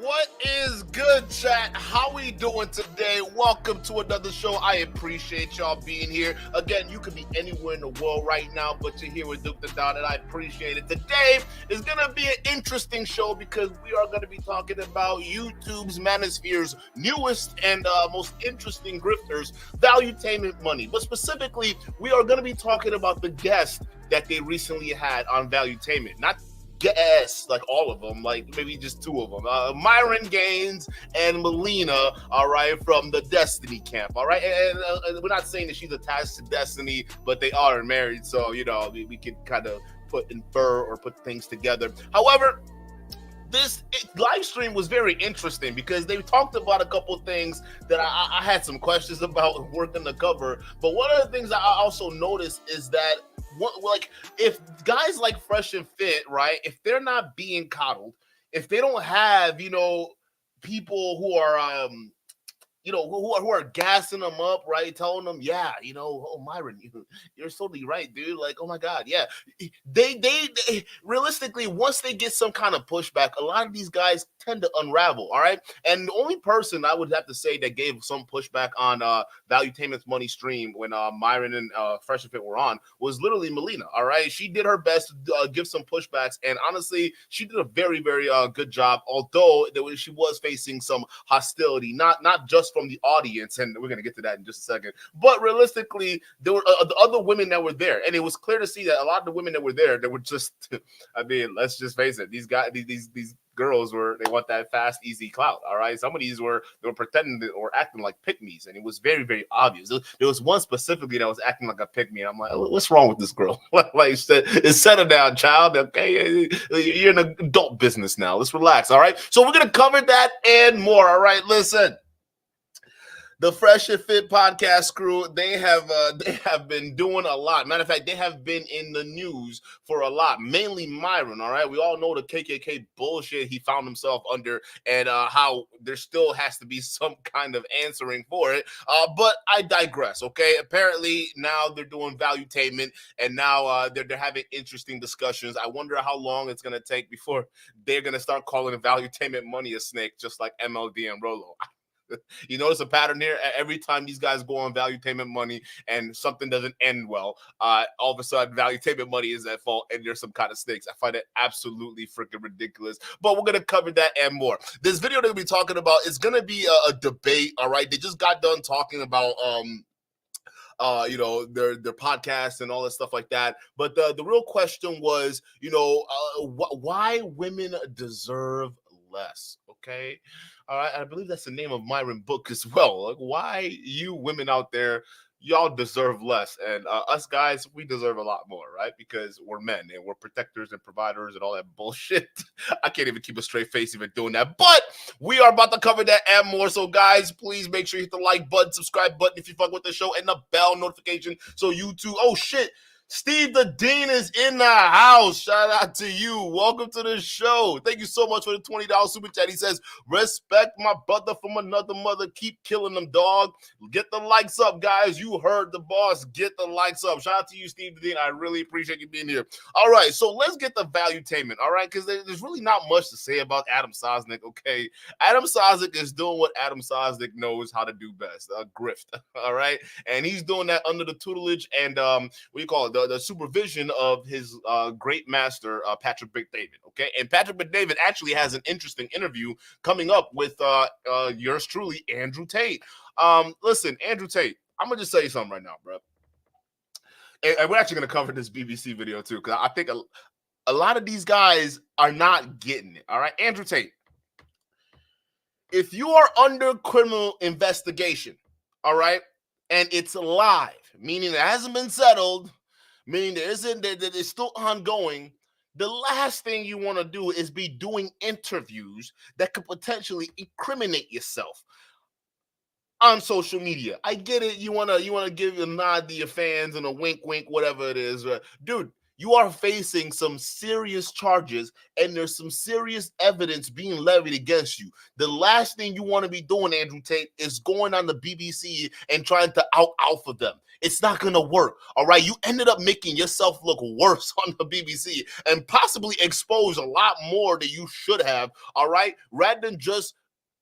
What is good, chat? How we doing today? Welcome to another show. I appreciate y'all being here. Again, you could be anywhere in the world right now, but you're here with dukendon, and I appreciate it. Today is going to be an interesting show because we are going to be talking about YouTube's Manosphere's newest and most interesting grifters, valuetainment money. But specifically, we are going to be talking about the guest that they recently had on valuetainment. Not guess like all of them, like maybe just two of them, Myron Gaines and Melina, all right, from the Destiny camp, all right, and we're not saying that she's attached to Destiny, but they are married, so you know we can kind of infer or put things together. However, this live stream was very interesting because they talked about a couple things that I had some questions about working the cover. But one of the things I also noticed is that, like, if guys like Fresh and Fit, right, if they're not being coddled, if they don't have, you know, people who are, you know, who are gassing them up, right? Telling them, yeah, you know, oh, Myron, you're totally right, dude. Like, oh my God, yeah. They realistically, once they get some kind of pushback, a lot of these guys tend to unravel, all right? And the only person I would have to say that gave some pushback on Valuetainment's money stream when Myron and Fresh and Fit were on was literally Molina, all right? She did her best to give some pushbacks, and honestly, she did a very, very good job, although she was facing some hostility, not just from the audience, and we're going to get to that in just a second, but realistically, there were the other women that were there, and it was clear to see that a lot of the women that were there, they were just, I mean, let's just face it, these guys, these girls they want that fast, easy clout, all right? Some of these they were pretending or acting like pick-me's, and it was very, very obvious. There was one specifically that was acting like a pick-me, and I'm like, what's wrong with this girl? Like, settle down, child, okay? You're in an adult business now. Let's relax, all right? So we're going to cover that and more, all right? Listen. The Fresh and Fit podcast crew, they have been doing a lot. Matter of fact, they have been in the news for a lot, mainly Myron, all right? We all know the KKK bullshit he found himself under and how there still has to be some kind of answering for it. But I digress, okay? Apparently, now they're doing valuetainment, and now they're having interesting discussions. I wonder how long it's going to take before they're going to start calling valuetainment money a snake, just like MLD and Rolo. You notice a pattern here? Every time these guys go on valuetainment money and something doesn't end well, all of a sudden valuetainment money is at fault and there's some kind of snakes. I find it absolutely freaking ridiculous. But we're going to cover that and more. This video that we'll be talking about is going to be a debate, all right? They just got done talking about you know, their podcasts and all that stuff like that. But the real question was, you know, why women deserve less, okay? All right, I believe that's the name of Myron book as well. Like, why you women out there, y'all deserve less, and us guys, we deserve a lot more, right? Because we're men and we're protectors and providers and all that bullshit. I can't even keep a straight face even doing that, but we are about to cover that and more. So guys, please make sure you hit the like button, subscribe button if you fuck with the show, and the bell notification so you too. Oh shit, Steve the Dean is in the house. Shout out to you. Welcome to the show. Thank you so much for the $20 super chat. He says, respect my brother from another mother. Keep killing them, dog. Get the likes up, guys. You heard the boss. Get the likes up. Shout out to you, Steve the Dean. I really appreciate you being here. All right, so let's get the valuetainment, all right? Because there's really not much to say about Adam Sosnick, okay? Adam Sosnick is doing what Adam Sosnick knows how to do best, grift, all right? And he's doing that under the tutelage and, what do you call it? The supervision of his great master, Patrick Bet-David, okay? And Patrick Bet-David actually has an interesting interview coming up with yours truly, Andrew Tate. Listen, Andrew Tate, I'm going to just say something right now, bro. And we're actually going to cover this BBC video, too, because I think a lot of these guys are not getting it, all right? Andrew Tate, if you are under criminal investigation, all right, and it's live, meaning it hasn't been settled, meaning that it's still ongoing, the last thing you want to do is be doing interviews that could potentially incriminate yourself on social media. I get it. You wanna give a nod to your fans and a wink, wink, whatever it is, dude. You are facing some serious charges, and there's some serious evidence being levied against you. The last thing you want to be doing, Andrew Tate, is going on the BBC and trying to out alpha them. It's not gonna work. All right, you ended up making yourself look worse on the BBC and possibly expose a lot more than you should have. All right, rather than just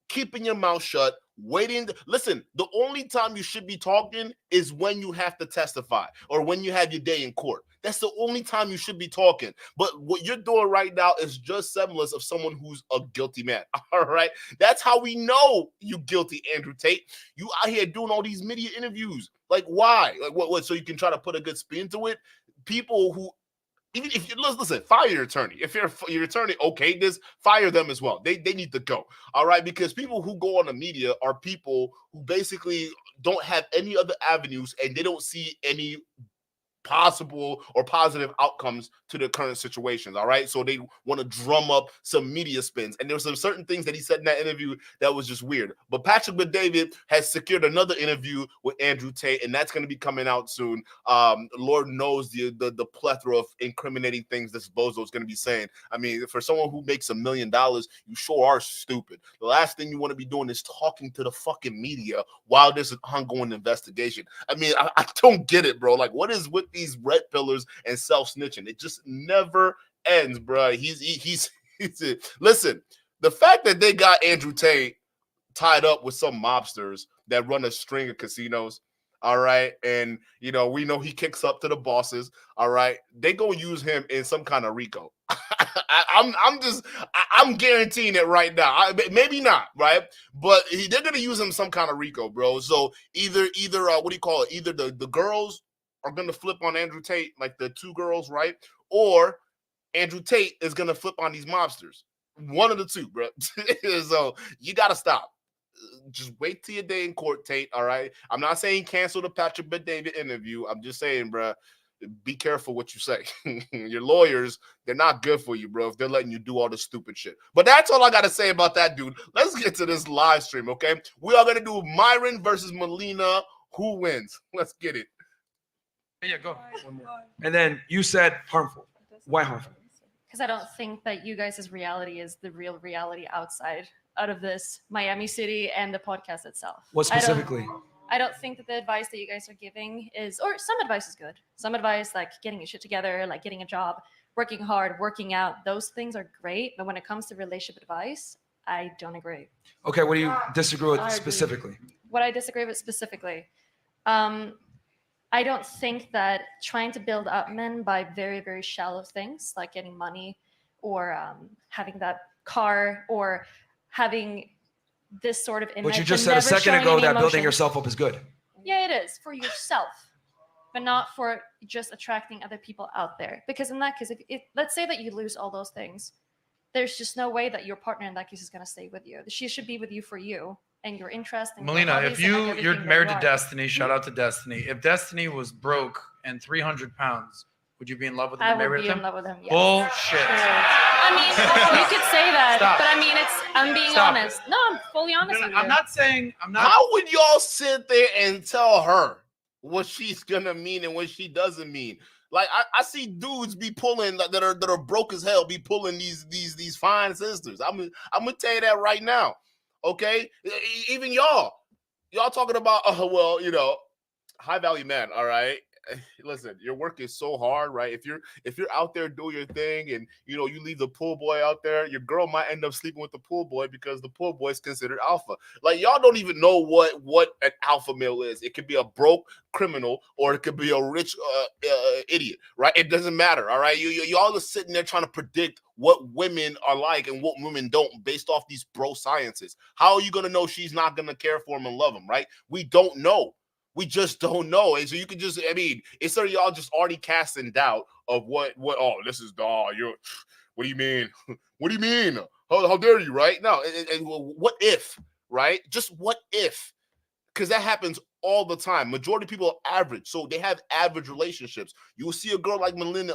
keeping your mouth shut, waiting. Listen, the only time you should be talking is when you have to testify or when you have your day in court. That's the only time you should be talking. But what you're doing right now is just semblance of someone who's a guilty man. All right. That's how we know you guilty, Andrew Tate. You out here doing all these media interviews. Like, why? Like, what? So you can try to put a good spin to it? People who, even if you listen, fire your attorney. If your attorney okay this, fire them as well. They need to go. All right, because people who go on the media are people who basically don't have any other avenues and they don't see any possible or positive outcomes to the current situations. All right, so they want to drum up some media spins, and there were some certain things that he said in that interview that was just weird. But Patrick Bet-David has secured another interview with Andrew Tate, and that's going to be coming out soon. Lord knows the plethora of incriminating things this bozo is going to be saying. I mean, for someone who makes $1 million, you sure are stupid. The last thing you want to be doing is talking to the fucking media while there's an ongoing investigation. I mean, I don't get it, bro. Like, what is with these red pillars and self-snitching? It just never ends, bro. He's listen, the fact that they got Andrew Tate tied up with some mobsters that run a string of casinos, all right, and we know he kicks up to the bosses, all right, they gonna use him in some kind of RICO. I'm guaranteeing it right now. Maybe not, right? But they're gonna use him some kind of RICO, bro. So either what do you call it? Either the girls are gonna flip on Andrew Tate, like the two girls, right? Or Andrew Tate is gonna flip on these mobsters. One of the two, bro. So you gotta stop. Just wait till your day in court, Tate. All right. I'm not saying cancel the Patrick Bet-David interview. I'm just saying, bro, be careful what you say. Your lawyers, they're not good for you, bro, if they're letting you do all this stupid shit. But that's all I got to say about that, dude. Let's get to this live stream, okay? We are going to do Myron versus Molina. Who wins? Let's get it. Yeah, go. One more. And then you said harmful. Why harmful? Because I don't think that you guys' reality is the real reality out of this Miami City and the podcast itself. What specifically? I don't think that the advice that you guys are giving is, or some advice is good. Some advice, like getting your shit together, like getting a job, working hard, working out, those things are great. But when it comes to relationship advice, I don't agree. Okay, what do you disagree with specifically? What I disagree with specifically, I don't think that trying to build up men by very, very shallow things, like getting money or having that car or having this sort of image. But you just said a second ago that building yourself up is good. Yeah, it is for yourself, but not for just attracting other people out there. Because in that case, if let's say that you lose all those things, there's just no way that your partner in that case is going to stay with you. She should be with you for you and your interest. And Melina, if you're married to Destiny, shout out to Destiny. If Destiny was broke and 300 pounds, would you be in love with him? I would be in love with him. Yes. Bullshit. I mean, you could say that, Stop. But I mean, I'm being Stop. honest. No, I'm fully honest with you. I'm not saying I'm not. How would y'all sit there and tell her what she's gonna mean and what she doesn't mean? Like I see dudes be pulling that are broke as hell, be pulling these fine sisters. I'm gonna tell you that right now. Okay, even y'all talking about high value men. All right. Listen, your work is so hard, right? If you're out there doing your thing and you leave the pool boy out there, your girl might end up sleeping with the pool boy because the pool boy is considered alpha. Like, y'all don't even know what an alpha male is. It could be a broke criminal or it could be a rich idiot, right? It doesn't matter, all right? Y'all are sitting there trying to predict what women are like and what women don't based off these bro sciences. How are you gonna know she's not gonna care for him and love him, right? We don't know. We just don't know. And so you can just, instead of y'all just already casting doubt of what this is, what do you mean? What do you mean? How dare you, right? No, and what if, right? Just what if? Because that happens all the time. Majority of people are average, so they have average relationships. You will see a girl like Melina.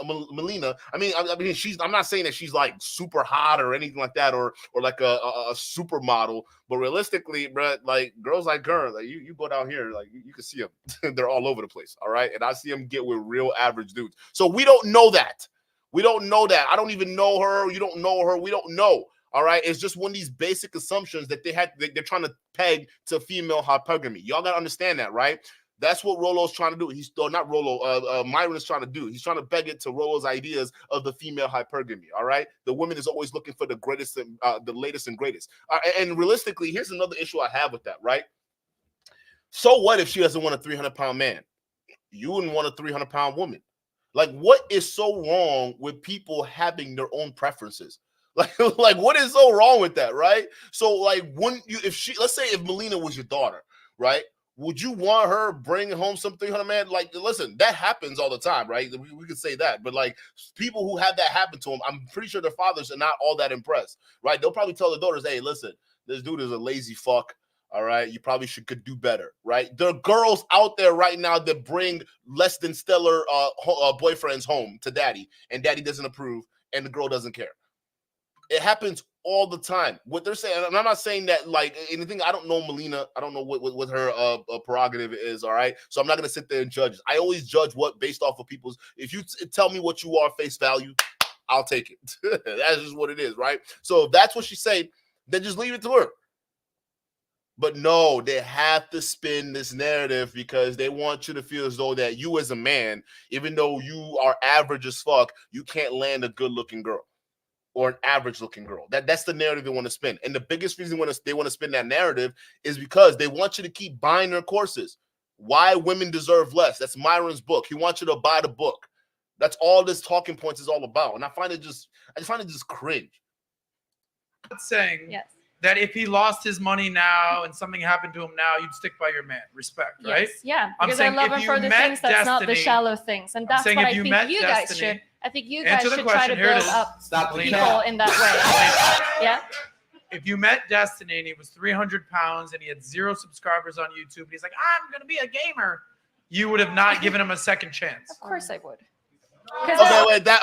I mean, I'm not saying that she's like super hot or anything like that, or like a supermodel. But realistically, bro, like girls like her, like you go down here, like you can see them. They're all over the place. All right, and I see them get with real average dudes. So we don't know that. We don't know that. I don't even know her. You don't know her. We don't know. All right. It's just one of these basic assumptions that they're trying to peg to female hypocrisy. Y'all got to understand that, right? That's what Rolo's trying to do. He's not Rolo. Myron is trying to do. He's trying to peg it to Rolo's ideas of the female hypergamy. All right. The woman is always looking for the greatest, the latest and greatest. And realistically, here's another issue I have with that, right? So what if she doesn't want a 300-pound man? You wouldn't want a 300-pound woman. Like, what is so wrong with people having their own preferences? Like what is so wrong with that, right? So, like, wouldn't you, let's say if Melina was your daughter, right? Would you want her bringing home some 300 man? Like, listen, that happens all the time, right? We could say that, but like people who have that happen to them, I'm pretty sure their fathers are not all that impressed, right? They'll probably tell their daughters, hey, listen, this dude is a lazy fuck. All right, you probably could do better, right? There are girls out there right now that bring less than stellar boyfriends home to daddy, and daddy doesn't approve, and the girl doesn't care. It happens all the time. What they're saying, and I'm not saying that like anything. I don't know Melina. I don't know what her prerogative is. All right, so I'm not gonna sit there and judge. I always judge what based off of people's. If you tell me what you are face value, I'll take it. That's just what it is, right? So if that's what she said, then just leave it to her. But no, they have to spin this narrative because they want you to feel as though that you as a man, even though you are average as fuck, you can't land a good-looking girl or an average-looking girl. That's the narrative they want to spin. And the biggest reason they want to spin that narrative is because they want you to keep buying their courses. Why Women Deserve Less. That's Myron's book. He wants you to buy the book. That's all this talking points is all about. And I find it just cringe. I'm saying Yes. that if he lost his money now and something happened to him now, you'd stick by your man. Respect, right? Yes, yeah, I'm because I saying love if him for you the met things that's not the Destiny- shallow things, and that's saying what if I you think met you guys Destiny- should. I think you Answer guys the should try to question. Here it build is. up Stop the people cap. in that way. Yeah. If you met Destiny and he was 300 pounds and he had 0 subscribers on YouTube and he's like, I'm going to be a gamer, you would have not given him a second chance. Of course I would.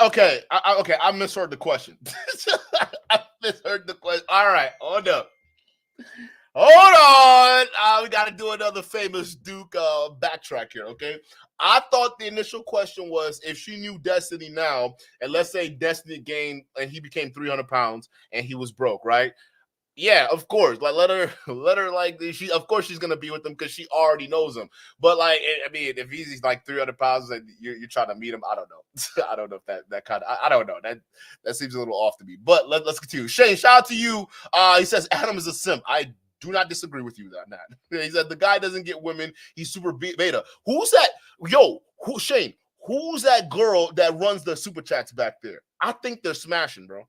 Okay, wait. I misheard the question. I misheard the question. All right, hold up. Hold on. We got to do another famous Duke backtrack here, okay? I thought the initial question was if she knew Destiny now, and let's say Destiny gained and he became 300 pounds and he was broke, right? Yeah, of course. Like let her like of course she's gonna be with him because she already knows him. But like I mean, if he's like 300 pounds and you're trying to meet him, I don't know. I don't know if that kind of I don't know. That seems a little off to me. But let's continue. Shane, shout out to you. He says Adam is a simp. I do not disagree with you on that. He said the guy doesn't get women. He's super beta. Who's that? Yo, Shane? Who's that girl that runs the super chats back there? I think they're smashing, bro.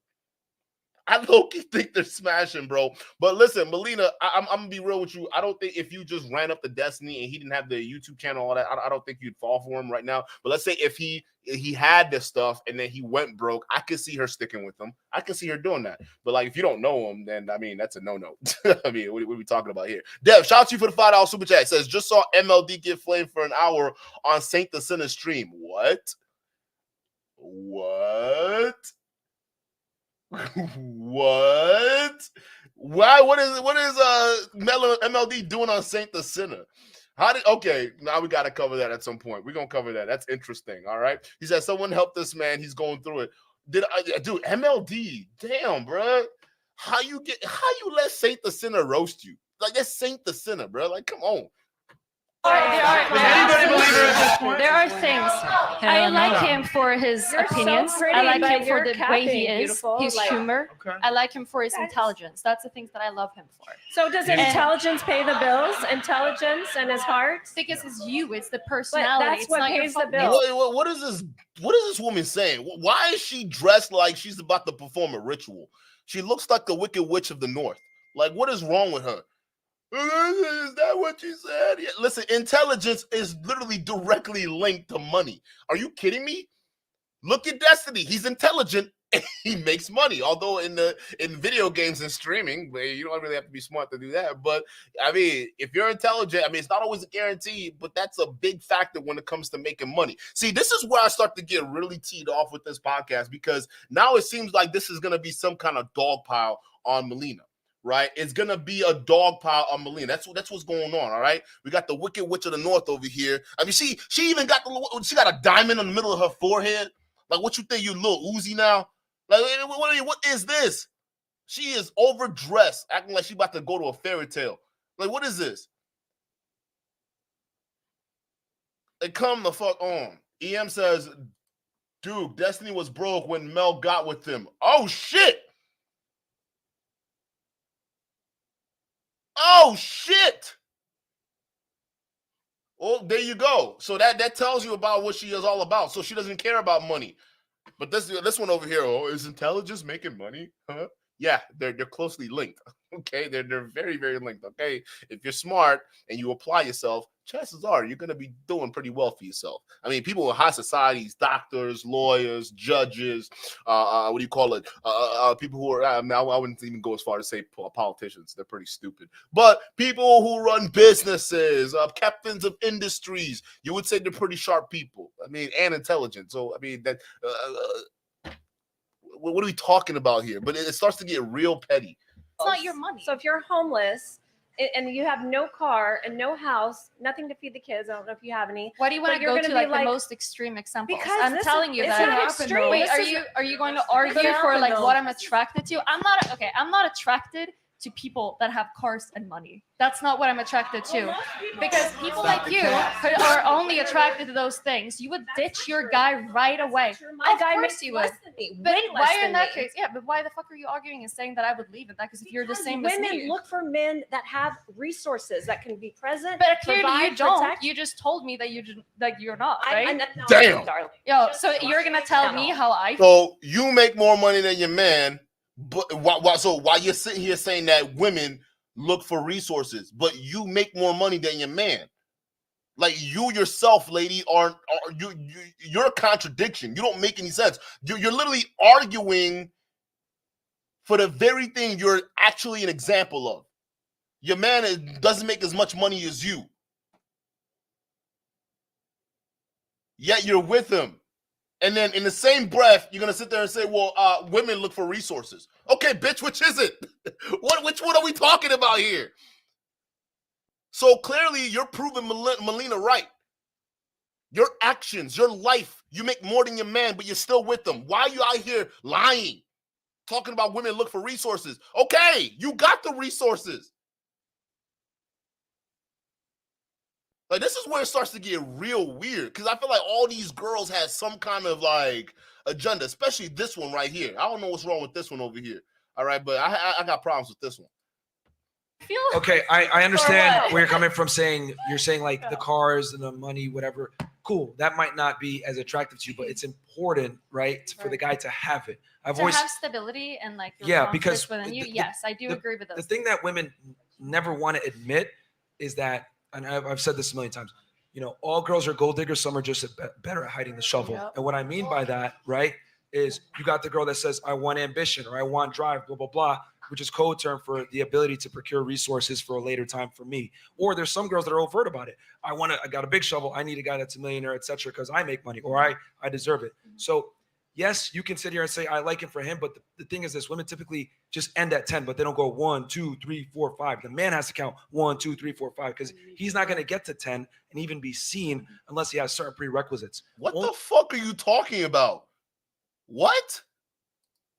I low-key think they're smashing, bro. But listen, Molina, I'm gonna be real with you. I don't think if you just ran up to Destiny and he didn't have the YouTube channel, all that, I don't think you'd fall for him right now. But let's say if he had this stuff and then he went broke, I could see her sticking with him. I can see her doing that. But like, if you don't know him, then I mean, that's a no-no. I mean, what are we talking about here? Dev, shout out to you for the $5 super chat. It says just saw MLD get flamed for an hour on Saint the Sinner stream. What? What? Why? What is MLD doing on Saint the Sinner? Okay, now we got to cover that at some point. We're gonna cover that. That's interesting. All right. He said someone help this man. He's going through it. Dude, MLD? Damn, bro. How you let Saint the Sinner roast you? Like that's Saint the Sinner, bro. Like, come on. There are things. I like him for his opinions. I like him for the way he is, his humor. Okay. I like him for his intelligence. That's the things that I love him for. So does intelligence pay the bills? Intelligence and his heart? Because it's you, it's the personality. That's it's what not your pays the fault. bills. What is this? What is this woman saying? Why is she dressed like she's about to perform a ritual? She looks like the Wicked Witch of the North. Like, what is wrong with her? Is that what you said? Yeah, listen, intelligence is literally directly linked to money. Are you kidding me? Look at Destiny. He's intelligent, he makes money. Although in video games and streaming, you don't really have to be smart to do that. But I mean, if you're intelligent, I mean, it's not always a guarantee, but that's a big factor when it comes to making money. See, this is where I start to get really teed off with this podcast, because now it seems like this is going to be some kind of dog pile on Melina. Right, it's gonna be a dog pile on Molina. That's what's going on. All right, we got the Wicked Witch of the North over here. I mean, she even got she got a diamond in the middle of her forehead. Like, what you think, you little Uzi now? Like, what is this? She is overdressed, acting like she about to go to a fairy tale. Like, what is this? Like, come the fuck on. EM says, Duke, Destiny was broke when Mel got with him. Oh shit. Oh shit! Well, there you go. So that tells you about what she is all about. So she doesn't care about money. But this one over here, is intelligence making money? Huh? Yeah, they're closely linked. Okay, they're very, very linked. Okay, if you're smart and you apply yourself, chances are you're gonna be doing pretty well for yourself. I mean, people in high societies, doctors, lawyers, judges, what do you call it? People who are, I wouldn't even go as far as say politicians. They're pretty stupid. But people who run businesses, captains of industries, you would say they're pretty sharp people. I mean, and intelligent. So I mean that. What are we talking about here? But it starts to get real petty. It's not your money. So if you're homeless and you have no car and no house, nothing to feed the kids, I don't know if you have any. Why do you want But to you're go gonna to be like like- the most extreme examples? Because I'm this telling is- you it's that. not extreme. Wait, This are is- you going to But argue it for like happened, what I'm though. attracted to? I'm not attracted to people that have cars and money. That's not what I'm attracted to. Because people like you are only attracted to those things. You would ditch your guy right away. My Of guy course makes you would. less than me. But way less why in than that me. case? Yeah, but why the fuck are you arguing and saying that I would leave it? Because if you're the Because same as women me. look for men that have resources that can be present. But clearly provide, you don't. protect. You just told me that you're not, I right? no, Damn. darling. Yo, so you're gonna tell me how I So you make more money than your man, but why you're sitting here saying that women look for resources, but you make more money than your man? Like, you yourself, lady, you're a contradiction. You don't make any sense. You're literally arguing for the very thing you're actually an example of. Your man doesn't make as much money as you, yet you're with him. And then in the same breath, you're gonna sit there and say, well, women look for resources. Okay, bitch, which is it? Which one are we talking about here? So clearly you're proving Melina right. Your actions, your life, you make more than your man, but you're still with them. Why are you out here lying? Talking about women look for resources. Okay, you got the resources. Like, this is where it starts to get real weird, because I feel like all these girls have some kind of like agenda, especially this one right here. I don't know what's wrong with this one over here. All right, but I got problems with this one. feel. Okay, I understand what? where you're coming from. You're saying like the cars and the money, whatever. Cool, that might not be as attractive to you, but it's important, right, for the guy to have it. I've To always have stability and like your Yeah, confidence because within you. the- Yes, I do the- agree with the those. thing that women never want to admit is that, and I've said this a million times, you know, all girls are gold diggers. Some are just better at hiding the shovel. Yep. And what I mean by that, right, is you got the girl that says, I want ambition or I want drive, blah, blah, blah, which is code term for the ability to procure resources for a later time for me. Or there's some girls that are overt about it. I got a big shovel. I need a guy that's a millionaire, etc., because I make money or I deserve it. So yes, you can sit here and say, I like it for him. But the thing is this, women typically just end at 10, but they don't go 1, 2, 3, 4, 5. The man has to count 1, 2, 3, 4, 5, because he's not going to get to 10 and even be seen unless he has certain prerequisites. What the fuck are you talking about? What?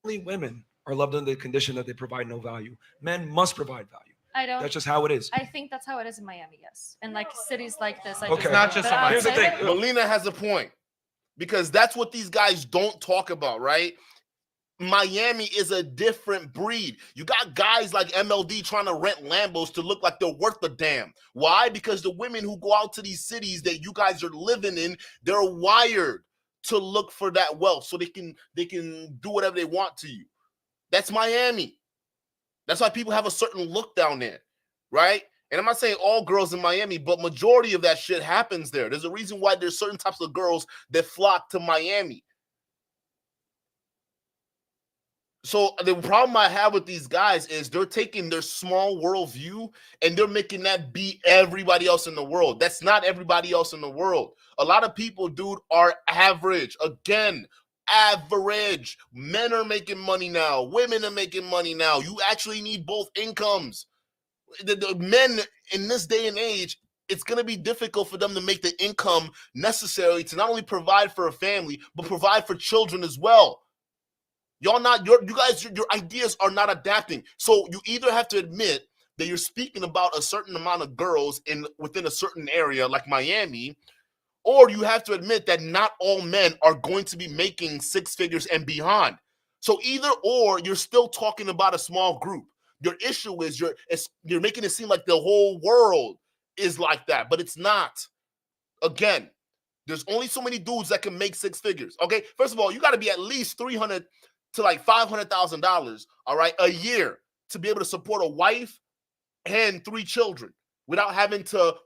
Only women are loved under the condition that they provide no value. Men must provide value. I don't. That's just how it is. I think that's how it is in Miami. Yes, and like cities like this. I Okay. just Not don't. just But in Here's the outside- thing. Molina has a point, because that's what these guys don't talk about, right? Miami is a different breed. You got guys like MLD trying to rent Lambos to look like they're worth a damn. Why? Because the women who go out to these cities that you guys are living in, they're wired to look for that wealth so they can do whatever they want to you. That's Miami. That's why people have a certain look down there, right? And I'm not saying all girls in Miami, but majority of that shit happens there. There's a reason why there's certain types of girls that flock to Miami. So the problem I have with these guys is they're taking their small world view and they're making that be everybody else in the world. That's not everybody else in the world. A lot of people, dude, are average. Again, average. Men are making money now. Women are making money now. You actually need both incomes. The men in this day and age, it's going to be difficult for them to make the income necessary to not only provide for a family, but provide for children as well. Y'all not, you guys, your ideas are not adapting. So you either have to admit that you're speaking about a certain amount of girls within a certain area like Miami, or you have to admit that not all men are going to be making six figures and beyond. So either or, you're still talking about a small group. Your issue is you're making it seem like the whole world is like that, but it's not. Again, there's only so many dudes that can make six figures. Okay, first of all, you got to be at least $300,000 to like $500,000, all right, a year to be able to support a wife and 3 children without having to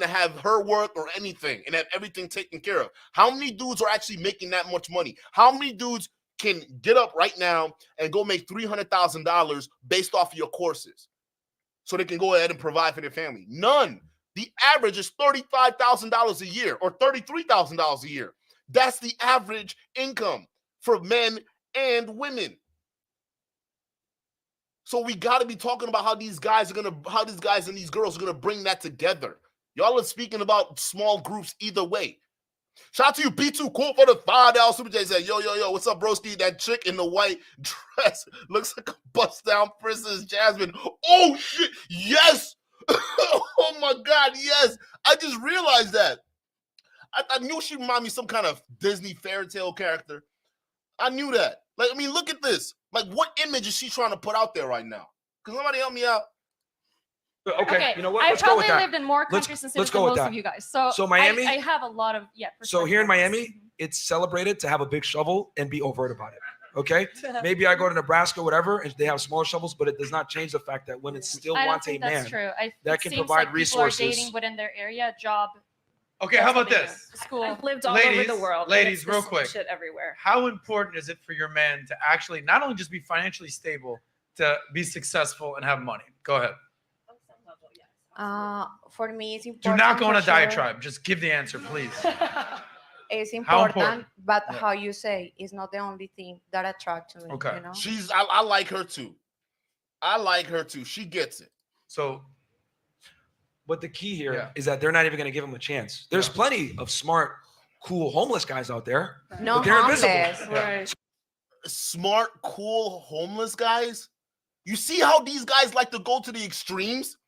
have her work or anything and have everything taken care of. How many dudes are actually making that much money? How many dudes can get up right now and go make $300,000 based off of your courses so they can go ahead and provide for their family? None. The average is $35,000 a year or $33,000 a year. That's the average income for men and women. So we got to be talking about how these guys and these girls are gonna bring that together. Y'all are speaking about small groups either way. Shout out to you, P2 Cool for the $5 super chat. Said, yo, what's up, broski? That chick in the white dress looks like a bust down Princess Jasmine. Oh shit, yes. Oh my God, yes. I just realized that. I knew she reminded me of some kind of Disney fairy tale character. I knew that. Like, I mean, look at this. Like, what image is she trying to put out there right now? Can somebody help me out? Okay, you know what? I Let's go with probably that. lived in more countries and cities go than with most that. of you guys. So Miami? I have a lot of So here in Miami, it's celebrated to have a big shovel and be overt about it. Okay? Maybe I go to Nebraska, whatever, and they have smaller shovels, but it does not change the fact that women still I don't want a think man that's true. that it can seems provide like resources. People are dating within their area, job. Okay, that's how what about they this? do. School. I've lived all Ladies, over the world. and ladies, it's the real same quick. shit everywhere. How important is it for your man to actually not only just be financially stable, to be successful and have money? Go ahead. For me, it's Do important. not go on for a sure. diatribe. Just give the answer, please. It's How important, important? but Yeah. how you say is not the only thing that attracts me. Okay. You know? I like her too. I like her too. She gets it. So, But the key here Yeah. is that they're not even going to give him a chance. There's plenty of smart, cool, homeless guys out there, No but they're homeless. invisible. Right. Smart, cool, homeless guys. You see how these guys like to go to the extremes?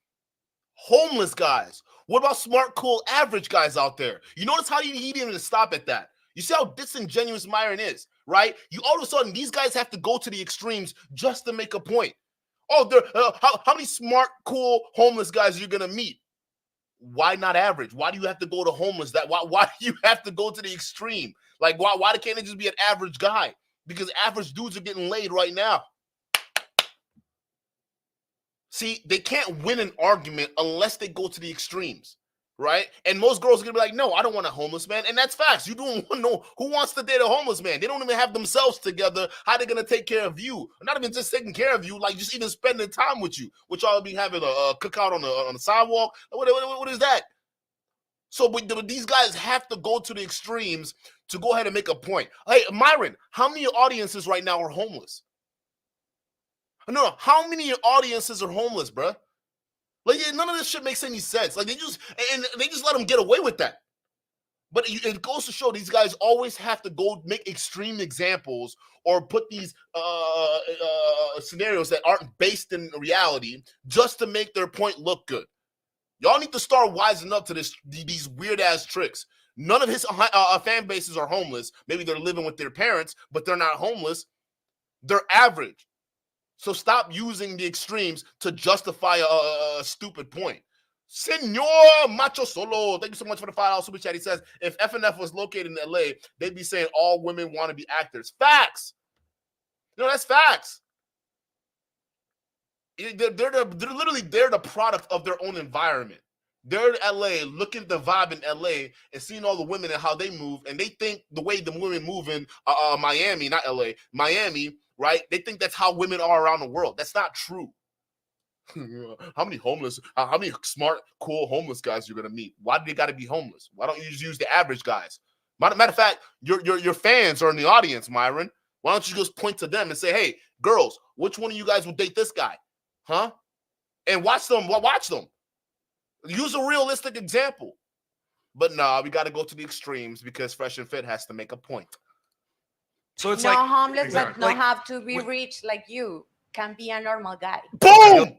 Homeless guys. What about smart, cool, average guys out there? You notice how he didn't even stop at that. You see how disingenuous Myron is, right? You all of a sudden, these guys have to go to the extremes just to make a point. Oh, how many smart, cool, homeless guys are you gonna meet? Why not average? Why do you have to go to homeless? Why do you have to go to the extreme? Like, why can't it just be an average guy? Because average dudes are getting laid right now. See, they can't win an argument unless they go to the extremes, right? And most girls are gonna be like, no, I don't want a homeless man. And that's facts. You don't know who wants to date a homeless man. They don't even have themselves together. How they gonna take care of you? Not even just taking care of you, like just even spending time with you. Which y'all be having a cookout on the sidewalk. What is that? So but these guys have to go to the extremes to go ahead and make a point. Hey, Myron, how many audiences right now are homeless? No, how many audiences are homeless, bro? Like, none of this shit makes any sense. Like, they just let them get away with that. But it goes to show these guys always have to go make extreme examples or put these scenarios that aren't based in reality just to make their point look good. Y'all need to start wising up to these weird ass tricks. None of his fan bases are homeless. Maybe they're living with their parents, but they're not homeless. They're average. So stop using the extremes to justify a stupid point. Senor Macho Solo, thank you so much for the $5 super chat. He says, if FNF was located in LA, they'd be saying all women want to be actors. Facts. That's facts. They're literally the product of their own environment. They're in LA, looking at the vibe in LA and seeing all the women and how they move, and they think the way the women move in Miami, not LA, Miami, right? They think that's how women are around the world. That's not true. How many smart, cool homeless guys you're gonna meet? Why do they got to be homeless? Why don't you just use the average guys? Matter of fact, your fans are in the audience, Myron. Why don't you just point to them and say, "Hey, girls, which one of you guys would date this guy?" Huh? And watch them. Watch them. Use a realistic example. But nah, we got to go to the extremes because Fresh and Fit has to make a point. So it's not like homeless, exactly. but Like, not have to be rich like you. Can be a normal guy. Boom!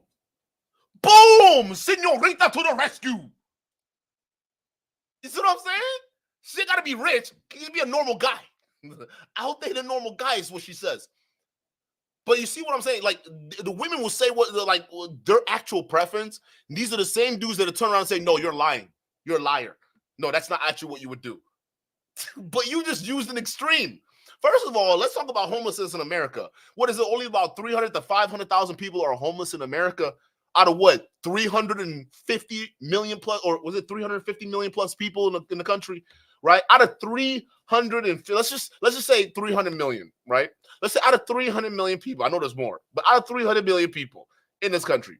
Boom! Senorita to the rescue. You see what I'm saying? She got to be rich. Can you be a normal guy? I'll date a normal guy is what she says. But you see what I'm saying? Like, the women will say what, like, their actual preference. These are the same dudes that will turn around and say, no, you're lying. You're a liar. No, that's not actually what you would do. But you just used an extreme. First of all, let's talk about homelessness in America. What is it? Only about 300 to 500,000 people are homeless in America out of what? 350 million plus, or was it 350 million plus people in the country, right? Out of 300 let's just say 300 million, right? Let's say out of 300 million people, I know there's more, but out of 300 million people in this country,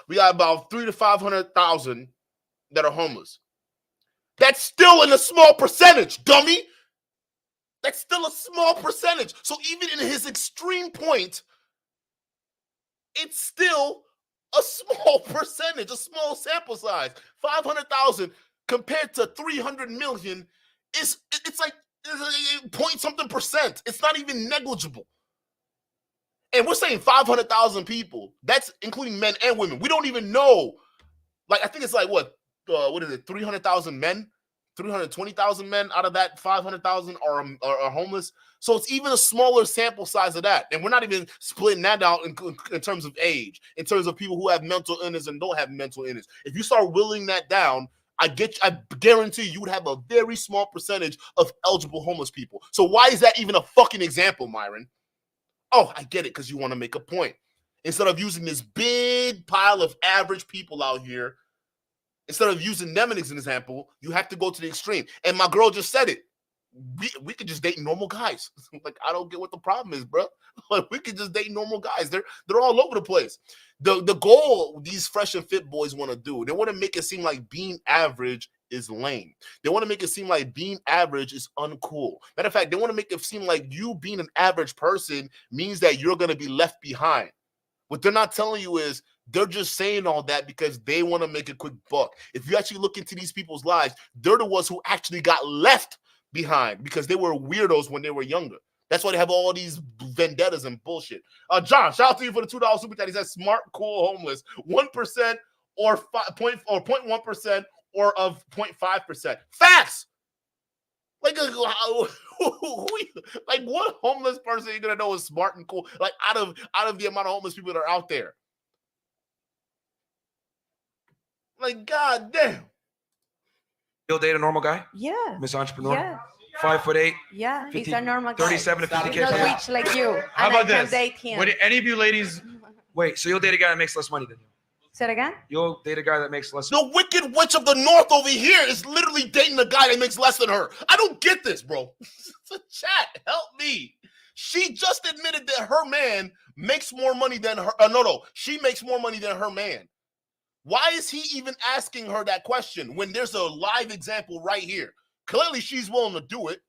we got about 300 to 500,000 that are homeless. That's still in a small percentage, dummy. That's still a small percentage. So even in his extreme point, it's still a small percentage, a small sample size. 500,000 compared to 300 million it's like point something percent. It's not even negligible. And we're saying 500,000 people. That's including men and women. We don't even know. Like, I think it's like what is it? 300,000 men, 320,000 men out of that 500,000 are homeless. So it's even a smaller sample size of that. And we're not even splitting that out in terms of age, in terms of people who have mental illness and don't have mental illness. If you start whittling that down, I guarantee you would have a very small percentage of eligible homeless people. So why is that even a fucking example, Myron? Oh, I get it, because you want to make a point. Instead of using this big pile of average people out here, instead of using them as an example, you have to go to the extreme. And my girl just said it. We could just date normal guys. Like, I don't get what the problem is, bro. Like, we could just date normal guys. They're all over the place. The goal these Fresh and Fit boys want to do, they want to make it seem like being average is lame. They want to make it seem like being average is uncool. Matter of fact, they want to make it seem like you being an average person means that you're going to be left behind. What they're not telling you is they're just saying all that because they want to make a quick buck. If you actually look into these people's lives, they're the ones who actually got left behind because they were weirdos when they were younger. That's why they have all these vendettas and bullshit. John, shout out to you for the $2 super chat. He says smart, cool, homeless. 1% or 0.1% or of 0.5%. Facts. Like what homeless person are you gonna know is smart and cool? Like out of the amount of homeless people that are out there. Like, god damn. You'll date a normal guy? Yeah. Miss Entrepreneur? Yeah. 5'8". Yeah. 50, He's a normal guy. 37 to 50K. He's not rich like you. How and about I can this? date him. Would any of you ladies? Wait, so you'll date a guy that makes less money than you? Say it again? You'll date a guy that makes less. The Wicked Witch of the North over here is literally dating a guy that makes less than her. I don't get this, bro. Chat, help me. She just admitted that her man makes more money than her. She makes more money than her man. Why is he even asking her that question when there's a live example right here? Clearly, she's willing to do it.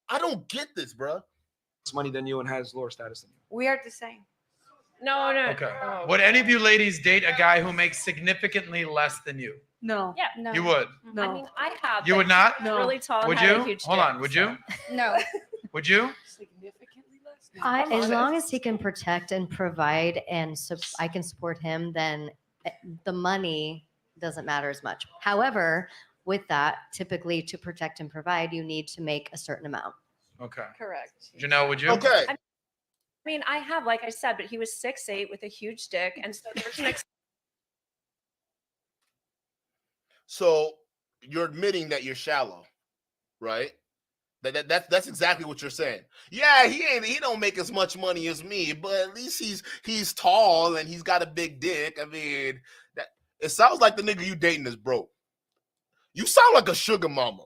I don't get this, bro. Less money than you and has lower status than you. We are the same. No. Okay. Oh. Would any of you ladies date a guy who makes significantly less than you? No. Yeah. No. You would. No. I mean, I have. You but would not? he's No. Really tall. And Would had you? A huge Hold dick, on. Would so- you? No. Would you? Significantly less. As long as he can protect and provide and I can support him, then the money doesn't matter as much. However, with that, typically to protect and provide, you need to make a certain amount. Okay. Correct. Janelle, would you? Okay. I mean, I have, like I said, but he was 6'8" with a huge dick, and so there's an So you're admitting that you're shallow, right? That's exactly what you're saying. Yeah, he don't make as much money as me, but at least he's tall and he's got a big dick. I mean, It sounds like the nigga you dating is broke. You sound like a sugar mama.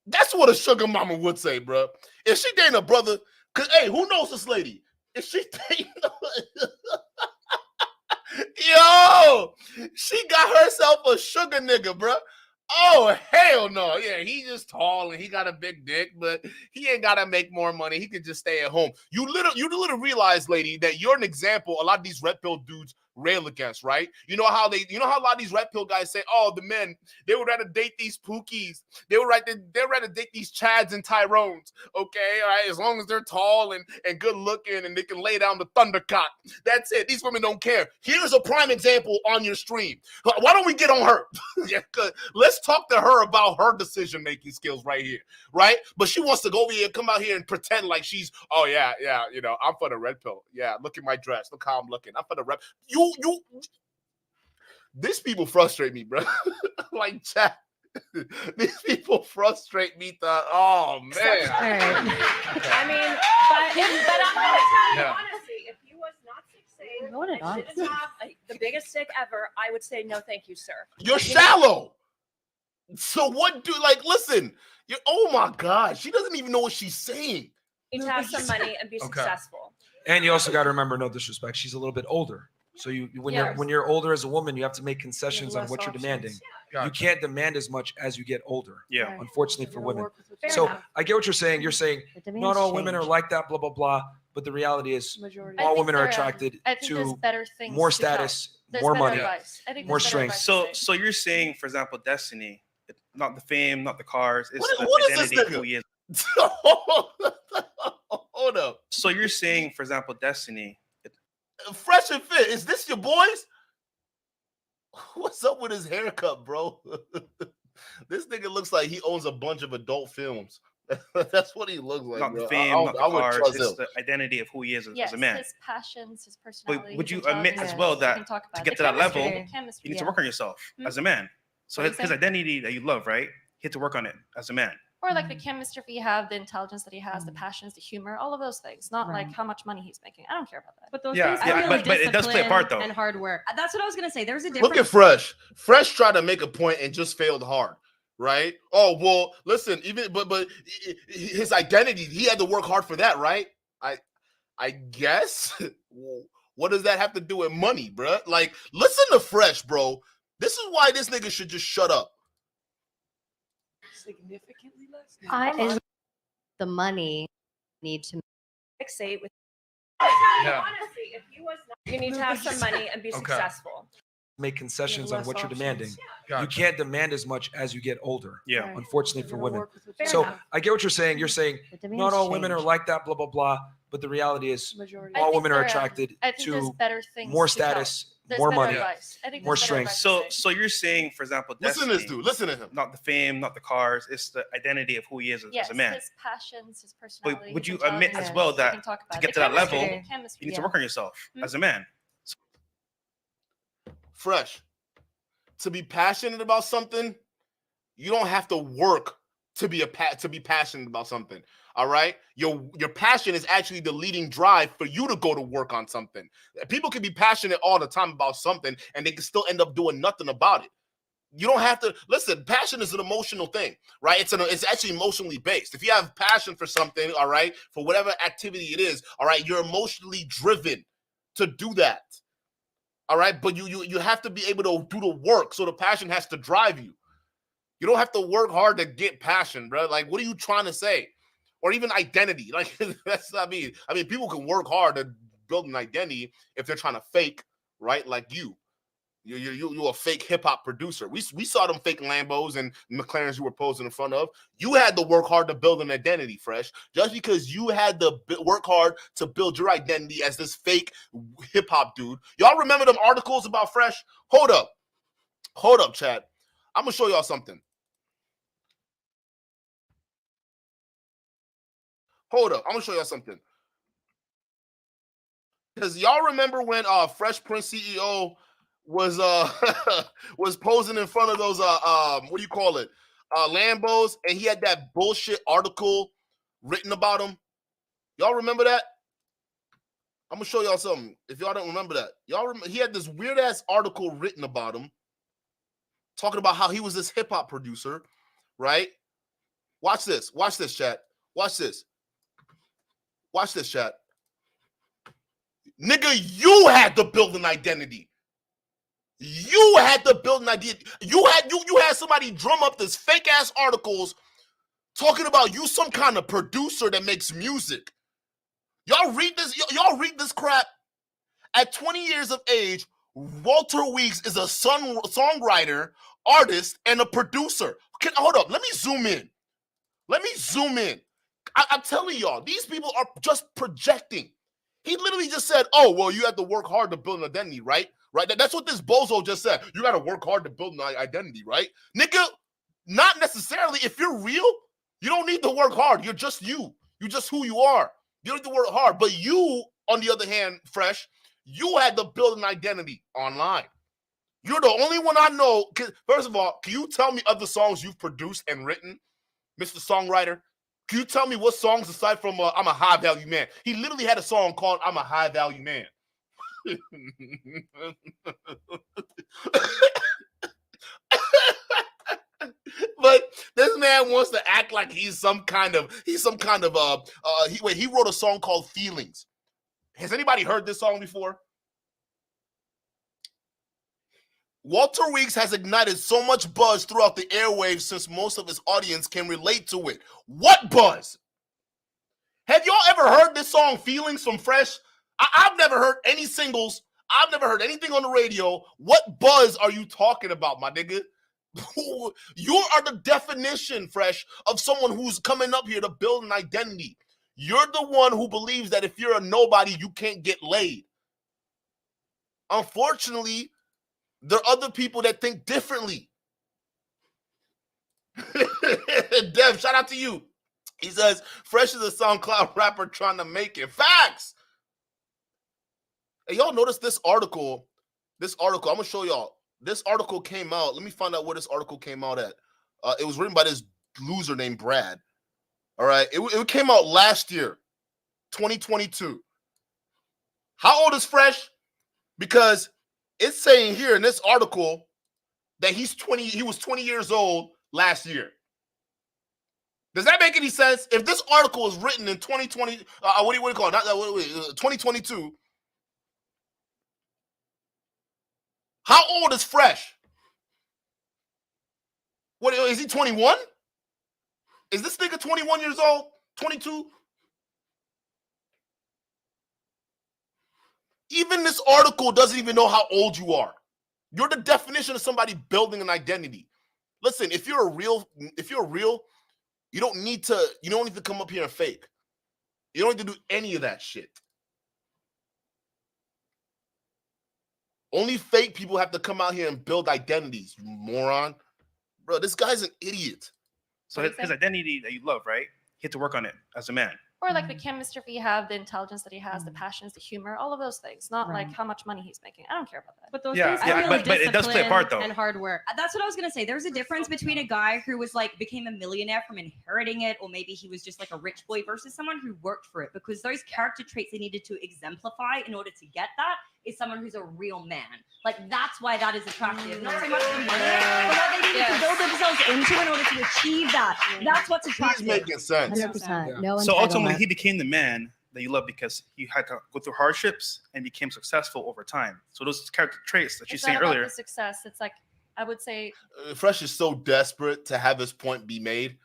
That's what a sugar mama would say, bro. If she dating a brother, cause hey, who knows this lady? If she dating, yo, she got herself a sugar nigga, bro. Oh hell no! Yeah, he just tall and he got a big dick, but he ain't gotta make more money. He could just stay at home. You literally realize, lady, that you're an example. A lot of these red pill dudes rail against, right? You know how a lot of these red pill guys say, "Oh, the men, they would rather date these Pookies. They'd rather date these Chads and Tyrones." Okay, all right, as long as they're tall and good looking and they can lay down the thundercock. That's it. These women don't care. Here's a prime example on your stream. Why don't we get on her? Yeah, let's talk to her about her decision-making skills right here, right? But she wants to go over here, come out here and pretend like she's, oh yeah, I'm for the red pill. Yeah, look at my dress. Look how I'm looking. I'm for the red. These people frustrate me, bro. Like chat. These people frustrate me. Oh man. I mean, but I'm gonna tell you honestly, if he was not 6'8" and didn't have the biggest stick ever, I would say no, thank you, sir. You're shallow. So what do listen? Oh my God, she doesn't even know what she's saying. You need to have some money and be successful. And you also got to remember, no disrespect, she's a little bit older. So when you're older as a woman, you have to make concessions on what you're demanding. Gotcha. You can't demand as much as you get older. Yeah. Unfortunately for women. Fair So enough. I get what you're saying. You're saying The demands not all women are change. like that, blah, blah, blah. But the reality is Majority. I all think women are there, attracted I think there's to better things more to tell. status, There's more better money, advice. I think more there's better strength. advice to say. So you're saying, for example, Destiny, not the fame, not the cars, it's the What is this identity of nigga? who he is. Hold up. So you're saying, for example, Destiny. Fresh and fit. Is this your boys? What's up with his haircut, bro? This nigga looks like he owns a bunch of adult films. That's what he looks like. Not bro. the fame, not the I would cars, trust it's him. the identity of who he is Yes, as a man. his passions, his personality. would his you admit intelligence, as well we that can talk to about get it. to that level, The chemistry. You need to work on yourself Hmm? as a man. So What do you his say? identity that you love, right? You have to work on it as a man. Or like the chemistry you have, the intelligence that he has, the passions, the humor, all of those things. Not like Right. how much money he's making. I don't care about that. But those Yeah, things yeah, feel but it does play a discipline part, though. And hard work. That's what I was gonna say. There's a difference. Look at Fresh. Fresh tried to make a point and just failed hard, right? Oh well, listen. Even but his identity, he had to work hard for that, right? I guess. What does that have to do with money, bro? Like, listen to Fresh, bro. This is why this nigga should just shut up. Significantly less. And the money need to Fixate with. Yeah. Honestly, if he was not, you need to have some money and be successful. make concessions on less what you're options. demanding. You Gotcha. can't demand as much as you get older. Yeah. Right. Unfortunately for You're gonna women. work with what Fair you So have. I get what you're saying. You're saying the demands not all women are change. like that, blah, blah, blah. But the reality is Majority. I all think women are there, attracted I think there's to better things more to tell. status, There's more better money, advice. I think more there's better strength. advice to So say. you're saying, for example, Listen to this Destiny, dude. Listen to him. not the fame, not the cars, it's the identity of who he is Yes, as a man. his passions, his personality. would his you admit intelligence, as well we that can talk about to it. get The to that chemistry, level, the chemistry. You need Yeah. to work on yourself Hmm? as a man. Fresh. To be passionate about something, you don't have to work to be passionate about something. All right, your passion is actually the leading drive for you to go to work on something. People can be passionate all the time about something, and they can still end up doing nothing about it. You don't have to listen. Passion is an emotional thing, right? It's actually emotionally based. If you have passion for something, all right, for whatever activity it is, all right, you're emotionally driven to do that. All right, but you have to be able to do the work, so the passion has to drive you. You don't have to work hard to get passion, bro. Like, what are you trying to say? Or even identity. Like, that's not me. I mean, people can work hard to build an identity if they're trying to fake, right? Like you're a fake hip hop producer. We saw them fake Lambos and McLarens you were posing in front of. You had to work hard to build an identity, Fresh. Just because you had to work hard to build your identity as this fake hip hop dude. Y'all remember them articles about Fresh? Hold up, chat. I'm gonna show y'all something. Hold up, I'm gonna show y'all something. Because y'all remember when Fresh Prince CEO was was posing in front of those what do you call it? Lambos, and he had that bullshit article written about him. Y'all remember that? I'm gonna show y'all something. If y'all don't remember that, he had this weird ass article written about him, talking about how he was this hip hop producer, right? Watch this, chat. Watch this, chat. Nigga, you had to build an identity. You had to build an identity. You had somebody drum up this fake ass articles talking about you some kind of producer that makes music. Y'all read this. Y'all read this crap. At 20 years of age, Walter Weeks is a songwriter, artist, and a producer. Hold up. Let me zoom in. I'm telling y'all, these people are just projecting. He literally just said, oh, well, you have to work hard to build an identity, right? That's what this bozo just said. You got to work hard to build an identity, right? Nigga, not necessarily. If you're real, you don't need to work hard. You're just you. You're just who you are. You don't need to work hard. But you, on the other hand, Fresh, you had to build an identity online. You're the only one I know. First of all, can you tell me other songs you've produced and written, Mr. Songwriter? Can you tell me what songs aside from I'm a high value man? He literally had a song called I'm a high value man. But this man wants to act like he wrote a song called Feelings. Has anybody heard this song before? Walter Weeks has ignited so much buzz throughout the airwaves since most of his audience can relate to it. What buzz? Have y'all ever heard this song, Feelings, from Fresh? I've never heard any singles. I've never heard anything on the radio. What buzz are you talking about, my nigga? You are the definition, Fresh, of someone who's coming up here to build an identity. You're the one who believes that if you're a nobody, you can't get laid. Unfortunately, there are other people that think differently. Dev, shout out to you. He says, Fresh is a SoundCloud rapper trying to make it. Facts! Hey, y'all notice this article? I'm going to show y'all. This article came out. Let me find out where this article came out at. It was written by this loser named Brad. All right? It came out last year, 2022. How old is Fresh? Because it's saying here in this article that he was 20 years old last year. Does that make any sense? If this article is written in 2020, what do you call it? 2022. How old is Fresh? What is he, 21? Is this nigga 21 years old? 22? Even this article doesn't even know how old you are. You're the definition of somebody building an identity. Listen, if you're real, you don't need to come up here and fake. You don't need to do any of that shit. Only fake people have to come out here and build identities, you moron. Bro, this guy's an idiot. So his identity that you love, right? He had to work on it as a man. Or like the chemistry he has, the intelligence that he has, the passions, the humor, all of those things. Not like how much money he's making. I don't care about that. But those Yeah, things yeah, are really but it does play a part, though. and hard work. That's what I was gonna say. There's a difference between a guy who was like became a millionaire from inheriting it, or maybe he was just like a rich boy, versus someone who worked for it. Because those character traits they needed to exemplify in order to get that is someone who's a real man. Like that's why that is attractive. Not so much the money, but what they needed to build themselves into in order to achieve that. That's what's attractive. He's making sense. 100%. No So ultimately, entitlement. he became the man that you love because he had to go through hardships and became successful over time. So those character traits that you It's saying not about earlier. the success. It's like, I would say, Fresh is so desperate to have his point be made.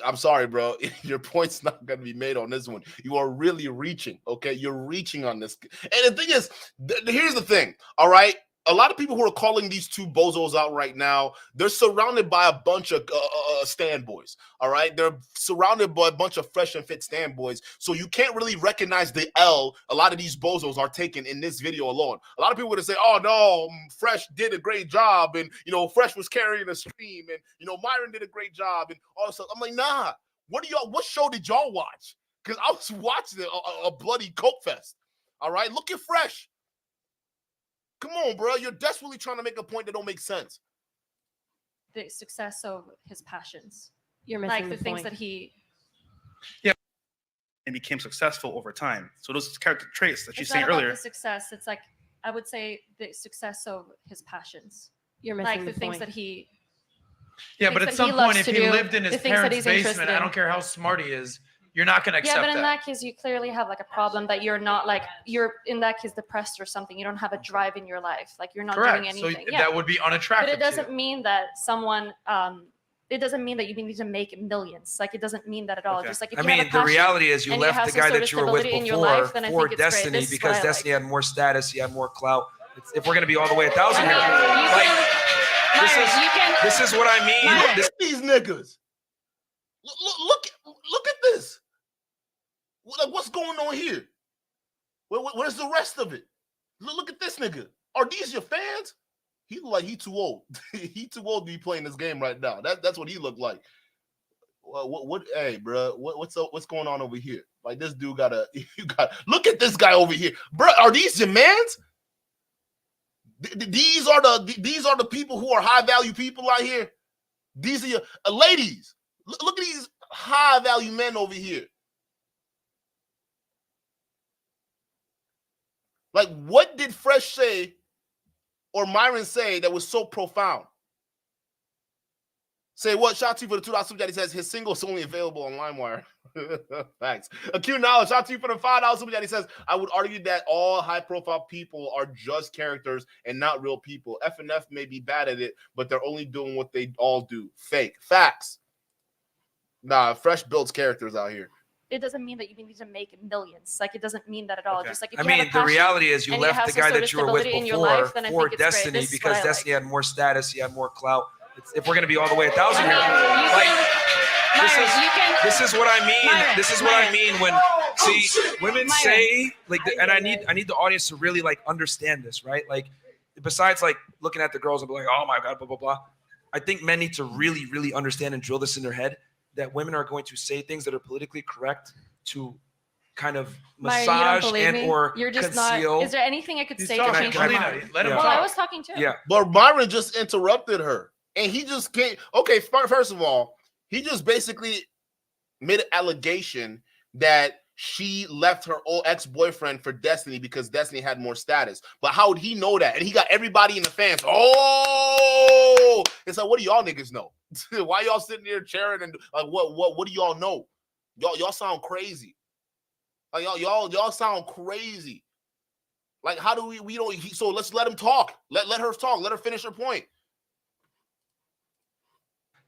I'm sorry, bro. Your point's not going to be made on this one. You are really reaching, okay? You're reaching on this. And the thing is, here's the thing, all right? A lot of people who are calling these two bozos out right now, they're surrounded by a bunch of stand boys, all right? They're surrounded by a bunch of fresh and fit stand boys, so you can't really recognize the L a lot of these bozos are taking in this video alone. A lot of people are going to say, oh, no, Fresh did a great job, and, Fresh was carrying the stream, and, Myron did a great job, and all this stuff. I'm like, nah, what show did y'all watch? Because I was watching a bloody coke fest, all right? Look at Fresh. Come on, bro. You're desperately trying to make a point that don't make sense. the success of his passions. You're missing Like the things that he... And became successful over time. So those character traits that you It's saying not about earlier. the success. It's like, I would say the success of his passions. You're missing like the the things point. that he. Yeah, but things at that he some loves point, if to he do, lived in the his things that parents' he's interested basement, I in. don't care how smart he is, you're not going to accept Yeah, but in that. that case, you clearly have like a problem that you're not like you're in that case depressed or something. You don't have a drive in your life. Like you're not Correct. doing So anything. Yeah. that would be unattractive. But it to you. doesn't mean that someone. It doesn't mean that you need to make millions. Like it doesn't mean that at all. Okay. Just like if I you have mean, a the passion reality is you and you left have the some guy sort that of you were with stability in your before life, then I for think it's great. Destiny This is because what I Destiny like. had more status, he had more clout. If we're gonna be all the way 1,000 here, I mean, you like can- this Myron, is you can. this is what I mean. Myron. This- Look at these niggas. Look at this. Like, what's going on here? Where's the rest of it? Look at this nigga. Are these your fans? He look like he too old. He too old to be playing this game right now. That's what he looked like. What hey, bro, what's going on over here? Like this dude look at this guy over here, bro. Are these your mans? These are the people who are high value people out here. These are your ladies. Look at these high value men over here. Like, what did Fresh say or Myron say that was so profound? Say what? Shout out to you for the $2 super chat. He says his single is only available on LimeWire. Thanks. Acute knowledge. Shout out to you for the $5 super chat. He says, I would argue that all high-profile people are just characters and not real people. FNF may be bad at it, but they're only doing what they all do. Fake. Facts. Nah, Fresh builds characters out here. It doesn't mean that you need to make millions. Like it doesn't mean that at all. Okay. Just like if I you have mean, a the passion reality is you and left have the some guy sort that of you were with stability in your before life, then I for think it's great. Destiny This is what because I Destiny like. had more status, he had more clout. If we're gonna be all the way 1,000 I here, mean, you like can- this Myron, is you can. this is what I mean. Myron, This is what I Myron. mean when women Myron. say like, and I need the audience to really like understand this, right? Like, besides like looking at the girls and be like, oh my god, blah blah blah. I think men need to really understand and drill this in their head that women are going to say things that are politically correct to kind of Myron, you don't massage believe and me? or You're just conceal. not. Is there anything I could He's say to talking. change Can your I- mind? Let him Yeah. Well, I talk. was talking too. Yeah. But Myron just interrupted her. And he just can't. Okay, first of all, he just basically made an allegation that she left her old ex-boyfriend for Destiny because Destiny had more status. But how would he know that? And he got everybody in the fans. Oh, it's like, what do y'all niggas know? Why y'all sitting there cheering and like what do y'all know? Y'all sound crazy. Like y'all sound crazy. Like, how do we don't? So let's let him talk. Let her talk. Let her finish her point.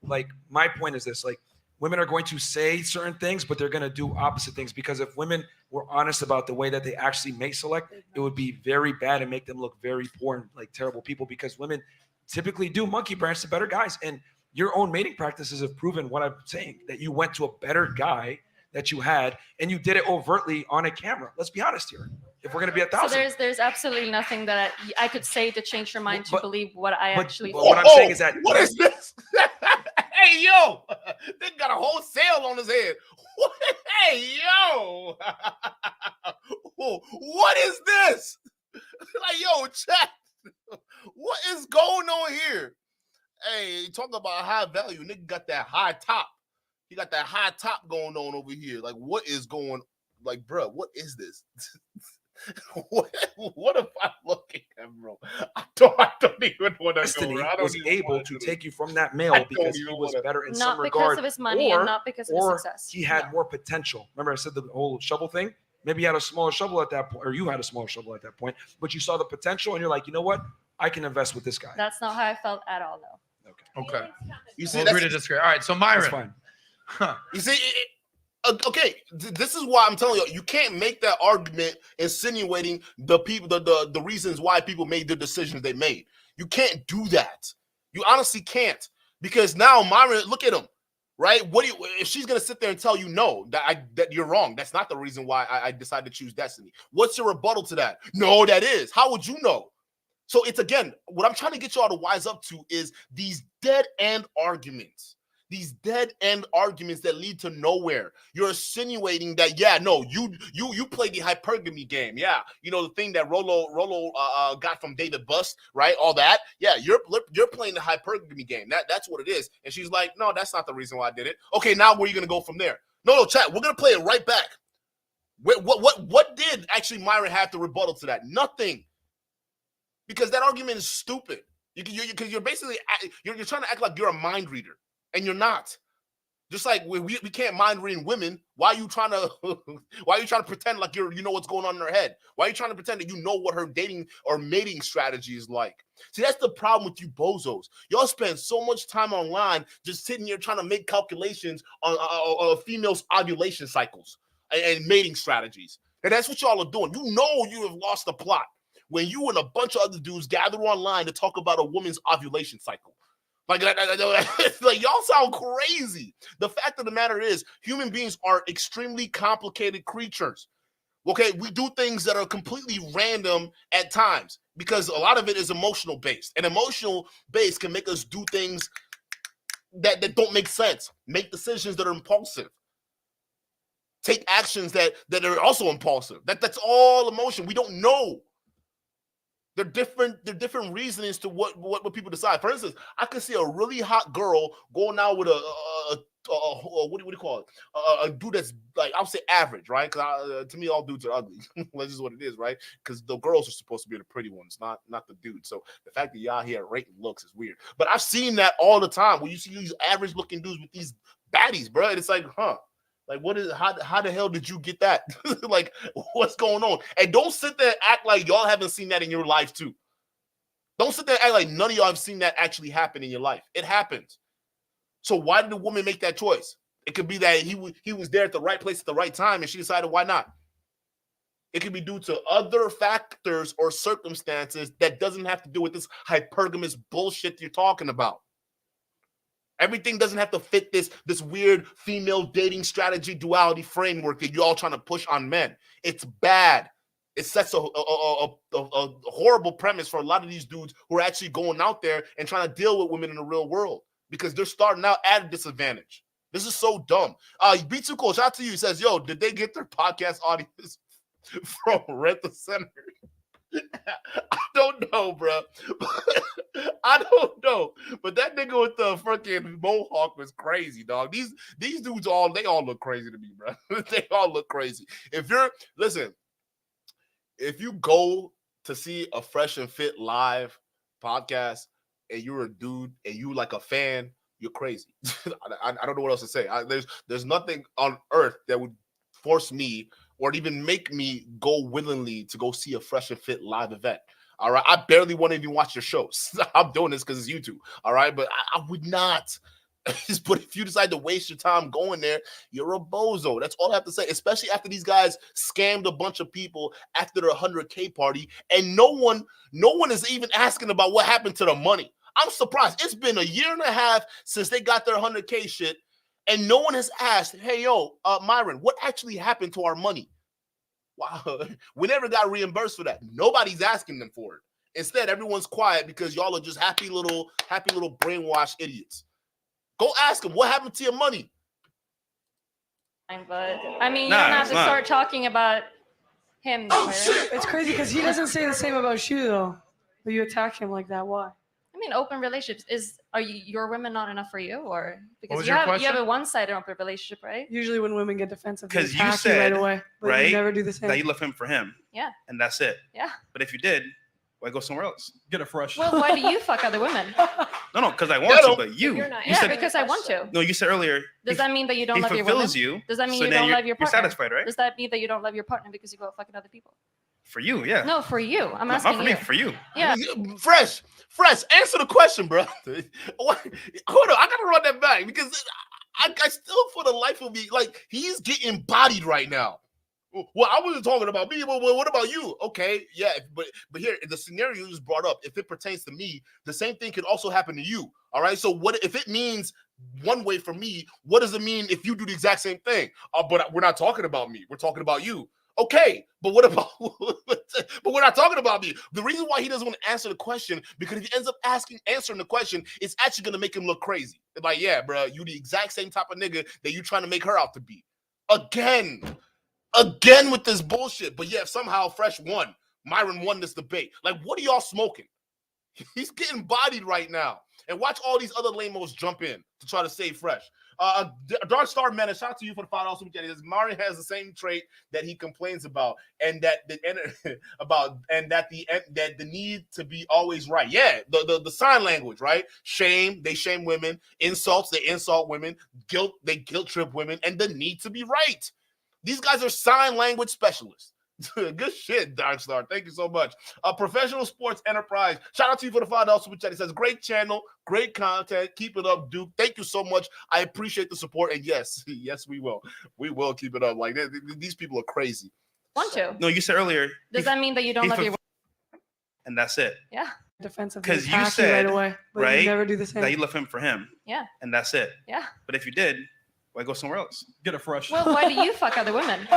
Like, my point is this: like, women are going to say certain things, but they're going to do opposite things. Because if women were honest about the way that they actually may select, it would be very bad and make them look very poor and like terrible people. Because women typically do monkey branch to better guys, and your own mating practices have proven what I'm saying, that you went to a better guy that you had, and you did it overtly on a camera. Let's be honest here. If we're going to be 1,000. So there's absolutely nothing that I could say to change your mind to But- believe what I actually but feel. what I'm saying is that what is this? Hey yo, they got a whole sail on his head. Hey yo, what is this? Like yo, chat, what is going on here? Hey, talking about high value, nigga got that high top. He got that high top going on over here. Like, what is going? Like, bro, what is this? what am I looking at, bro? I don't even want to Destiny go. I don't was even able wanna to do this. take you from that I male don't because he even was wanna- better in Not some because regard, of his money or, and not because of his or success. he had No. more potential. Remember, I said the whole shovel thing. Maybe he had a smaller shovel at that point, or you had a smaller shovel at that point, but you saw the potential, and you're like, you know what? I can invest with this guy. That's not how I felt at all, though. Okay. You see, We'll that's, agree to disagree. All right. So That's Myron. fine. Huh. you see, okay. This is why I'm telling you, you can't make that argument insinuating the people, the reasons why people made the decisions they made. You can't do that. You honestly can't, because now Myron, look at him, right? What do you? If she's gonna sit there and tell you no, that you're wrong, that's not the reason why I decided to choose Destiny. What's your rebuttal to that? No, that is. How would you know? So it's, again, what I'm trying to get y'all to wise up to is these dead end arguments. These dead end arguments that lead to nowhere. You're insinuating that, yeah, no, you play the hypergamy game. Yeah, you know, the thing that Rolo got from David Bust, right? All that. Yeah, you're playing the hypergamy game. That's what it is. And she's like, no, that's not the reason why I did it. Okay, now where are you gonna go from there? No, chat. We're gonna play it right back. What did actually Myron have to rebuttal to that? Nothing. Because that argument is stupid. Because you're basically you're trying to act like you're a mind reader, and you're not. Just like we can't mind reading women. Why are you trying to pretend like you know what's going on in her head? Why are you trying to pretend that you know what her dating or mating strategy is like? See, that's the problem with you bozos. Y'all spend so much time online just sitting here trying to make calculations on a female's ovulation cycles and mating strategies. And that's what y'all are doing. You know you have lost the plot when you and a bunch of other dudes gather online to talk about a woman's ovulation cycle. Like y'all sound crazy. The fact of the matter is, human beings are extremely complicated creatures. Okay, we do things that are completely random at times because a lot of it is emotional based. And emotional based can make us do things that don't make sense, make decisions that are impulsive, take actions that are also impulsive. That's all emotion. We don't know. They're different reasonings to what people decide. For instance, I could see a really hot girl going out with a what do you call it? A dude that's like, I'll say average, right? Because to me, all dudes are ugly. That's just what it is, right? Because the girls are supposed to be the pretty ones, not the dudes. So the fact that y'all here rating looks is weird. But I've seen that all the time when you see these average looking dudes with these baddies, bro. And it's like, like, what is how the hell did you get that? Like, what's going on? And don't sit there and act like y'all haven't seen that in your life too. Don't sit there and act like none of y'all have seen that actually happen in your life. It happens. So why did the woman make that choice? It could be that he was there at the right place at the right time and she decided why not. It could be due to other factors or circumstances that doesn't have to do with this hypergamous bullshit you're talking about. Everything doesn't have to fit this weird female dating strategy duality framework that you're all trying to push on men. It's bad. It sets a horrible premise for a lot of these dudes who are actually going out there and trying to deal with women in the real world because they're starting out at a disadvantage. This is so dumb. B2 Coach, shout out to you. He says, yo, did they get their podcast audience from Rent the Center? I don't know, bro. I don't know. But that nigga with the fucking mohawk was crazy, dog. These dudes they all look crazy to me, bro. They all look crazy. If you go to see a Fresh and Fit live podcast and you're a dude and you like a fan, you're crazy. I don't know what else to say. There's nothing on earth that would force me or even make me go willingly to go see a Fresh and Fit live event. All right. I barely want to even watch your shows. I'm doing this because it's YouTube. All right. But I would not. But if you decide to waste your time going there, you're a bozo. That's all I have to say, especially after these guys scammed a bunch of people after their 100K party. And no one is even asking about what happened to the money. I'm surprised. It's been a year and a half since they got their 100K shit. And no one has asked, hey, yo, Myron, what actually happened to our money? Wow, we never got reimbursed for that. Nobody's asking them for it. Instead, everyone's quiet because y'all are just happy little brainwashed idiots. Go ask them, what happened to your money? But I mean, you don't have to start talking about him. It's crazy because he doesn't say the same about you, though. But you attack him like that. Why? I mean, open relationships are your women not enough for you, or because you question? have a one-sided open relationship, right? Usually, when women get defensive, they Because you attack said right away, but right you never do the same. that you love him for him. Yeah. And that's it. Yeah. But if you did, why go somewhere else? Get a fresh. Well, why do you fuck other women? No, because I want to, but you. You said because I want to. No, you said earlier. Does that mean that you don't love your women? He fulfills you. Does that mean so you then don't love your partner? You're satisfied, right? Does that mean that you don't love your partner because you go fucking other people? For you, yeah. No, for you. I'm No, asking not for you. me, for you. Yeah. Fresh. Answer the question, bro. Hold on, I gotta run that back because I still, for the life of me, like he's getting bodied right now. Well, I wasn't talking about me. Well, what about you? Okay, yeah, but here the scenario you just brought up, if it pertains to me, the same thing could also happen to you. All right. So what if it means one way for me? What does it mean if you do the exact same thing? But we're not talking about me. We're talking about you. Okay, but what about? But we're not talking about me. The reason why he doesn't want to answer the question, because if he ends up answering the question, it's actually gonna make him look crazy. They're like, yeah, bro, you the exact same type of nigga that you trying to make her out to be. Again with this bullshit. But yeah, somehow Fresh won. Myron won this debate. Like, what are y'all smoking? He's getting bodied right now. And watch all these other lamos jump in to try to save Fresh. Dark Star Menace, shout out to you for the $5 super chat. He says Myron has the same trait that he complains about, and that the need to be always right. Yeah, the sign language, right? Shame, they shame women. Insults, they insult women. Guilt, they guilt trip women, and the need to be right. These guys are sign language specialists. Good shit, Dark Star. Thank you so much. Professional Sports Enterprise. Shout out to you for the $5 super chat. It says, great channel, great content. Keep it up, Duke. Thank you so much. I appreciate the support. And yes, we will. We will keep it up. Like, these people are crazy. Want to? No, you said earlier. Does that mean that you don't love your? And that's it. Yeah. Defensive. Because you said right away, but right, you never do the same. that you love him for him. Yeah. And that's it. Yeah. But if you did, why go somewhere else? Get a fresh. Well, why do you fuck other women?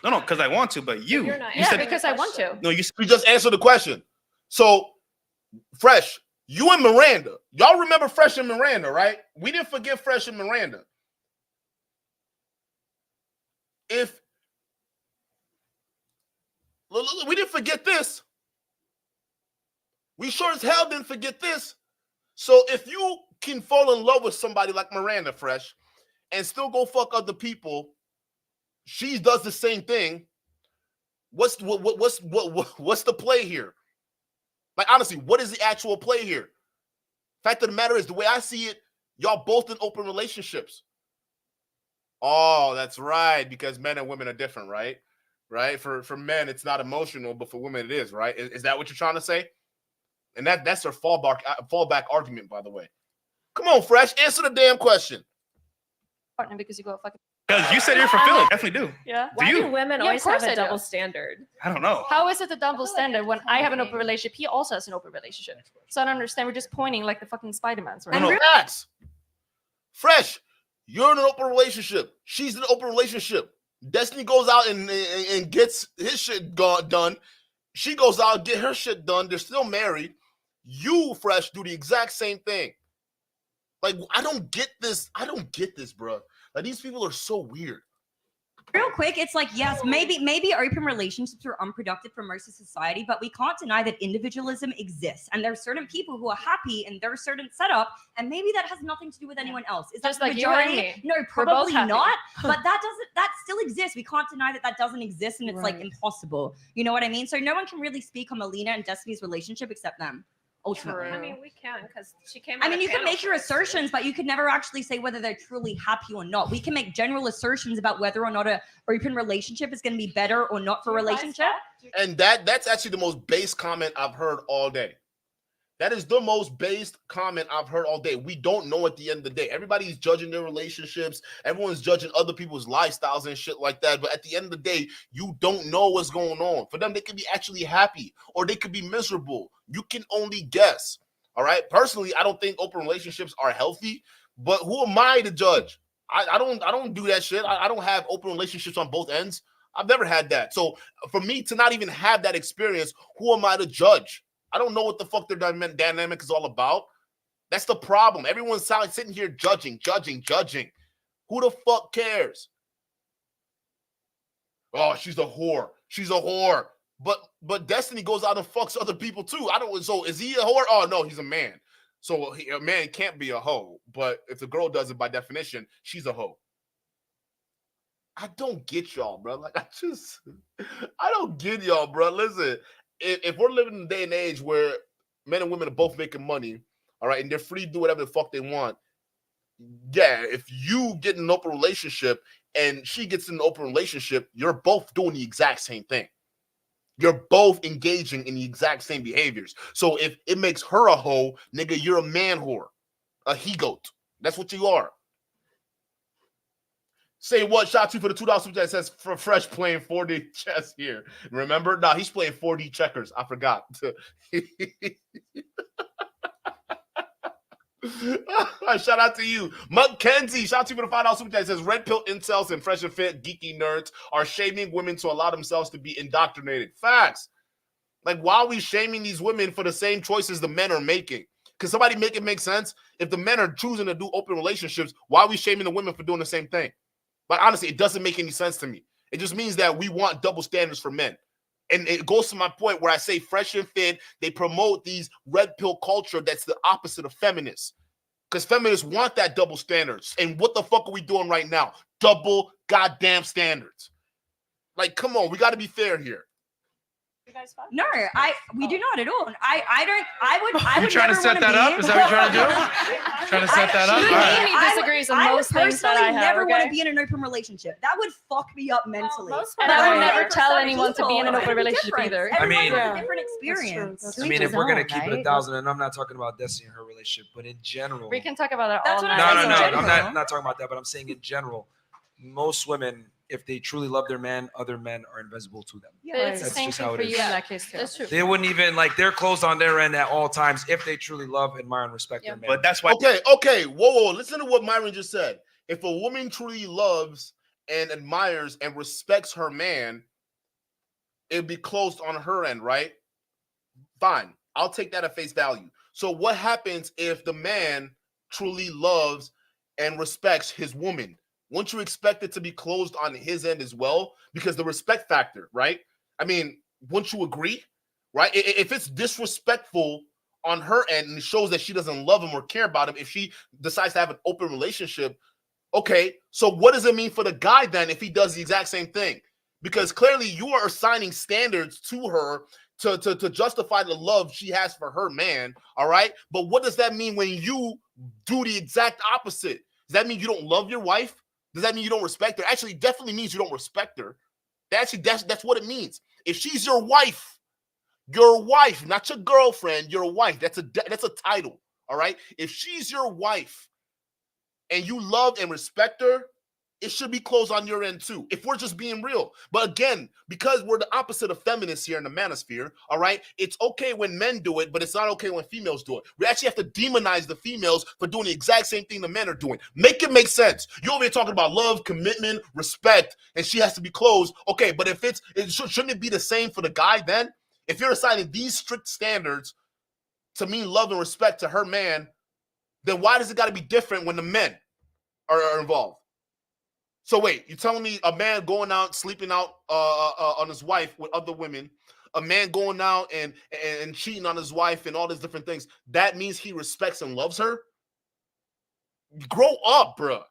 No, because I want to, but you Yeah, because I want to. No, you just answered the question. So, Fresh, you and Miranda, y'all remember Fresh and Miranda, right? We didn't forget Fresh and Miranda. If we didn't forget this, we sure as hell didn't forget this. So if you can fall in love with somebody like Miranda, Fresh, and still go fuck other people, she does the same thing. What's the play here? Like, honestly, what is the actual play here? Fact of the matter is, the way I see it, y'all both in open relationships. Oh, that's right, because men and women are different, right? Right? For men, it's not emotional, but for women, it is, right? Is that what you're trying to say? And that's their fallback argument, by the way. Come on, Fresh, answer the damn question. Partner, because you go fucking. Because you said you're fulfilling. Definitely do. Yeah. Why do women always have a double do. standard? I don't know. How is it a double standard when I have an open relationship? He also has an open relationship. So I don't understand. We're just pointing like the fucking Spider-Mans, right? No, Max. Fresh, you're in an open relationship. She's in an open relationship. Destiny goes out and gets his shit done. She goes out and get her shit done. They're still married. You, Fresh, do the exact same thing. Like, I don't get this. I don't get this, bro. Like, these people are so weird. Real quick, it's like, yes, maybe open relationships are unproductive for most of society, but we can't deny that individualism exists. And there's certain people who are happy in their certain setup, and maybe that has nothing to do with anyone else. Is that Just the like you and majority? me. No, We're both probably happy. not. But that still exists. We can't deny that doesn't exist, and it's like Right. impossible. You know what I mean? So no one can really speak on Melina and Destiny's relationship except them. Ultimately. I mean, we can because she came. I on mean, a you can panel make your for us. assertions, but you could never actually say whether they're truly happy or not. We can make general assertions about whether or not an open relationship is going to be better or not for a relationship. And that's actually the most base comment I've heard all day. That is the most based comment I've heard all day. We don't know at the end of the day. Everybody's judging their relationships. Everyone's judging other people's lifestyles and shit like that. But at the end of the day, you don't know what's going on. For them, they could be actually happy or they could be miserable. You can only guess. All right. Personally, I don't think open relationships are healthy. But who am I to judge? I don't do that shit. I don't have open relationships on both ends. I've never had that. So for me to not even have that experience, who am I to judge? I don't know what the fuck their dynamic is all about. That's the problem. Everyone's sitting here judging. Who the fuck cares? Oh, she's a whore. She's a whore. But Destiny goes out and fucks other people too. So is he a whore? Oh no, he's a man. So a man can't be a hoe. But if the girl does it by definition, she's a hoe. I don't get y'all, bro. Like I don't get y'all, bro. Listen. If we're living in a day and age where men and women are both making money, all right, and they're free to do whatever the fuck they want, yeah, if you get in an open relationship and she gets in an open relationship, you're both doing the exact same thing. You're both engaging in the exact same behaviors. So if it makes her a hoe, nigga, you're a man whore, a he-goat. That's what you are. Say what? Shout to for the $2 super chat. Says for Fresh playing 4D chess here. Remember? No, he's playing 4D checkers. I forgot. Shout out to you. Mackenzie, shout out to you for the $5 super chat. It says red pill incels and fresh and fit geeky nerds are shaming women to allow themselves to be indoctrinated. Facts. Like, why are we shaming these women for the same choices the men are making? Can somebody make it make sense? If the men are choosing to do open relationships, why are we shaming the women for doing the same thing? But honestly, it doesn't make any sense to me. It just means that we want double standards for men. And it goes to my point where I say fresh and fit, they promote these red pill culture that's the opposite of feminists. Because feminists want that double standards. And what the fuck are we doing right now? Double goddamn standards. Like, come on, we got to be fair here. You guys fuck? No, we do not at all. I You would trying to never set wanna that be- up? Is that what you're trying to do? Trying to set that up? Shoot, All right. Amy disagrees on I would most things that I personally have, never want okay? to be in an open relationship. That would fuck me up mentally. most And I would women- never tell anyone to be in an It's open a relationship difference. either. I Everyone mean- has Yeah. a different That's true. experience. That's I To mean, each if his we're gonna own, keep it right? 1,000, and I'm not talking about Destiny and her relationship, but in general, We can talk about that That's all what night. I'm no, saying. no, in no. I'm general. not talking about that, but I'm saying in general, most women, if they truly love their man, other men are invisible to them. But it's the That's same just thing how for it you is. in that case too. That's true. They wouldn't even like they're closed on their end at all times if they truly love, admire, and respect their man. But that's why. Okay. Whoa. Listen to what Myron just said. If a woman truly loves and admires and respects her man, it'd be closed on her end, right? Fine. I'll take that at face value. So what happens if the man truly loves and respects his woman? Wouldn't you expect it to be closed on his end as well? Because the respect factor, right? I mean, wouldn't you agree? Right? If it's disrespectful on her end and it shows that she doesn't love him or care about him, if she decides to have an open relationship, okay, so what does it mean for the guy then if he does the exact same thing? Because clearly you are assigning standards to her to justify the love she has for her man, all right? But what does that mean when you do the exact opposite? Does that mean you don't love your wife? Does that mean you don't respect her? Actually, it definitely means you don't respect her. That's what it means. If she's your wife, not your girlfriend, your wife. That's a title, all right? If she's your wife and you love and respect her, it should be closed on your end too, if we're just being real. But again, because we're the opposite of feminists here in the Manosphere, all right, it's okay when men do it, but it's not okay when females do it. We actually have to demonize the females for doing the exact same thing the men are doing. Make it make sense. You're over here talking about love, commitment, respect, and she has to be closed. Okay, but if shouldn't it be the same for the guy then? If you're assigning these strict standards to mean love and respect to her man, then why does it got to be different when the men are involved? So wait, you're telling me a man going out, sleeping out on his wife with other women, a man going out and cheating on his wife and all these different things, that means he respects and loves her? Grow up, bro.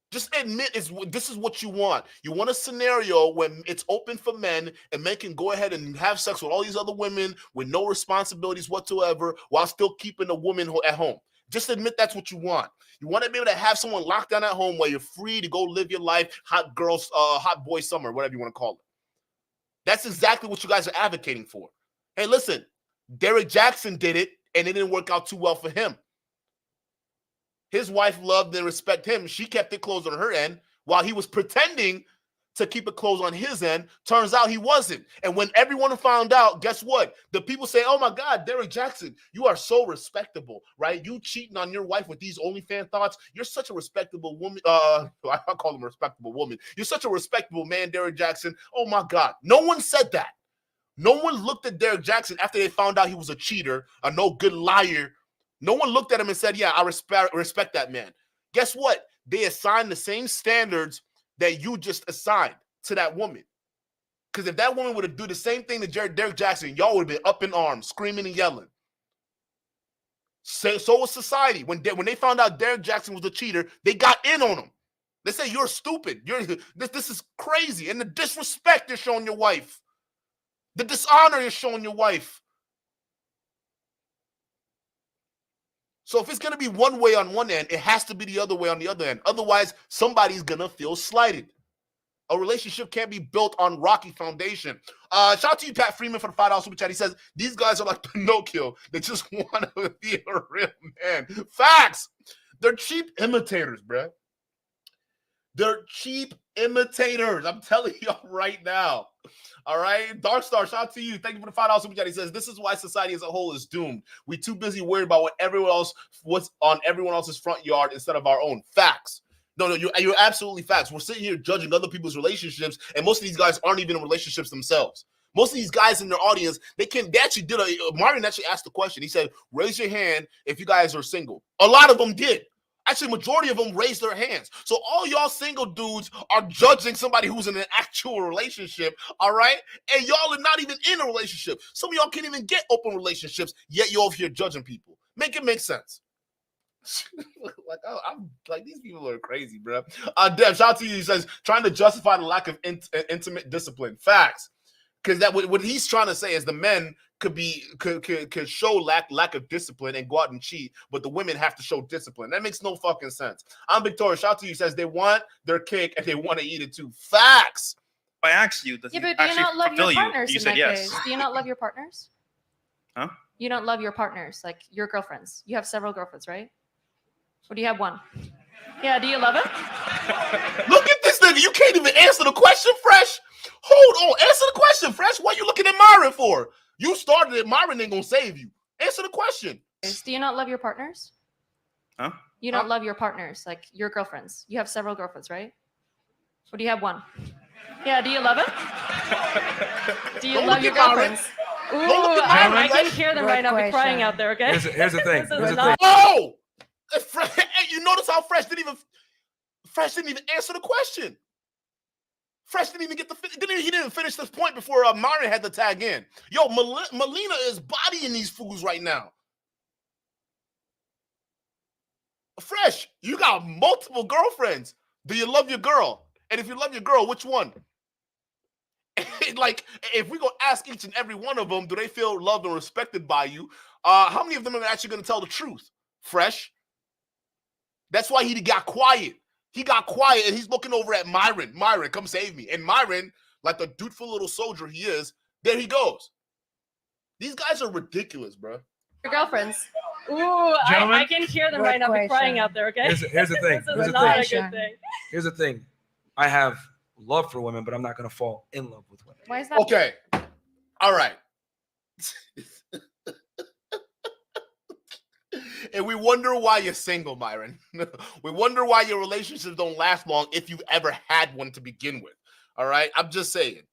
Just admit this is what you want. You want a scenario when it's open for men and men can go ahead and have sex with all these other women with no responsibilities whatsoever while still keeping the woman at home. Just admit that's what you want. You want to be able to have someone locked down at home where you're free to go live your life, hot boy summer, whatever you want to call it. That's exactly what you guys are advocating for. Hey, listen, Derek Jackson did it, and it didn't work out too well for him. His wife loved and respected him. She kept it closed on her end while he was pretending to keep it closed on his end. Turns out he wasn't. And when everyone found out, guess what? The people say, oh my God, Derek Jackson, you are so respectable, right? You cheating on your wife with these OnlyFans thoughts. You're such a respectable woman. I call him a respectable woman. You're such a respectable man, Derek Jackson. Oh my God. No one said that. No one looked at Derek Jackson after they found out he was a cheater, a no good liar. No one looked at him and said, yeah, I respect that man. Guess what? They assigned the same standards that you just assigned to that woman. Because if that woman would have do the same thing to Derek Jackson, y'all would have been up in arms, screaming and yelling. So was society. When they found out Derek Jackson was a cheater, they got in on him. They say, you're stupid. This is crazy. And the disrespect you're showing your wife. The dishonor you're showing your wife. So if it's going to be one way on one end, it has to be the other way on the other end. Otherwise, somebody's going to feel slighted. A relationship can't be built on rocky foundation. Shout out to you, Pat Freeman, for the $5 super chat. He says, these guys are like Pinocchio. They just want to be a real man. Facts. They're cheap imitators, bro. They're cheap imitators. I'm telling y'all right now. All right. Dark Star, shout out to you. Thank you for the $5 super chat. He says, this is why society as a whole is doomed. We're too busy worried about what's on everyone else's front yard instead of our own. Facts. No, you're absolutely facts. We're sitting here judging other people's relationships, and most of these guys aren't even in relationships themselves. Most of these guys in their audience, Myron actually asked the question. He said, raise your hand if you guys are single. A lot of them did. Actually, majority of them raised their hands. So all y'all single dudes are judging somebody who's in an actual relationship, all right? And y'all are not even in a relationship. Some of y'all can't even get open relationships, yet you're over here judging people. Make it make sense. Like I'm like these people are crazy, bro. Dev, shout out to you. He says trying to justify the lack of intimate discipline. Facts, because that what he's trying to say is the men could show lack of discipline and go out and cheat, but the women have to show discipline. That makes no fucking sense. I'm Victoria. Shout out to you. He says they want their cake and they want to eat it too. Facts. I asked you, does Yeah, he but do you actually not love fulfill your you? partners You in said that yes. case? Do you not love your partners? Huh? You don't love your partners, like your girlfriends. You have several girlfriends, right? Or do you have one? Yeah, do you love it? Look at this nigga. You can't even answer the question, Fresh. Hold on. Answer the question, Fresh. What you looking at Myron for? You started it. Myron ain't gonna save you. Answer the question. Do you not love your partners? Huh? You don't love your partners, like your girlfriends. You have several girlfriends, right? Or do you have one? Yeah, do you love it? Do you Don't love look your at Myron. girlfriends? Ooh, Don't look at I Myron. can hear them Good right now. Be crying question. out there, okay? Here's the thing. This is Here's the not- thing. Oh, hey, you notice how Fresh didn't even answer the question. Fresh didn't even get he didn't finish this point before Myron had to tag in. Yo, Melina is bodying these fools right now. Fresh, you got multiple girlfriends. Do you love your girl? And if you love your girl, which one? Like, if we go ask each and every one of them, do they feel loved and respected by you? How many of them are actually going to tell the truth? Fresh. That's why he got quiet. He got quiet and he's looking over at Myron. Myron, come save me. And Myron, like the dutiful little soldier he is, there he goes. These guys are ridiculous, bro. Your girlfriends. Ooh, Gentlemen? I can hear them Good right now. Be crying question. out there, okay? Here's the thing. This Here's is the not a thing. good thing. Here's the thing. I have love for women, but I'm not gonna fall in love with women. Why is that? Okay. All right. And we wonder why you're single, Myron. We wonder why your relationships don't last long if you've ever had one to begin with. All right? I'm just saying.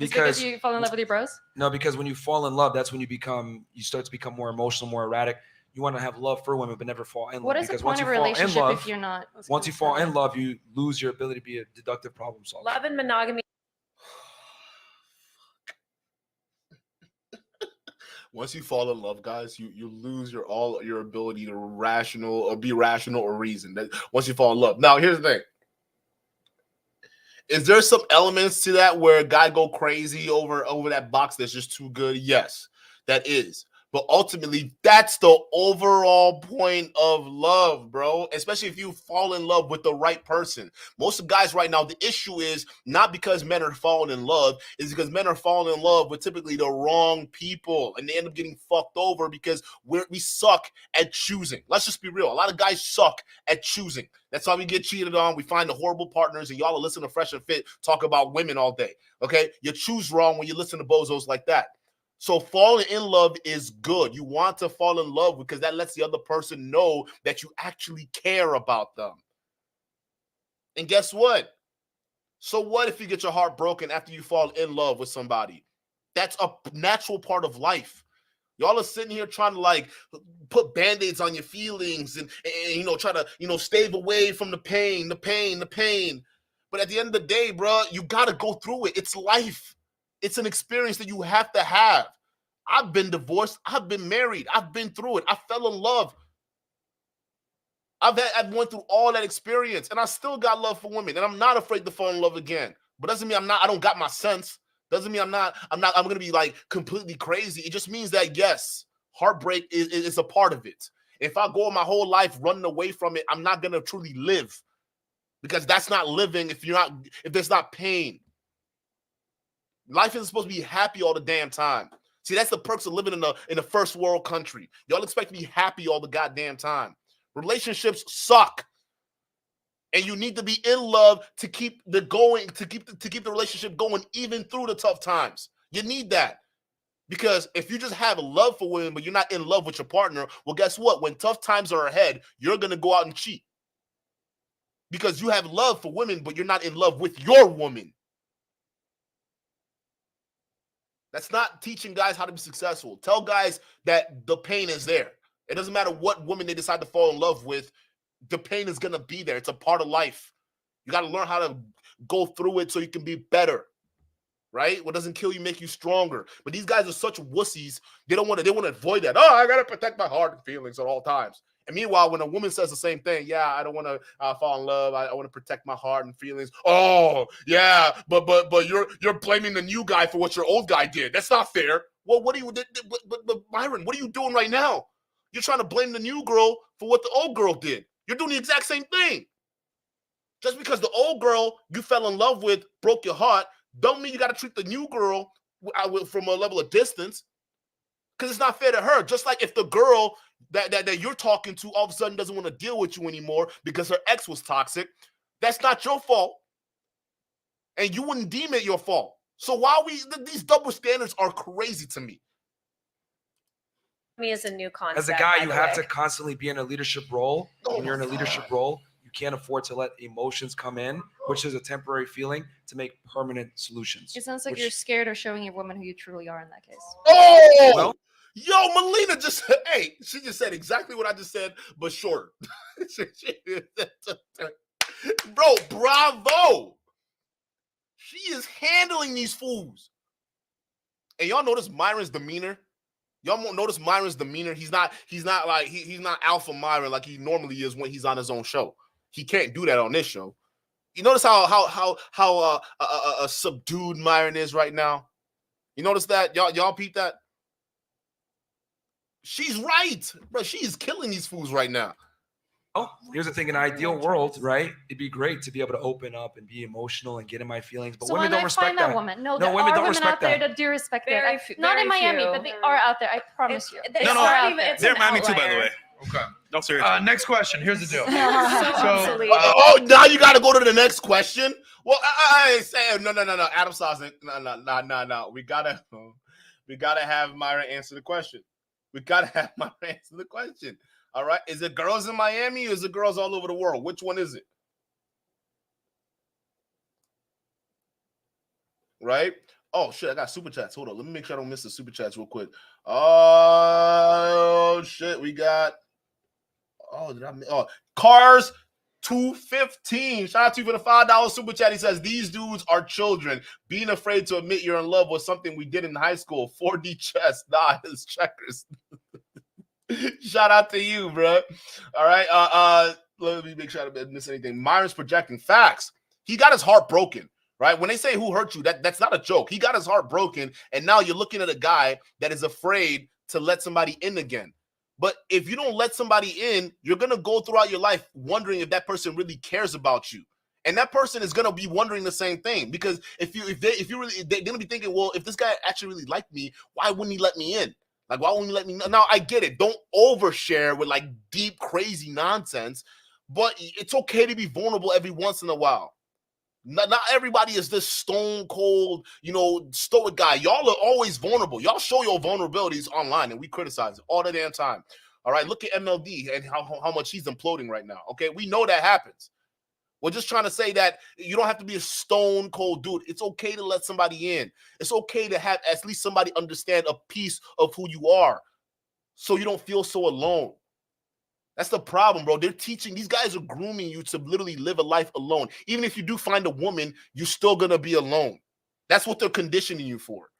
Because you fall in love with your bros? No, because when you fall in love, that's when you start to become more emotional, more erratic. You want to have love for women, but never fall in love. What is the because point of a fall in relationship love, if you're not? once you fall in love, you lose your ability to be a deductive problem solver. Love and monogamy. Once you fall in love, guys, you lose your ability to be rational or reason. Once you fall in love. Now, here's the thing. Is there some elements to that where a guy go crazy over that box that's just too good? Yes, that is. But ultimately, that's the overall point of love, bro. Especially if you fall in love with the right person. Most of the guys right now, the issue is not because men are falling in love, it's because men are falling in love with typically the wrong people. And they end up getting fucked over because we suck at choosing. Let's just be real. A lot of guys suck at choosing. That's why we get cheated on. We find the horrible partners, and y'all are listening to Fresh and Fit talk about women all day. Okay? You choose wrong when you listen to bozos like that. So falling in love is good. You want to fall in love because that lets the other person know that you actually care about them. And guess what? So what if you get your heart broken after you fall in love with somebody? That's a natural part of life. Y'all are sitting here trying to like put band-aids on your feelings and try to, stave away from the pain. But at the end of the day, bro, you got to go through it. It's life. It's an experience that you have to have. I've been divorced. I've been married. I've been through it. I fell in love. I've went through all that experience, and I still got love for women, and I'm not afraid to fall in love again. But doesn't mean I don't got my sense. Doesn't mean I'm gonna be like completely crazy. It just means that yes, heartbreak is a part of it. If I go my whole life running away from it, I'm not gonna truly live, because that's not living if there's not pain. Life isn't supposed to be happy all the damn time. See, that's the perks of living in a first world country. Y'all expect to be happy all the goddamn time. Relationships suck. And you need to be in love to keep the relationship going even through the tough times. You need that. Because if you just have a love for women, but you're not in love with your partner, well, guess what? When tough times are ahead, you're going to go out and cheat. Because you have love for women, but you're not in love with your woman. That's not teaching guys how to be successful. Tell guys that the pain is there. It doesn't matter what woman they decide to fall in love with. The pain is going to be there. It's a part of life. You got to learn how to go through it so you can be better, right? What doesn't kill you make you stronger. But these guys are such wussies. They want to avoid that. Oh, I got to protect my heart and feelings at all times. And meanwhile, when a woman says the same thing, yeah, I don't want to fall in love. I want to protect my heart and feelings. Oh, yeah, but you're blaming the new guy for what your old guy did. That's not fair. Well, what are you, but Myron, what are you doing right now? You're trying to blame the new girl for what the old girl did. You're doing the exact same thing. Just because the old girl you fell in love with broke your heart, don't mean you got to treat the new girl from a level of distance, because it's not fair to her. Just like if the girl that you're talking to all of a sudden doesn't want to deal with you anymore because her ex was toxic, that's not your fault. And you wouldn't deem it your fault. So these double standards are crazy to me. Me as a new concept. As a guy, you have way. to constantly be in a leadership role. When you're in a leadership role, you can't afford to let emotions come in, which is a temporary feeling, to make permanent solutions. It sounds like you're scared of showing a woman who you truly are in that case. Oh, well, yo, Molina just she just said exactly what I just said, but shorter. Bro, bravo. She is handling these fools. And y'all notice Myron's demeanor? Y'all notice Myron's demeanor? He's not like he's not alpha Myron like he normally is when he's on his own show. He can't do that on this show. You notice how subdued Myron is right now? You notice that? Y'all peep that? She's right, bro. She is killing these fools right now. Oh, here's the thing: in an ideal world, right? It'd be great to be able to open up and be emotional and get in my feelings. But So women why don't not respect find that woman? No, there women are don't women respect out there that. that do respect Very that. few- Not in very Miami, few. but they are out there. I promise you. They No, no. are out even, there. it's They're an Miami too, by the outlier. way. Okay. No, seriously. Next question. Here's the deal. So So, obsolete. Oh, now you got to go to the next question. Well, I say no. Adam Sauce, no. We gotta have Myra answer the question. We gotta have Myra answer the question. All right, is it girls in Miami or is it girls all over the world? Which one is it? Right? Oh shit, I got super chats. Hold on, let me make sure I don't miss the super chats real quick. Oh shit, we got. Oh, Cars 215. Shout out to you for the $5 super chat. He says, these dudes are children. Being afraid to admit you're in love was something we did in high school. 4D chess. Nah, it's checkers. Shout out to you, bro. All right. Let me make sure I didn't miss anything. Myron's projecting facts. He got his heart broken, right? When they say who hurt you, that's not a joke. He got his heart broken, and now you're looking at a guy that is afraid to let somebody in again. But if you don't let somebody in, you're going to go throughout your life wondering if that person really cares about you. And that person is going to be wondering the same thing, because if you really, they're going to be thinking, well, if this guy actually really liked me, why wouldn't he let me in? Like, why wouldn't he let me know? Now, I get it. Don't overshare with like deep, crazy nonsense, but it's okay to be vulnerable every once in a while. Not everybody is this stone cold, stoic guy. Y'all are always vulnerable. Y'all show your vulnerabilities online, and we criticize it all the damn time. All right, look at MLD and how much he's imploding right now. Okay, we know that happens. We're just trying to say that you don't have to be a stone cold dude. It's okay to let somebody in. It's okay to have at least somebody understand a piece of who you are, so you don't feel so alone. That's the problem, bro. They're teaching, these guys are grooming you to literally live a life alone. Even if you do find a woman, you're still going to be alone. That's what they're conditioning you for.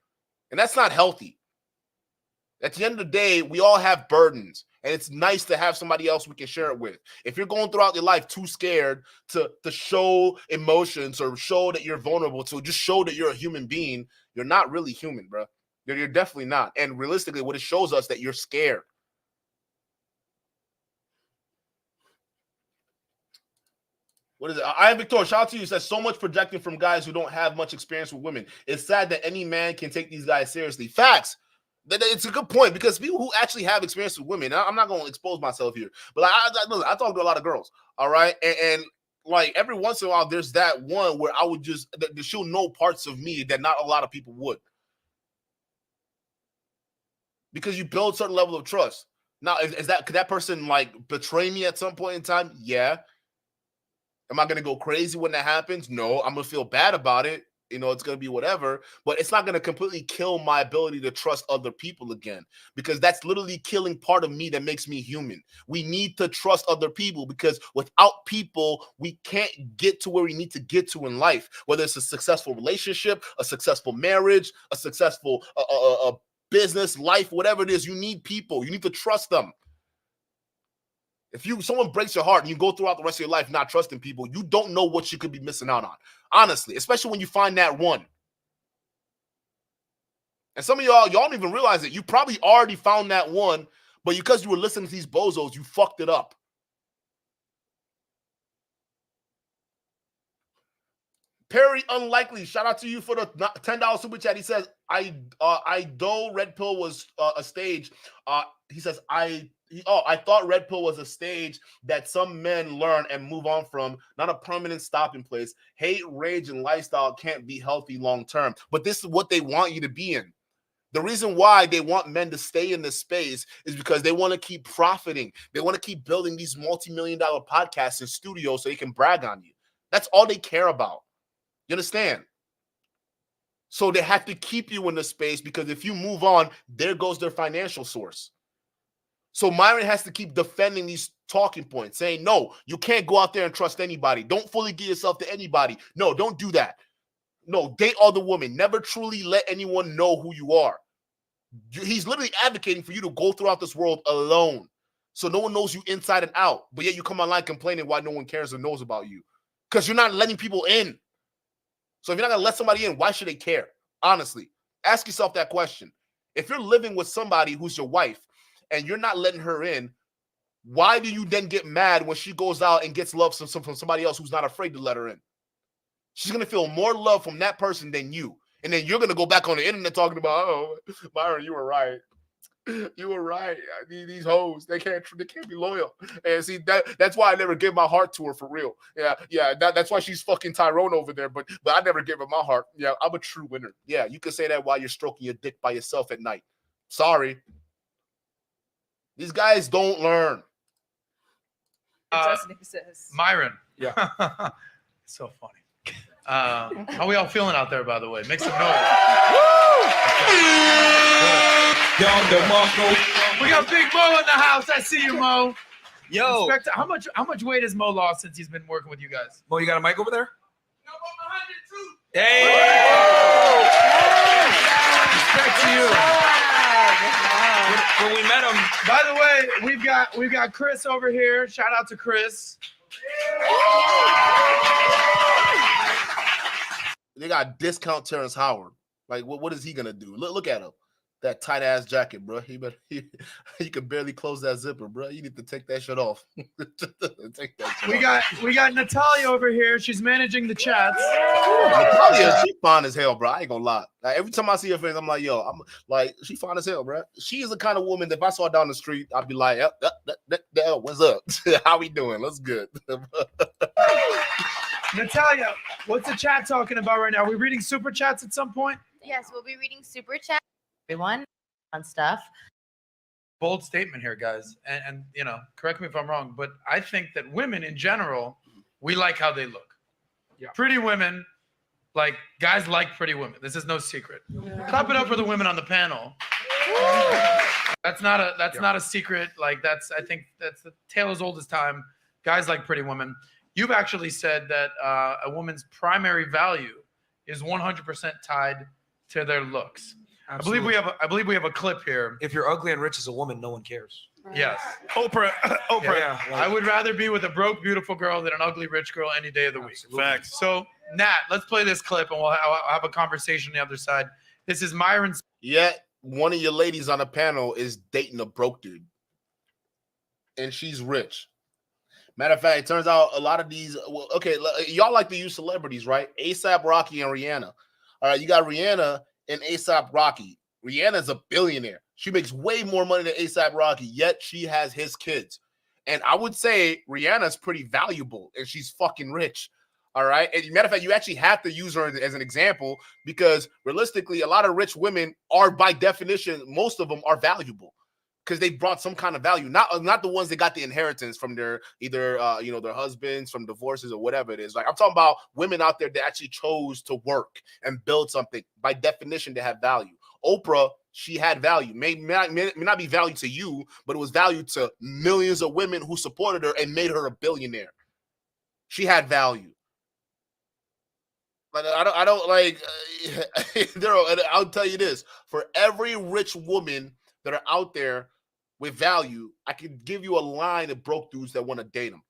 And that's not healthy. At the end of the day, we all have burdens, and it's nice to have somebody else we can share it with. If you're going throughout your life too scared to show emotions or show that you're vulnerable, to just show that you're a human being, you're not really human, bro. You're definitely not. And realistically, what it shows us that you're scared. What is it? I am Victor. Shout out to you. It says so much projecting from guys who don't have much experience with women. It's sad that any man can take these guys seriously. Facts. It's a good point, because people who actually have experience with women, I'm not going to expose myself here, but I talk to a lot of girls. All right. And like every once in a while, there's that one where I would she'll know parts of me that not a lot of people would. Because you build a certain level of trust. Now, could that person like betray me at some point in time? Yeah. Am I going to go crazy when that happens? No, I'm going to feel bad about it. It's going to be whatever, but it's not going to completely kill my ability to trust other people again, because that's literally killing part of me that makes me human. We need to trust other people, because without people, we can't get to where we need to get to in life, whether it's a successful relationship, a successful marriage, a successful business, life, whatever it is. You need people. You need to trust them. If someone breaks your heart and you go throughout the rest of your life not trusting people, you don't know what you could be missing out on. Honestly, especially when you find that one. And some of y'all don't even realize it. You probably already found that one, but because you were listening to these bozos, you fucked it up. Perry Unlikely, shout out to you for the $10 super chat. He says, I Red Pill was a stage. He says, I thought Red Pill was a stage that some men learn and move on from, not a permanent stopping place. Hate, rage, and lifestyle can't be healthy long term. But this is what they want you to be in. The reason why they want men to stay in this space is because they want to keep profiting. They want to keep building these multi-million-dollar podcasts and studios so they can brag on you. That's all they care about. You understand? So they have to keep you in the space because if you move on, there goes their financial source. So Myron has to keep defending these talking points, saying, no, you can't go out there and trust anybody. Don't fully give yourself to anybody. No, don't do that. No, date other women. Never truly let anyone know who you are. He's literally advocating for you to go throughout this world alone so no one knows you inside and out. But yet you come online complaining why no one cares or knows about you because you're not letting people in. So if you're not going to let somebody in, why should they care? Honestly, ask yourself that question. If you're living with somebody who's your wife and you're not letting her in, why do you then get mad when she goes out and gets love from somebody else who's not afraid to let her in? She's going to feel more love from that person than you. And then you're going to go back on the internet talking about, oh, Myron, you were right. You were right. These hoes, they can't be loyal. And see, that's why I never gave my heart to her for real. Yeah. That's why she's fucking Tyrone over there. But I never gave her my heart. Yeah, I'm a true winner. Yeah, you can say that while you're stroking your dick by yourself at night. Sorry. These guys don't learn. It doesn't exist. Myron. Yeah. So funny. How we all feeling out there, by the way? Make some noise. We got Big Mo in the house. I see you, Mo. Yo. Inspector, how much weight has Mo lost since he's been working with you guys? Mo, you got a mic over there? No, I'm 102. Hey! Respect to you. When we met him. By the way, we've got Chris over here. Shout out to Chris. They got discount Terrence Howard. Like, what is he gonna do? Look at him. That tight ass jacket, bro. He could barely close that zipper, bro. You need to take that shit off. Take that shit off. We got Natalia over here. She's managing the chats. Natalia, she fine as hell, bro. I ain't gonna lie. Like, every time I see her face, I'm like, yo, I'm like, she fine as hell, bro. She is the kind of woman that if I saw her down the street, I'd be like, what's up? How we doing? Let's good. Natalia, what's the chat talking about right now? Are we reading super chats at some point? Yes, we'll be reading super chat. Everyone on stuff. Bold statement here, guys. And you know, correct me if I'm wrong, but I think that women in general, we like how they look. Yeah. Pretty women, like guys like pretty women. This is no secret. Clap it up for the women on the panel. That's not a secret. Like I think that's the tale as old as time. Guys like pretty women. You've actually said that a woman's primary value is 100% tied to their looks. Absolutely. I believe we have a clip here. If you're ugly and rich as a woman, no one cares. Yes. Oprah. Yeah, I would rather be with a broke, beautiful girl than an ugly, rich girl any day of the week. Facts. So, Nat, let's play this clip and I'll have a conversation on the other side. This is Myron's. Yet one of your ladies on the panel is dating a broke dude, and she's rich. Matter of fact, it turns out a lot of these. Well, okay, y'all like to use celebrities, right? ASAP Rocky and Rihanna. All right, you got Rihanna and ASAP Rocky. Rihanna's a billionaire. She makes way more money than ASAP Rocky, yet she has his kids. And I would say Rihanna's pretty valuable, and she's fucking rich. All right. And matter of fact, you actually have to use her as an example because realistically, a lot of rich women are, by definition, most of them are valuable because they brought some kind of value. Not the ones that got the inheritance from their either their husbands, from divorces, or whatever it is. Like, I'm talking about women out there that actually chose to work and build something. By definition, they have value. Oprah, she had value. May not be value to you, but it was value to millions of women who supported her and made her a billionaire. She had value. But I don't like. I'll tell you this: for every rich woman that are out there, with value, I can give you a line of broke dudes that want to date them.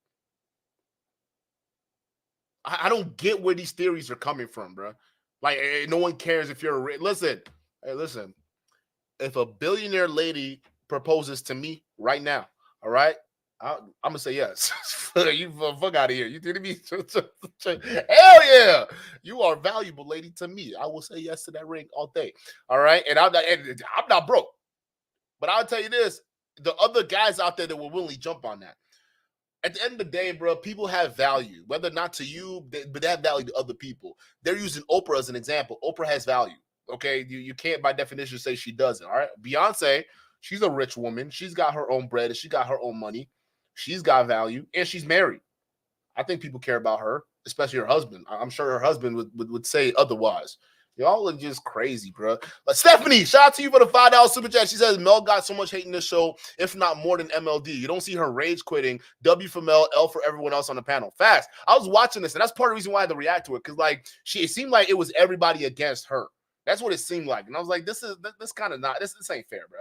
I don't get where these theories are coming from, bro. Like, no one cares if you're listen. If a billionaire lady proposes to me right now, all right, I'm gonna say yes. You fuck out of here. You didn't me? Hell yeah, you are valuable, lady, to me. I will say yes to that ring all day. All right, and I'm not broke, but I'll tell you this: the other guys out there that will willingly jump on that. At the end of the day, bro, people have value, whether not to you, but they have value to other people. They're using Oprah as an example. Oprah has value. Okay, you can't by definition say she doesn't. All right, Beyonce, she's a rich woman. She's got her own bread and she got her own money. She's got value and she's married. I think people care about her, especially her husband. I'm sure her husband would say otherwise. Y'all are just crazy, bro. But Stephanie, shout out to you for the $5 super chat. She says Mel got so much hate in this show, if not more than MLD. You don't see her rage quitting. W for Mel, L for everyone else on the panel. Fast. I was watching this, and that's part of the reason why I had to react to it, because like it seemed like it was everybody against her. That's what it seemed like. And I was like, this kind of not, this ain't fair, bro.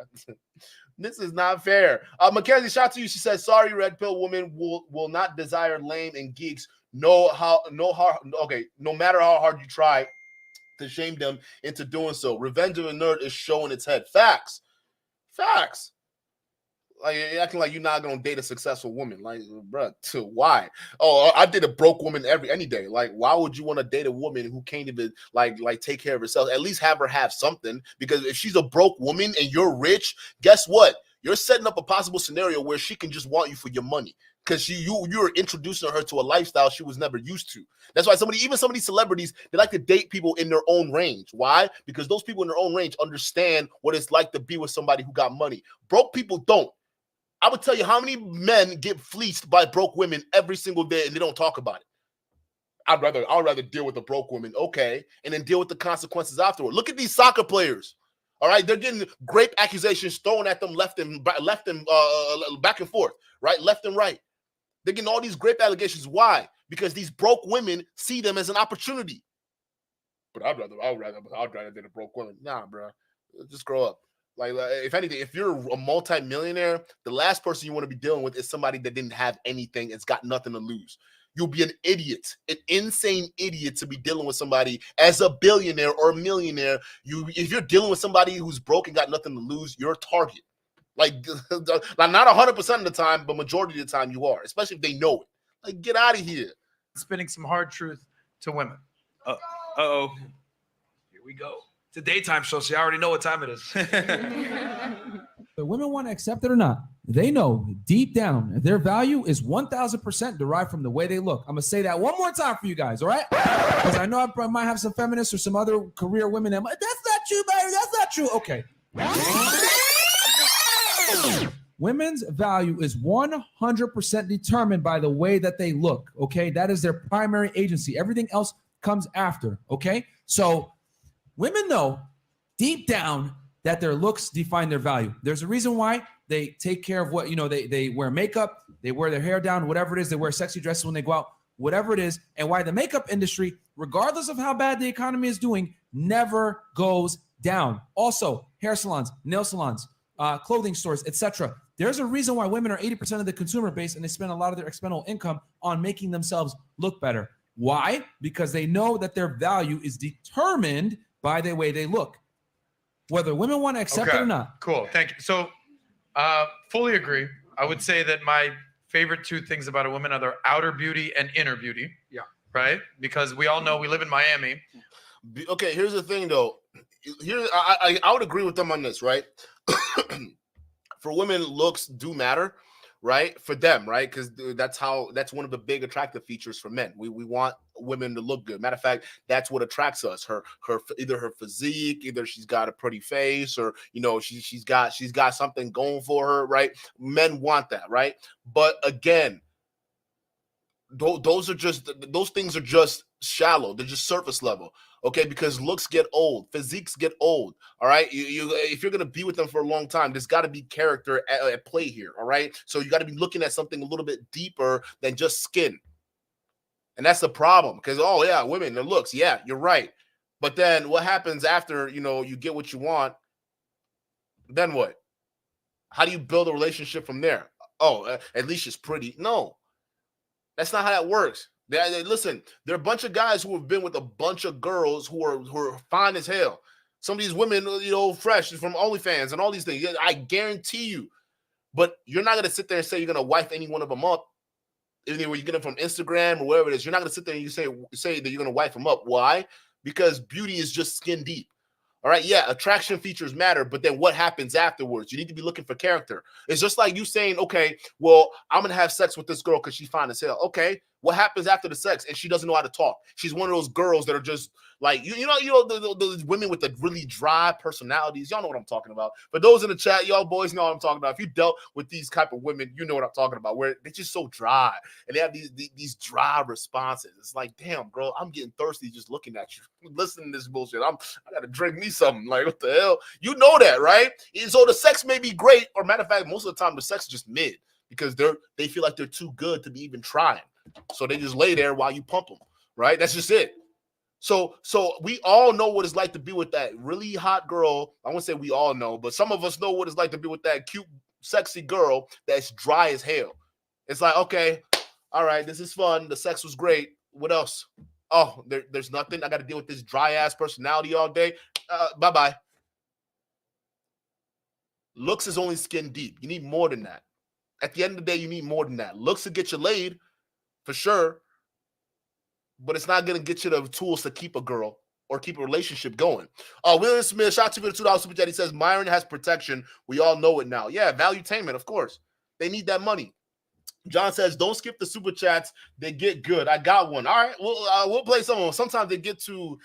This is not fair. Mackenzie, shout out to you. She says, sorry, red pill woman will not desire lame and geeks. No matter how hard you try to shame them into doing so. Revenge of a Nerd is showing its head. Facts. Like, you're acting like you're not gonna date a successful woman. Like, bro, why? Oh, I date a broke woman any day. Like, why would you want to date a woman who can't even like take care of herself? At least have her have something. Because if she's a broke woman and you're rich, guess what? You're setting up a possible scenario where she can just want you for your money. Because you're introducing her to a lifestyle she was never used to. That's why some of these celebrities, they like to date people in their own range. Why? Because those people in their own range understand what it's like to be with somebody who got money. Broke people don't. I would tell you how many men get fleeced by broke women every single day and they don't talk about it. I'd rather deal with a broke woman, okay, and then deal with the consequences afterward. Look at these soccer players. All right, they're getting grape accusations thrown at them back and forth, right, left and right. They're getting all these grape allegations. Why? Because these broke women see them as an opportunity. But I'd rather than a broke woman. Nah, bro, just grow up. Like, if anything, if you're a multi-millionaire, the last person you want to be dealing with is somebody that didn't have anything. It's got nothing to lose. You'll be an idiot, an insane idiot to be dealing with somebody as a billionaire or a millionaire. If you're dealing with somebody who's broke and got nothing to lose, you're a target. Like not 100% of the time, but majority of the time you are, especially if they know it. Like, get out of here. Spinning some hard truth to women. Uh-oh. Here we go. It's a daytime show, so you already know what time it is. The women want to accept it or not, they know deep down their value is 1,000% derived from the way they look. I'm going to say that one more time for you guys, all right? Because I know I might have some feminists or some other career women that that's not true, Myron. That's not true. Okay. Women's value is 100% determined by the way that they look, okay? That is their primary agency. Everything else comes after, okay? So women know deep down that their looks define their value. There's a reason why they take care of what, they wear makeup, they wear their hair down, whatever it is, they wear sexy dresses when they go out, whatever it is, and why the makeup industry, regardless of how bad the economy is doing, never goes down. Also, hair salons, nail salons, clothing stores, etc. There's a reason why women are 80% of the consumer base and they spend a lot of their expendable income on making themselves look better. Why? Because they know that their value is determined by the way they look, whether women want to accept it or not. Cool. Thank you. So fully agree. I would say that my favorite two things about a woman are their outer beauty and inner beauty. Yeah. Right? Because we all know we live in Miami. Okay, here's the thing, though. I would agree with them on this, right? For women, looks do matter, right? For them, right? Because that's one of the big attractive features for men. We want women to look good. Matter of fact, that's what attracts us. Either her physique, either she's got a pretty face, or she's got something going for her, right? Men want that, right? But again, those things are just shallow. They're just surface level. Okay, because looks get old, physiques get old. All right, if you're gonna be with them for a long time, there's got to be character at play here. All right, so you got to be looking at something a little bit deeper than just skin, and that's the problem. Because women, their looks, yeah, you're right. But then what happens after you get what you want? Then what? How do you build a relationship from there? Oh, at least she's pretty. No, that's not how that works. Listen, there are a bunch of guys who have been with a bunch of girls who are fine as hell. Some of these women, fresh from OnlyFans and all these things. I guarantee you. But you're not gonna sit there and say you're gonna wife any one of them up. Either you get them from Instagram or wherever it is, you're not gonna sit there and you say that you're gonna wife them up. Why? Because beauty is just skin deep. All right, yeah, attraction features matter, but then what happens afterwards? You need to be looking for character. It's just like you saying, okay, well, I'm gonna have sex with this girl because she's fine as hell. Okay, what happens after the sex? And she doesn't know how to talk. She's one of those girls that are just like the women with the really dry personalities. Y'all know what I'm talking about. For those in the chat, y'all boys know what I'm talking about. If you dealt with these type of women, you know what I'm talking about. Where they're just so dry and they have these dry responses. It's like, damn, bro, I'm getting thirsty just looking at you, listening to this bullshit. I gotta drink me something. Like, what the hell? You know that, right? And so the sex may be great, or matter of fact, most of the time the sex is just mid because they feel like they're too good to be even trying. So they just lay there while you pump them, right? That's just it. So we all know what it's like to be with that really hot girl. I won't say we all know, but some of us know what it's like to be with that cute, sexy girl that's dry as hell. It's like, okay, all right, this is fun. The sex was great. What else? Oh, there's nothing. I got to deal with this dry ass personality all day. Bye-bye. Looks is only skin deep. You need more than that. At the end of the day, you need more than that. Looks to get you laid, for sure. But it's not going to get you the tools to keep a girl or keep a relationship going. William Smith, shout out to you for the $2 super chat. He says, Myron has protection. We all know it now. Yeah, valuetainment, of course. They need that money. John says, don't skip the super chats. They get good. I got one. All right, we'll play some of them. Sometimes they get too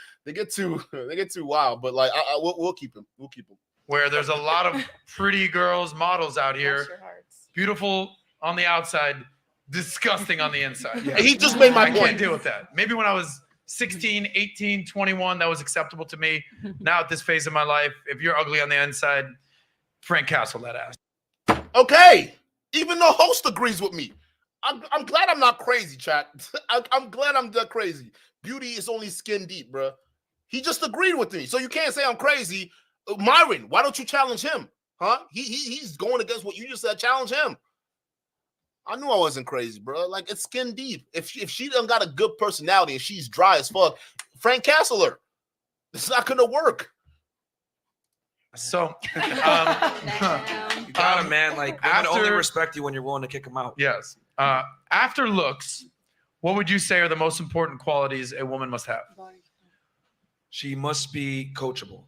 wild, but like we'll keep them. We'll keep them. Where there's a lot of pretty girls, models out here, beautiful on the outside, disgusting on the inside. Yeah. He just made my point. I can't deal with that. Maybe when I was 16, 18, 21, that was acceptable to me. Now at this phase of my life, if you're ugly on the inside, Frank Castle that ass. Okay. Even the host agrees with me. I'm glad I'm not crazy, chat. I'm glad I'm not crazy. Beauty is only skin deep, bro. He just agreed with me. So you can't say I'm crazy. Myron, why don't you challenge him? Huh? He's going against what you just said. Challenge him. I knew I wasn't crazy, bro. Like, it's skin deep. If she done got a good personality and she's dry as fuck, Frank Castle her. It's not gonna work. So, you got him, man. Like, women only respect you when you're willing to kick them out. Yes. After looks, what would you say are the most important qualities a woman must have? She must be coachable.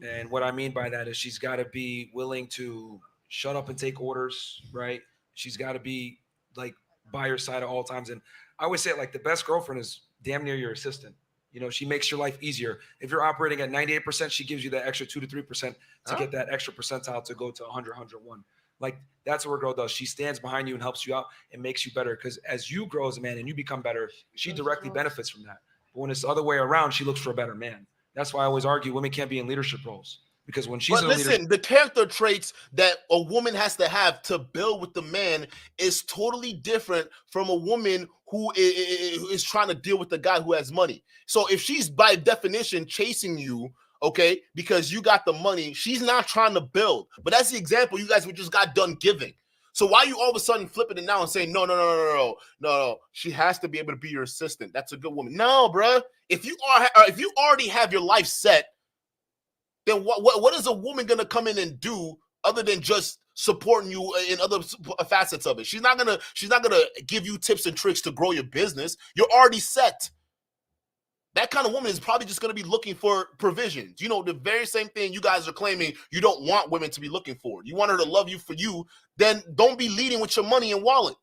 And what I mean by that is she's got to be willing to shut up and take orders, right? She's got to be like by your side at all times. And I always say it like the best girlfriend is damn near your assistant. You know, she makes your life easier. If you're operating at 98%, she gives you that extra 2 to 3% to get that extra percentile to go to 100, 101. Like, that's what a girl does. She stands behind you and helps you out and makes you better. Because as you grow as a man and you become better, she directly benefits from that. But when it's the other way around, she looks for a better man. That's why I always argue women can't be in leadership roles. Because when she's the character traits that a woman has to have to build with the man is totally different from a woman who is trying to deal with the guy who has money. So if she's by definition chasing you, okay, because you got the money, she's not trying to build. But that's the example you guys just got done giving. So why are you all of a sudden flipping it now and saying, no, she has to be able to be your assistant. That's a good woman. No, bro. If you already have your life set, then what is a woman going to come in and do other than just supporting you in other facets of it? She's not gonna give you tips and tricks to grow your business. You're already set. That kind of woman is probably just going to be looking for provisions. You know, the very same thing you guys are claiming you don't want women to be looking for. You want her to love you for you, then don't be leading with your money and wallet.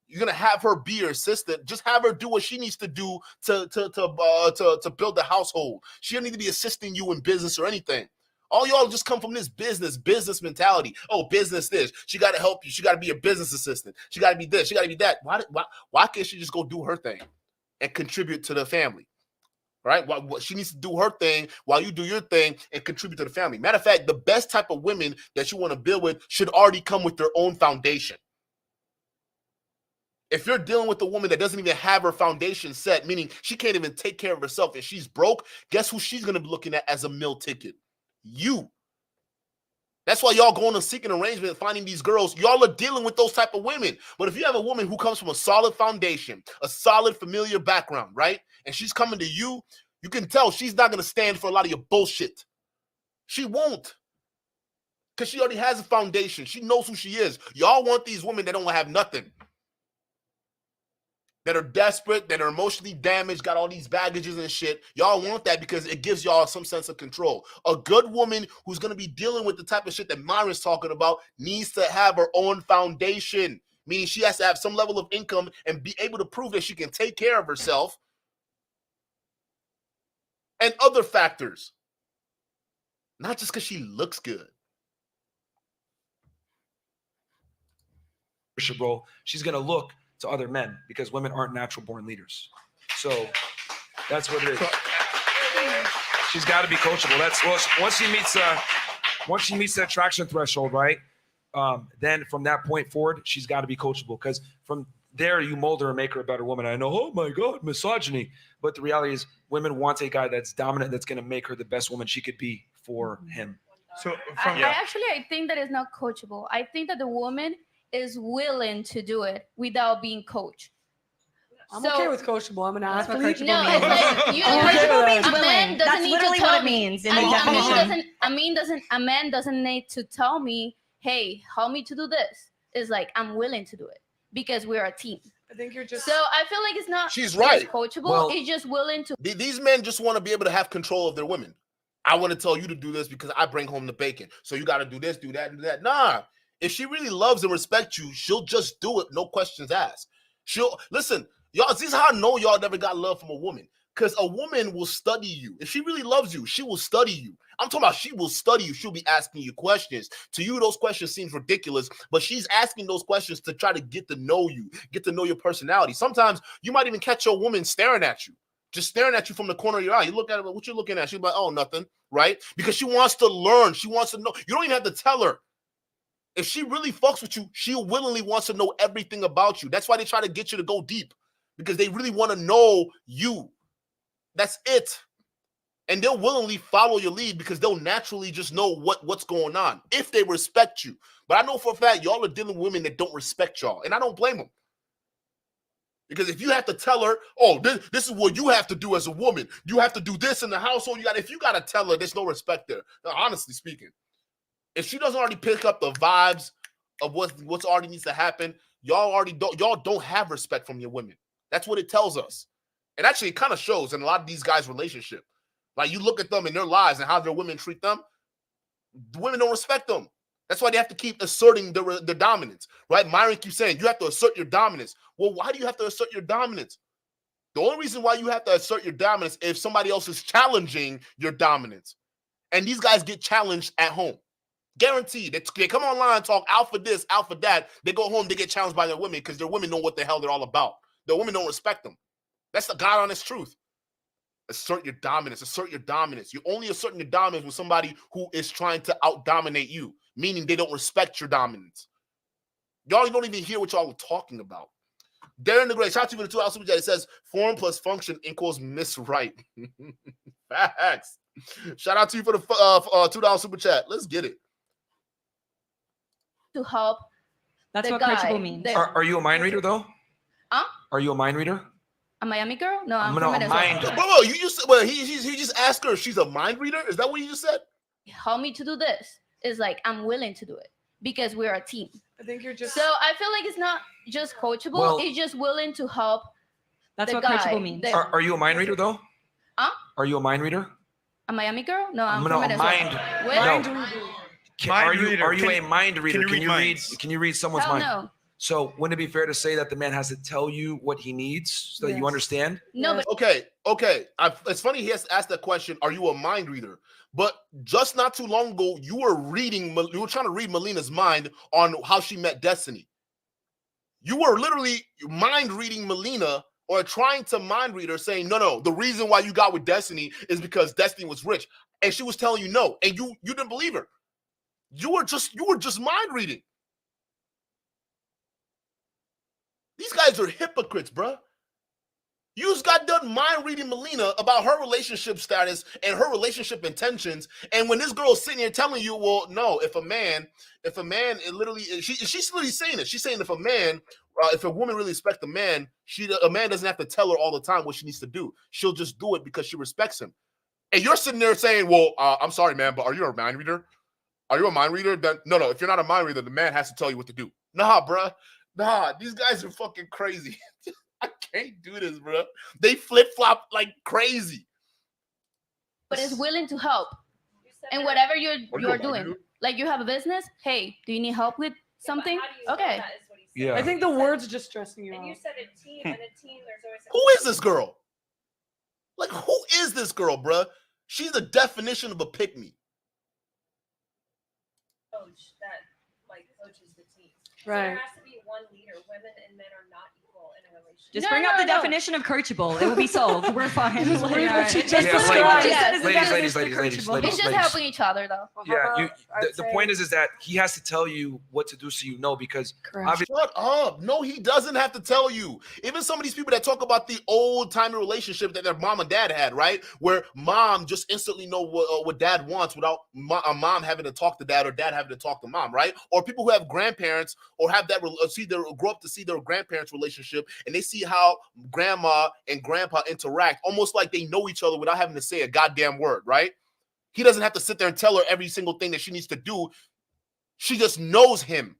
You're gonna have her be your assistant. Just have her do what she needs to do to build the household. She don't need to be assisting you in business or anything. All y'all just come from this business mentality. Oh, business this. She got to help you. She got to be a business assistant. She got to be this. She got to be that. Why can't she just go do her thing and contribute to the family? Right? She needs to do her thing while you do your thing and contribute to the family. Matter of fact, the best type of women that you want to build with should already come with their own foundation. If you're dealing with a woman that doesn't even have her foundation set, meaning she can't even take care of herself and she's broke, guess who she's going to be looking at as a meal ticket? You. That's why y'all going to seek an arrangement, finding these girls. Y'all are dealing with those type of women. But if you have a woman who comes from a solid foundation, a solid familiar background, right? And she's coming to you, you can tell she's not going to stand for a lot of your bullshit. She won't. Because she already has a foundation. She knows who she is. Y'all want these women that don't have nothing. That are desperate, that are emotionally damaged, got all these baggages and shit. Y'all want that because it gives y'all some sense of control. A good woman who's going to be dealing with the type of shit that Myron's talking about needs to have her own foundation, meaning she has to have some level of income and be able to prove that she can take care of herself and other factors. Not just because she looks good. Bro, she's going to look to other men because women aren't natural born leaders. So that's what it is. She's got to be coachable. That's once she meets the attraction threshold, right? Then from that point forward, she's got to be coachable because from there you mold her and make her a better woman. I know, oh my God, misogyny. But the reality is women want a guy that's dominant, that's going to make her the best woman she could be for him. So I think that is not coachable. I think that the woman is willing to do it without being coached. I'm okay with coachable. I'm an athlete. No, it's like coachable means a willing. man That's doesn't need literally to tell what it me. means in the definition. A man doesn't need to tell me, hey, help me to do this. It's like I'm willing to do it because we're a team. I think you're just. So I feel like it's not. She's right. Just coachable. Well, it's just willing to. These men just want to be able to have control of their women. I want to tell you to do this because I bring home the bacon. So you got to do this, do that, do that. Nah. If she really loves and respects you, she'll just do it, no questions asked. She'll listen, y'all. This is how I know y'all never got love from a woman. Because a woman will study you. If she really loves you, she will study you. I'm talking about she will study you. She'll be asking you questions. To you, those questions seem ridiculous, but she's asking those questions to try to get to know you, get to know your personality. Sometimes you might even catch your woman staring at you, just staring at you from the corner of your eye. You look at her, what you looking at? She's like, oh, nothing, right? Because she wants to learn. She wants to know. You don't even have to tell her. If she really fucks with you, she willingly wants to know everything about you. That's why they try to get you to go deep, because they really want to know you. That's it. And they'll willingly follow your lead because they'll naturally just know what's going on if they respect you. But I know for a fact y'all are dealing with women that don't respect y'all, and I don't blame them. Because if you have to tell her, oh, this is what you have to do as a woman. You have to do this in the household. If you got to tell her, there's no respect there. Now, honestly speaking. If she doesn't already pick up the vibes of what's already needs to happen, y'all don't have respect from your women. That's what it tells us. And actually, it kind of shows in a lot of these guys' relationship. Like you look at them in their lives and how their women treat them, the women don't respect them. That's why they have to keep asserting their dominance, right? Myron keeps saying you have to assert your dominance. Well, why do you have to assert your dominance? The only reason why you have to assert your dominance is if somebody else is challenging your dominance. And these guys get challenged at home. Guaranteed. They come online, talk alpha this, alpha that. They go home, they get challenged by their women because their women know what the hell they're all about. Their women don't respect them. That's the God honest truth. Assert your dominance. Assert your dominance. You're only asserting your dominance with somebody who is trying to out-dominate you, meaning they don't respect your dominance. Y'all don't even hear what y'all are talking about. Darren the Great, shout out to you for the $2 super chat. It says form plus function equals Miss Right. Facts. Shout out to you for the $2 super chat. Let's get it. To help. That's the what guy. coachable means. Are you a mind reader though? Huh? Are you a mind reader? A Miami girl? No, I'm No, from a Venezuela. mind. Bro, you just he just asked her if she's a mind reader. Is that what you just said? Help me to do this. It's like I'm willing to do it because we're a team. I think you're just. So I feel like it's not just coachable. Well, it's just willing to help. That's the what guy. coachable means. Are you a mind reader though? Huh? Are you a mind reader? A Miami girl? No, I'm No, from a Venezuela. mind. Where? No. Mind Are you reader. a mind reader? can you read minds? Can you read someone's Hell mind? no. So wouldn't it be fair to say that the man has to tell you what he needs so that you Yes. understand? No, but Okay. It's funny he has asked that question. Are you a mind reader? But just not too long ago, you were trying to read Melina's mind on how she met Destiny. You were literally mind reading Melina or trying to mind read her, saying, no, the reason why you got with Destiny is because Destiny was rich. And she was telling you no, and you didn't believe her. You were just mind reading. These guys are hypocrites, bruh. You just got done mind reading Melina about her relationship status and her relationship intentions. And when this girl is sitting here telling you, well, no, if a man, it literally, she's literally saying it. She's saying if a woman really respects a man doesn't have to tell her all the time what she needs to do. She'll just do it because she respects him. And you're sitting there saying, well, I'm sorry, man, but are you a mind reader? Are you a mind reader? No, if you're not a mind reader, the man has to tell you what to do. Nah, bruh. Nah, these guys are fucking crazy. I can't do this, bro. They flip-flop like crazy. But it's willing to help. And whatever you're doing. Like you have a business. Hey, do you need help with something? Okay. Yeah. I think the word's just stressing you out. And you said a team, and a team, there's always Who is this girl? Like, who is this girl, bro? She's the definition of a pick-me. coach that like coaches the team. Right. So there has to be one leader. Women and men are not equal in a relationship. Just bring up the definition of coachable. It will be solved. We're fine. Ladies. It's just helping each other, though. Yeah, the point is that he has to tell you what to do so you know, because obviously. Shut up. No, he doesn't have to tell you. Even some of these people that talk about the old-timey relationship that their mom and dad had, right? Where mom just instantly know what dad wants without mom having to talk to dad or dad having to talk to mom, right? Or people who have grandparents or have that grow up to see their grandparents' relationship, and they see how grandma and grandpa interact, almost like they know each other without having to say a goddamn word, right? He doesn't have to sit there and tell her every single thing that she needs to do. She just knows him.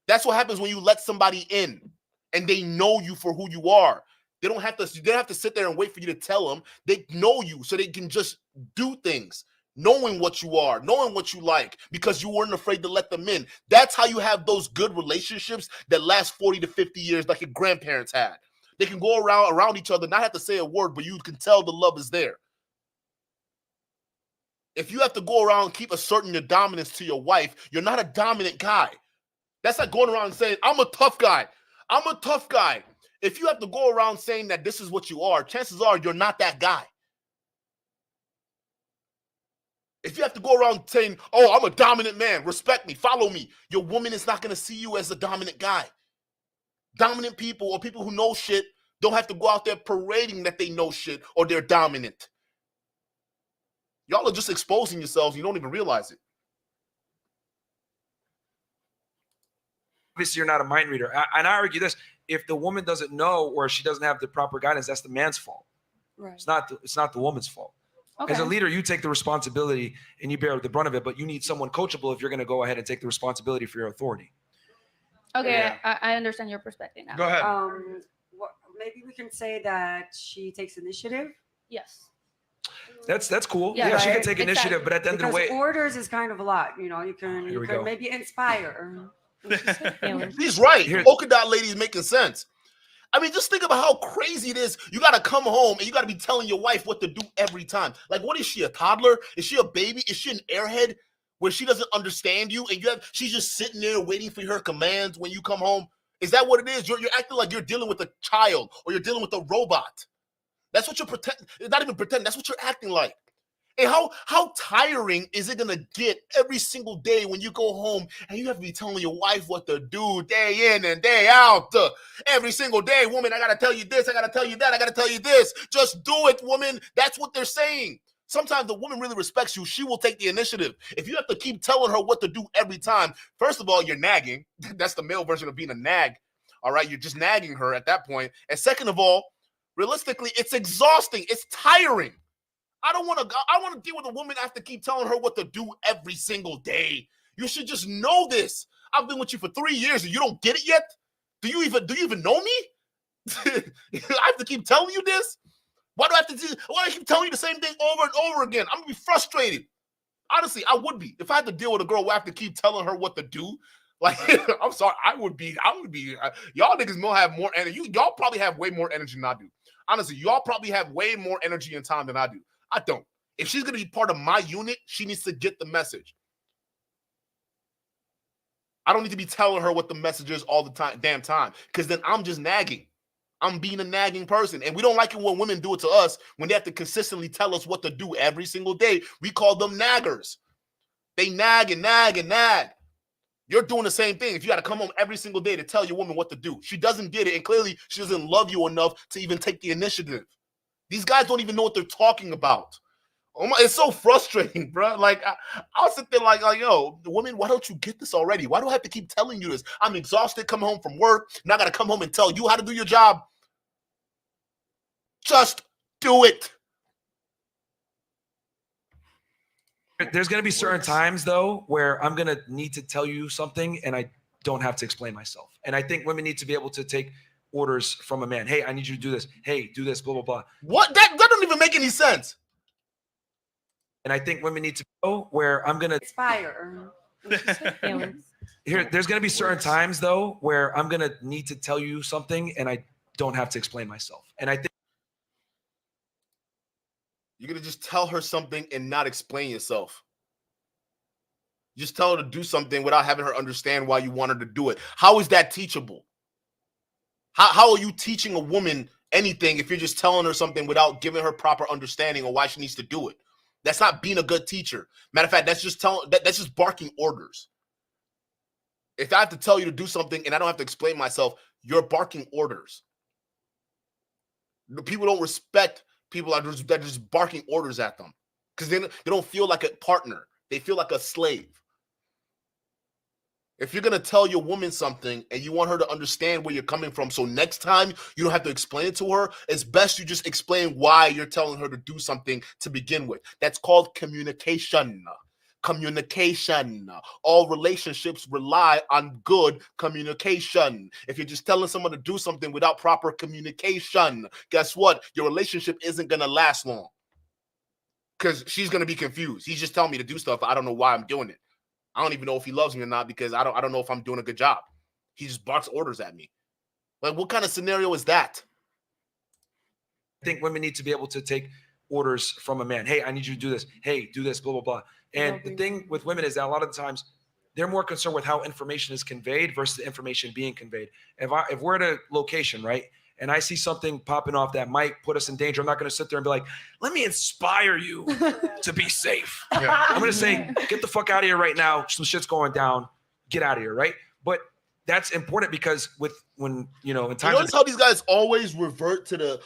That's what happens when you let somebody in and they know you for who you are. They don't have to sit there and wait for you to tell them. They know you, so they can just do things, knowing what you are, knowing what you like, because you weren't afraid to let them in. That's how you have those good relationships that last 40 to 50 years like your grandparents had. They can go around each other, not have to say a word, but you can tell the love is there. If you have to go around and keep asserting your dominance to your wife, you're not a dominant guy. That's like going around and saying, I'm a tough guy. I'm a tough guy. If you have to go around saying that this is what you are, chances are you're not that guy. If you have to go around saying, oh, I'm a dominant man, respect me, follow me, your woman is not going to see you as a dominant guy. Dominant people or people who know shit don't have to go out there parading that they know shit or they're dominant. Y'all are just exposing yourselves. You don't even realize it. Obviously, you're not a mind reader. And I argue this: if the woman doesn't know or she doesn't have the proper guidance, that's the man's fault. Right. It's not the woman's fault. Okay. As a leader, you take the responsibility and you bear the brunt of it, but you need someone coachable if you're going to go ahead and take the responsibility for your authority. Okay, Yeah. I understand your perspective now. Go ahead. Maybe we can say that she takes initiative. Yes. That's cool. Yeah, Yeah, she can right? take initiative, but at the end of the way, Orders is kind of a lot. You know, you can Here we go. maybe inspire. He's right. Polka dot lady is making sense. I mean, just think about how crazy it is. You got to come home and you got to be telling your wife what to do every time. Like, what is she, a toddler? Is she a baby? Is she an airhead where she doesn't understand you and she's just sitting there waiting for her commands when you come home? Is that what it is? You're acting like you're dealing with a child or you're dealing with a robot. That's what you're pretending. Not even pretending. That's what you're acting like. And how tiring is it going to get every single day when you go home and you have to be telling your wife what to do day in and day out? Every single day, woman, I got to tell you this, I got to tell you that, I got to tell you this. Just do it, woman. That's what they're saying. Sometimes the woman really respects you. She will take the initiative. If you have to keep telling her what to do every time, first of all, you're nagging. That's the male version of being a nag. All right, you're just nagging her at that point. And second of all, realistically, it's exhausting. It's tiring. I want to deal with a woman I have to keep telling her what to do every single day. You should just know this. I've been with you for 3 years and you don't get it yet? Do you even know me? I have to keep telling you this? Why do I keep telling you the same thing over and over again? I'm gonna be frustrated. Honestly, I would be. If I had to deal with a girl where I have to keep telling her what to do, like, I'm sorry, I would be. Y'all niggas will have more energy. Y'all probably have way more energy than I do. Honestly, y'all probably have way more energy and time than I do. I don't. If she's going to be part of my unit, she needs to get the message. I don't need to be telling her what the message is all the damn time, because then I'm just nagging. I'm being a nagging person. And we don't like it when women do it to us, when they have to consistently tell us what to do every single day. We call them naggers. They nag and nag and nag. You're doing the same thing. If you got to come home every single day to tell your woman what to do, she doesn't get it, and clearly she doesn't love you enough to even take the initiative. These guys don't even know what they're talking about. Oh my, it's so frustrating, bro. Like I'll sit there like, yo, the woman, why don't you get this already? Why do I have to keep telling you this? I'm exhausted, coming home from work. Now I got to come home and tell you how to do your job. Just do it. There's going to be certain times, though, where I'm going to need to tell you something and I don't have to explain myself. And I think women need to be able to take orders from a man. Hey, I need you to do this. Hey, do this, blah, blah, blah. What? That doesn't even make any sense. And I think women need to go where I'm going to Inspire. there's going to be certain times, though, where I'm going to need to tell you something and I don't have to explain myself. And I think you're going to just tell her something and not explain yourself. Just tell her to do something without having her understand why you want her to do it. How is that teachable? How are you teaching a woman anything if you're just telling her something without giving her proper understanding of why she needs to do it? That's not being a good teacher. Matter of fact, that's just barking orders. If I have to tell you to do something and I don't have to explain myself, you're barking orders. People don't respect people that are just barking orders at them because they don't feel like a partner. They feel like a slave. If you're going to tell your woman something and you want her to understand where you're coming from, so next time you don't have to explain it to her, it's best you just explain why you're telling her to do something to begin with. That's called communication. Communication. All relationships rely on good communication. If you're just telling someone to do something without proper communication, guess what? Your relationship isn't going to last long because she's going to be confused. He's just telling me to do stuff. I don't know why I'm doing it. I don't even know if he loves me or not because I don't know if I'm doing a good job. He just barks orders at me. Like, what kind of scenario is that? I think women need to be able to take orders from a man. Hey, I need you to do this. Hey, do this, blah, blah, blah. And the thing with women is that a lot of the times they're more concerned with how information is conveyed versus the information being conveyed. If we're at a location, right, and I see something popping off that might put us in danger, I'm not going to sit there and be like, let me inspire you to be safe. Yeah. I'm going to say, get the fuck out of here right now. Some shit's going down. Get out of here, right? But that's important because when in times you notice how these guys always revert to the,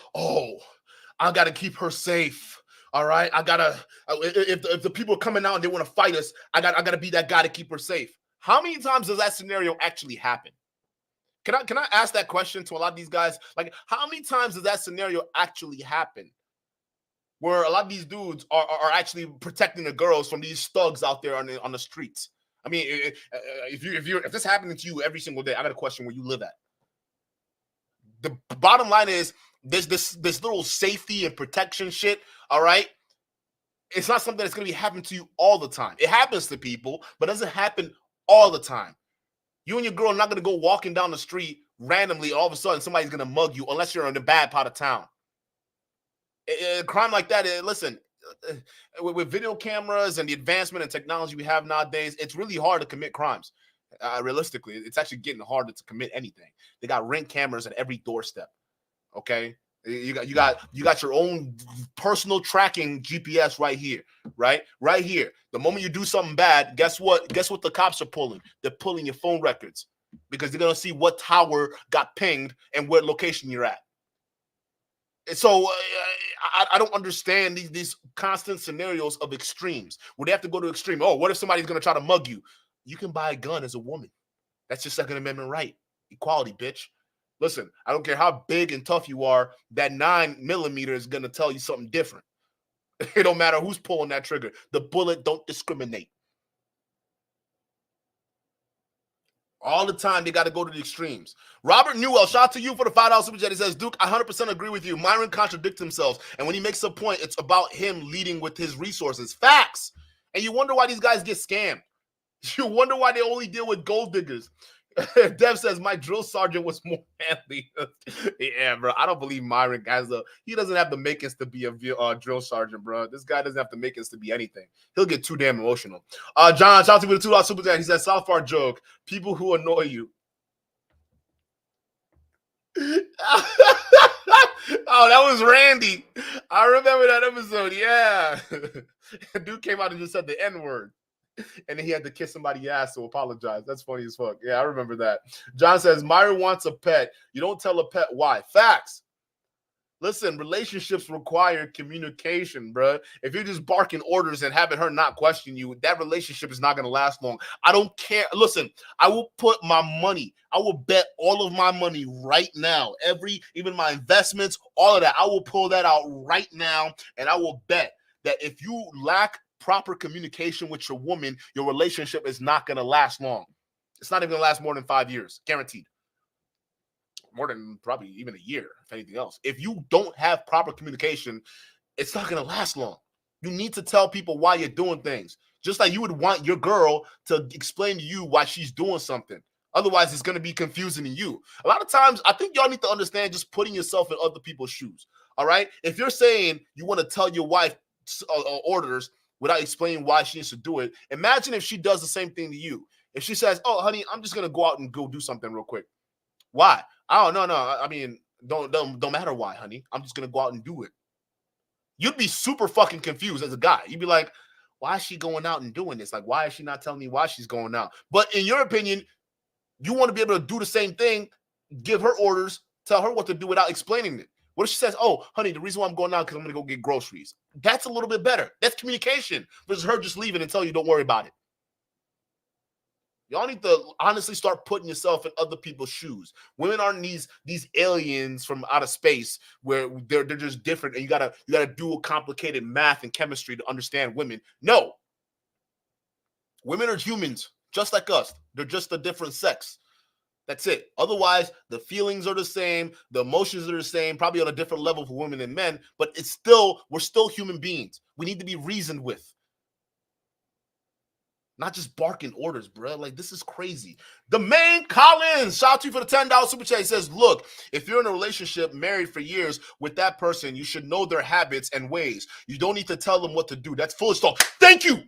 I got to keep her safe. All right, I gotta. If the people are coming out and they want to fight us, I gotta be that guy to keep her safe. How many times does that scenario actually happen? Can I ask that question to a lot of these guys? Like, how many times does that scenario actually happen, where a lot of these dudes are actually protecting the girls from these thugs out there on the streets? I mean, if this happening to you every single day, I got a question where you live at. The bottom line is this little safety and protection shit. All right, it's not something that's going to be happening to you all the time. It happens to people, but it doesn't happen all the time. You and your girl are not going to go walking down the street randomly. All of a sudden, somebody's going to mug you unless you're in a bad part of town. A crime like that, listen, with video cameras and the advancement and technology we have nowadays, it's really hard to commit crimes. Realistically, it's actually getting harder to commit anything. They got Ring cameras at every doorstep. Okay. You got your own personal tracking GPS right here, right here. The moment you do something bad, guess what? Guess what the cops are pulling? They're pulling your phone records because they're gonna see what tower got pinged and what location you're at. So I don't understand these constant scenarios of extremes where they have to go to extreme. Oh, what if somebody's gonna try to mug you? You can buy a gun as a woman. That's your Second Amendment right. Equality, bitch. Listen, I don't care how big and tough you are, that 9mm is going to tell you something different. It don't matter who's pulling that trigger. The bullet don't discriminate. All the time, they got to go to the extremes. Robert Newell, shout out to you for the $5 super chat. He says, Duke, I 100% agree with you. Myron contradicts himself. And when he makes a point, it's about him leading with his resources. Facts. And you wonder why these guys get scammed. You wonder why they only deal with gold diggers. Dev says my drill sergeant was more manly. Yeah, bro. I don't believe Myron he doesn't have the makings to be a drill sergeant, bro. This guy doesn't have the makings to be anything. He'll get too damn emotional. John, shout out to me with the $2 super chat. He says South Park joke. People who annoy you. Oh, that was Randy. I remember that episode. Yeah. Dude came out and just said the N-word. And then he had to kiss somebody's ass to apologize. That's funny as fuck. Yeah, I remember that. John says, Myron wants a pet. You don't tell a pet why. Facts. Listen, relationships require communication, bro. If you're just barking orders and having her not question you, that relationship is not going to last long. I don't care. Listen, I will put my money. I will bet all of my money right now. Even my investments, all of that. I will pull that out right now, and I will bet that if you lack proper communication with your woman, your relationship is not going to last long. It's not even going to last more than 5 years, guaranteed. More than probably even a year, if anything else. If you don't have proper communication, it's not going to last long. You need to tell people why you're doing things. Just like you would want your girl to explain to you why she's doing something. Otherwise, it's going to be confusing to you. A lot of times, I think y'all need to understand just putting yourself in other people's shoes. All right? If you're saying you want to tell your wife orders without explaining why she needs to do it, imagine if she does the same thing to you. If she says, oh, honey, I'm just going to go out and go do something real quick. Why? Oh, no. I mean, don't matter why, honey. I'm just going to go out and do it. You'd be super fucking confused as a guy. You'd be like, why is she going out and doing this? Like, why is she not telling me why she's going out? But in your opinion, you want to be able to do the same thing, give her orders, tell her what to do without explaining it. What if she says, oh, honey, the reason why I'm going out is because I'm going to go get groceries. That's a little bit better. That's communication versus her just leaving and tell you don't worry about it. Y'all need to honestly start putting yourself in other people's shoes. Women aren't these aliens from outer space where they're just different and you gotta do a complicated math and chemistry to understand women. No. Women are humans, just like us. They're just a different sex. That's it. Otherwise, the feelings are the same, the emotions are the same, probably on a different level for women and men, but we're still human beings. We need to be reasoned with. Not just barking orders, bro. Like, this is crazy. The main Collins, shout out to you for the $10 super chat. He says, look, if you're in a relationship, married for years with that person, you should know their habits and ways. You don't need to tell them what to do. That's foolish talk. Thank you.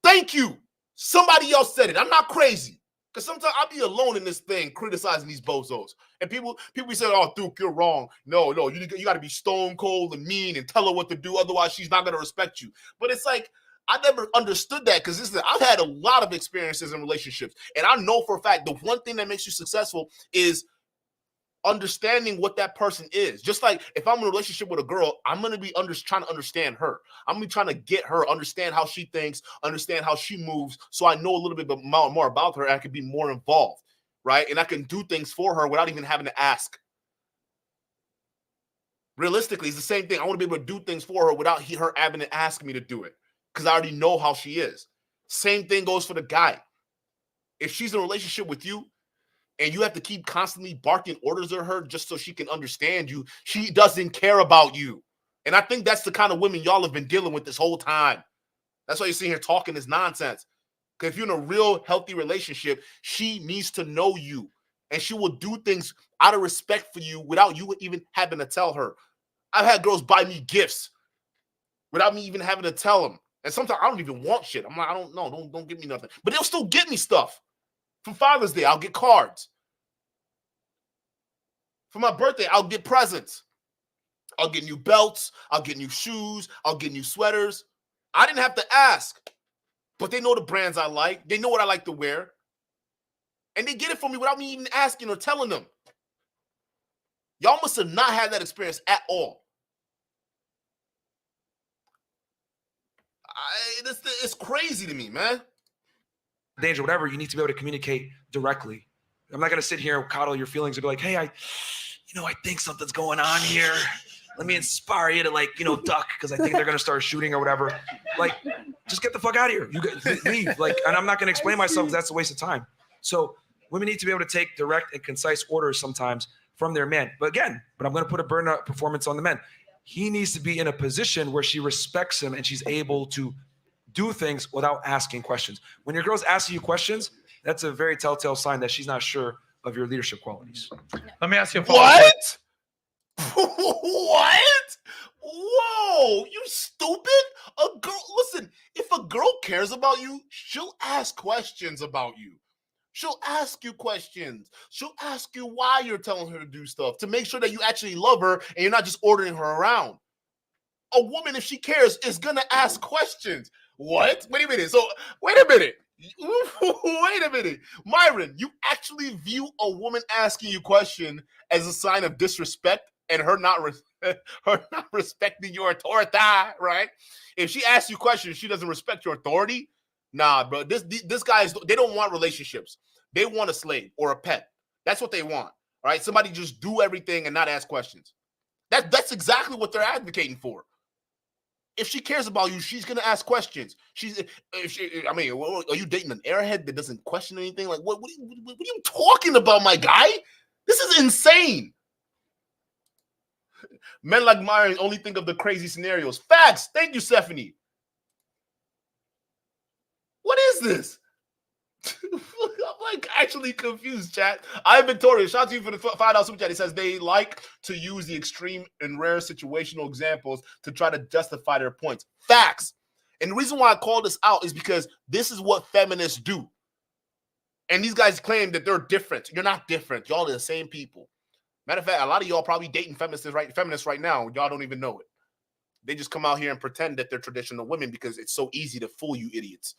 Thank you. Somebody else said it. I'm not crazy. Because sometimes I'll be alone in this thing criticizing these bozos. And people say, oh, Duke, you're wrong. No, you got to be stone cold and mean and tell her what to do. Otherwise, she's not going to respect you. But it's like, I never understood that because I've had a lot of experiences in relationships. And I know for a fact the one thing that makes you successful is understanding what that person is. Just like if I'm in a relationship with a girl, I'm going to be trying to understand her. I'm going to be trying to get her, understand how she thinks, understand how she moves, so I know a little bit more about her and I can be more involved, right? And I can do things for her without even having to ask. Realistically, it's the same thing. I want to be able to do things for her without her having to ask me to do it. Because I already know how she is. Same thing goes for the guy. If she's in a relationship with you and you have to keep constantly barking orders at her just so she can understand you, she doesn't care about you. And I think that's the kind of women y'all have been dealing with this whole time. That's why you're sitting here talking this nonsense. Because if you're in a real healthy relationship, she needs to know you. And she will do things out of respect for you without you even having to tell her. I've had girls buy me gifts without me even having to tell them. And sometimes I don't even want shit. I'm like, I don't know. Don't give me nothing. But they'll still get me stuff. For Father's Day, I'll get cards. For my birthday, I'll get presents. I'll get new belts. I'll get new shoes. I'll get new sweaters. I didn't have to ask. But they know the brands I like. They know what I like to wear. And they get it from me without me even asking or telling them. Y'all must have not had that experience at all. It's crazy to me, man. Danger, whatever, you need to be able to communicate directly. I'm not going to sit here and coddle your feelings and be like, hey, I think something's going on here. Let me inspire you to duck because I think they're going to start shooting or whatever. Like, just get the fuck out of here. You leave. And I'm not going to explain myself because that's a waste of time. So women need to be able to take direct and concise orders sometimes from their men. But I'm going to put a burnout performance on the men. He needs to be in a position where she respects him and she's able to do things without asking questions. When your girl's asking you questions, that's a very telltale sign that she's not sure of your leadership qualities. Let me ask you a follow-up. What? Whoa, you stupid? Listen, if a girl cares about you, she'll ask questions about you. She'll ask you questions. She'll ask you why you're telling her to do stuff to make sure that you actually love her and you're not just ordering her around. A woman, if she cares, is going to ask questions. What? Wait a minute. So, wait a minute. Wait a minute. Myron, you actually view a woman asking you a question as a sign of disrespect and her not respecting your authority, right? If she asks you questions, she doesn't respect your authority. Nah, bro. This guys, they don't want relationships. They want a slave or a pet. That's what they want. All right. Somebody just do everything and not ask questions. That's exactly what they're advocating for. If she cares about you, she's gonna ask questions. I mean, are you dating an airhead that doesn't question anything? Like, what are you talking about, my guy? This is insane. Men like Myron only think of the crazy scenarios. Facts. Thank you, Stephanie. What is this? I'm like actually confused, chat. I'm Victoria. Shout out to you for the $5 super chat. He says they like to use the extreme and rare situational examples to try to justify their points. Facts. And the reason why I call this out is because this is what feminists do. And these guys claim that they're different. You're not different. Y'all are the same people. Matter of fact, a lot of y'all probably dating feminists right now. Y'all don't even know it. They just come out here and pretend that they're traditional women because it's so easy to fool you idiots.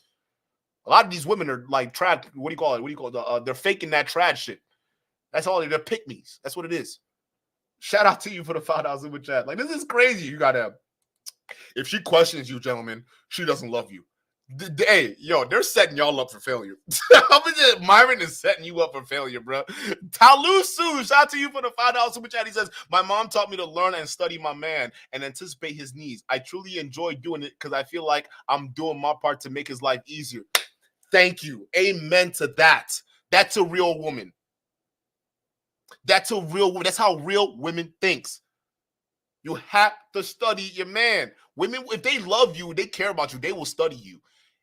A lot of these women are like trad. What do you call it? They're faking that trad shit. That's all. They're pick-me's. That's what it is. Shout out to you for the $5 super chat. Like, this is crazy. You gotta. If she questions you, gentlemen, she doesn't love you. Hey, yo, they're setting y'all up for failure. Myron is setting you up for failure, bro. Talusu, shout out to you for the $5 super chat. He says, my mom taught me to learn and study my man and anticipate his needs. I truly enjoy doing it because I feel like I'm doing my part to make his life easier. Thank you. Amen to that. That's a real woman. That's a real woman. That's how real women thinks. You have to study your man. Women, if they love you, they care about you, they will study you.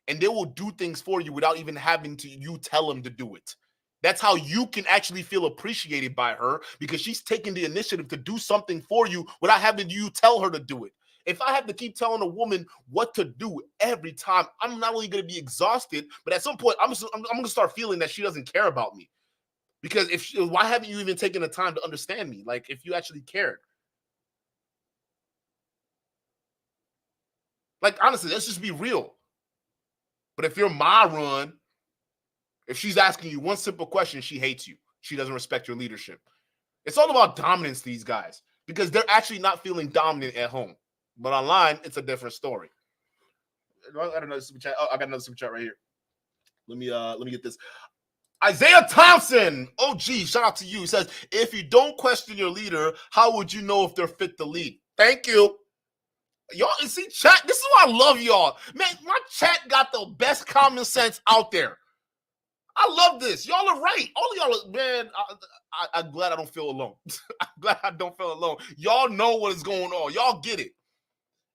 And they will do things for you without even having to you tell them to do it. That's how you can actually feel appreciated by her, because she's taking the initiative to do something for you without having you tell her to do it. If I have to keep telling a woman what to do every time, I'm not only going to be exhausted, but at some point, I'm going to start feeling that she doesn't care about me. Because why haven't you even taken the time to understand me? Like, if you actually cared. Like, honestly, let's just be real. But if you're Myron, if she's asking you one simple question, she hates you. She doesn't respect your leadership. It's all about dominance, these guys, because they're actually not feeling dominant at home. But online, it's a different story. I got another super chat. Oh, I got another super chat right here. Let me get this. Isaiah Thompson. Oh, gee, shout out to you. He says, if you don't question your leader, how would you know if they're fit to lead? Thank you. Y'all, see, chat, this is why I love y'all. Man, my chat got the best common sense out there. I love this. Y'all are right. All of y'all are, man, I'm glad I don't feel alone. I'm glad I don't feel alone. Y'all know what is going on. Y'all get it.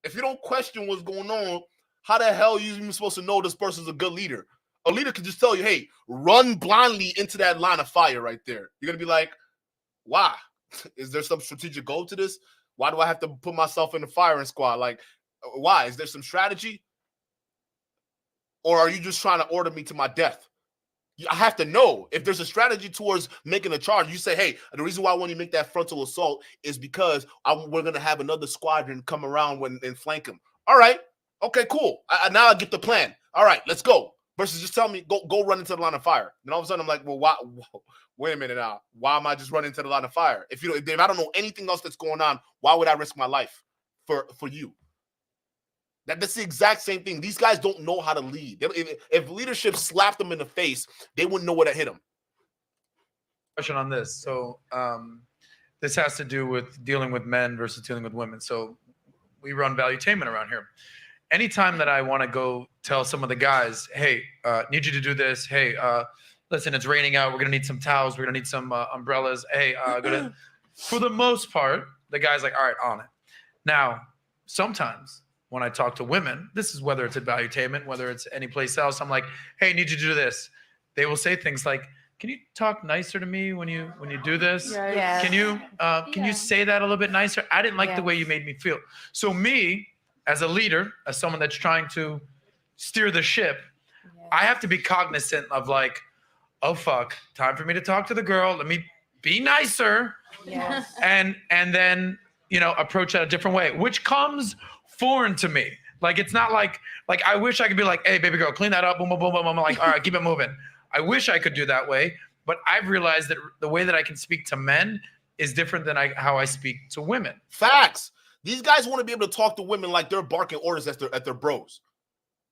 If you don't question what's going on, how the hell are you even supposed to know this person's a good leader? A leader could just tell you, hey, run blindly into that line of fire right there. You're going to be like, why? Is there some strategic goal to this? Why do I have to put myself in the firing squad? Like, why? Is there some strategy? Or are you just trying to order me to my death? I have to know. If there's a strategy towards making a charge, you say, hey, the reason why I want you to make that frontal assault is because we're going to have another squadron come around and flank him. All right. Okay, cool. Now I get the plan. All right, let's go. Versus just tell me, go run into the line of fire. Then all of a sudden I'm like, well, why? Wait a minute now. Why am I just running into the line of fire? If I don't know anything else that's going on, why would I risk my life for you? That's the exact same thing. These guys don't know how to lead. If leadership slapped them in the face, they wouldn't know where to hit them. Question on this. So this has to do with dealing with men versus dealing with women. So we run valuetainment around here. Anytime that I want to go tell some of the guys, hey, need you to do this. Hey, listen, it's raining out. We're going to need some towels. We're going to need some umbrellas. Hey, for the most part, the guy's like, all right, on it. Now, sometimes when I talk to women, this is whether it's at valuetainment, whether it's any place else, I'm like, hey, need you to do this. They will say things like, can you talk nicer to me when you do this? Yes. Can you say that a little bit nicer? I didn't like the way you made me feel. So me, as a leader, as someone that's trying to steer the ship, I have to be cognizant of like, oh fuck, time for me to talk to the girl. Let me be nicer. Yes. And then, approach that a different way, which comes foreign to me. Like it's not like I wish I could be like, hey, baby girl, clean that up, boom, boom, boom, boom. I'm like, all right, keep it moving. I wish I could do that way, but I've realized that the way that I can speak to men is different than how I speak to women. Facts. These guys want to be able to talk to women like they're barking orders at their bros.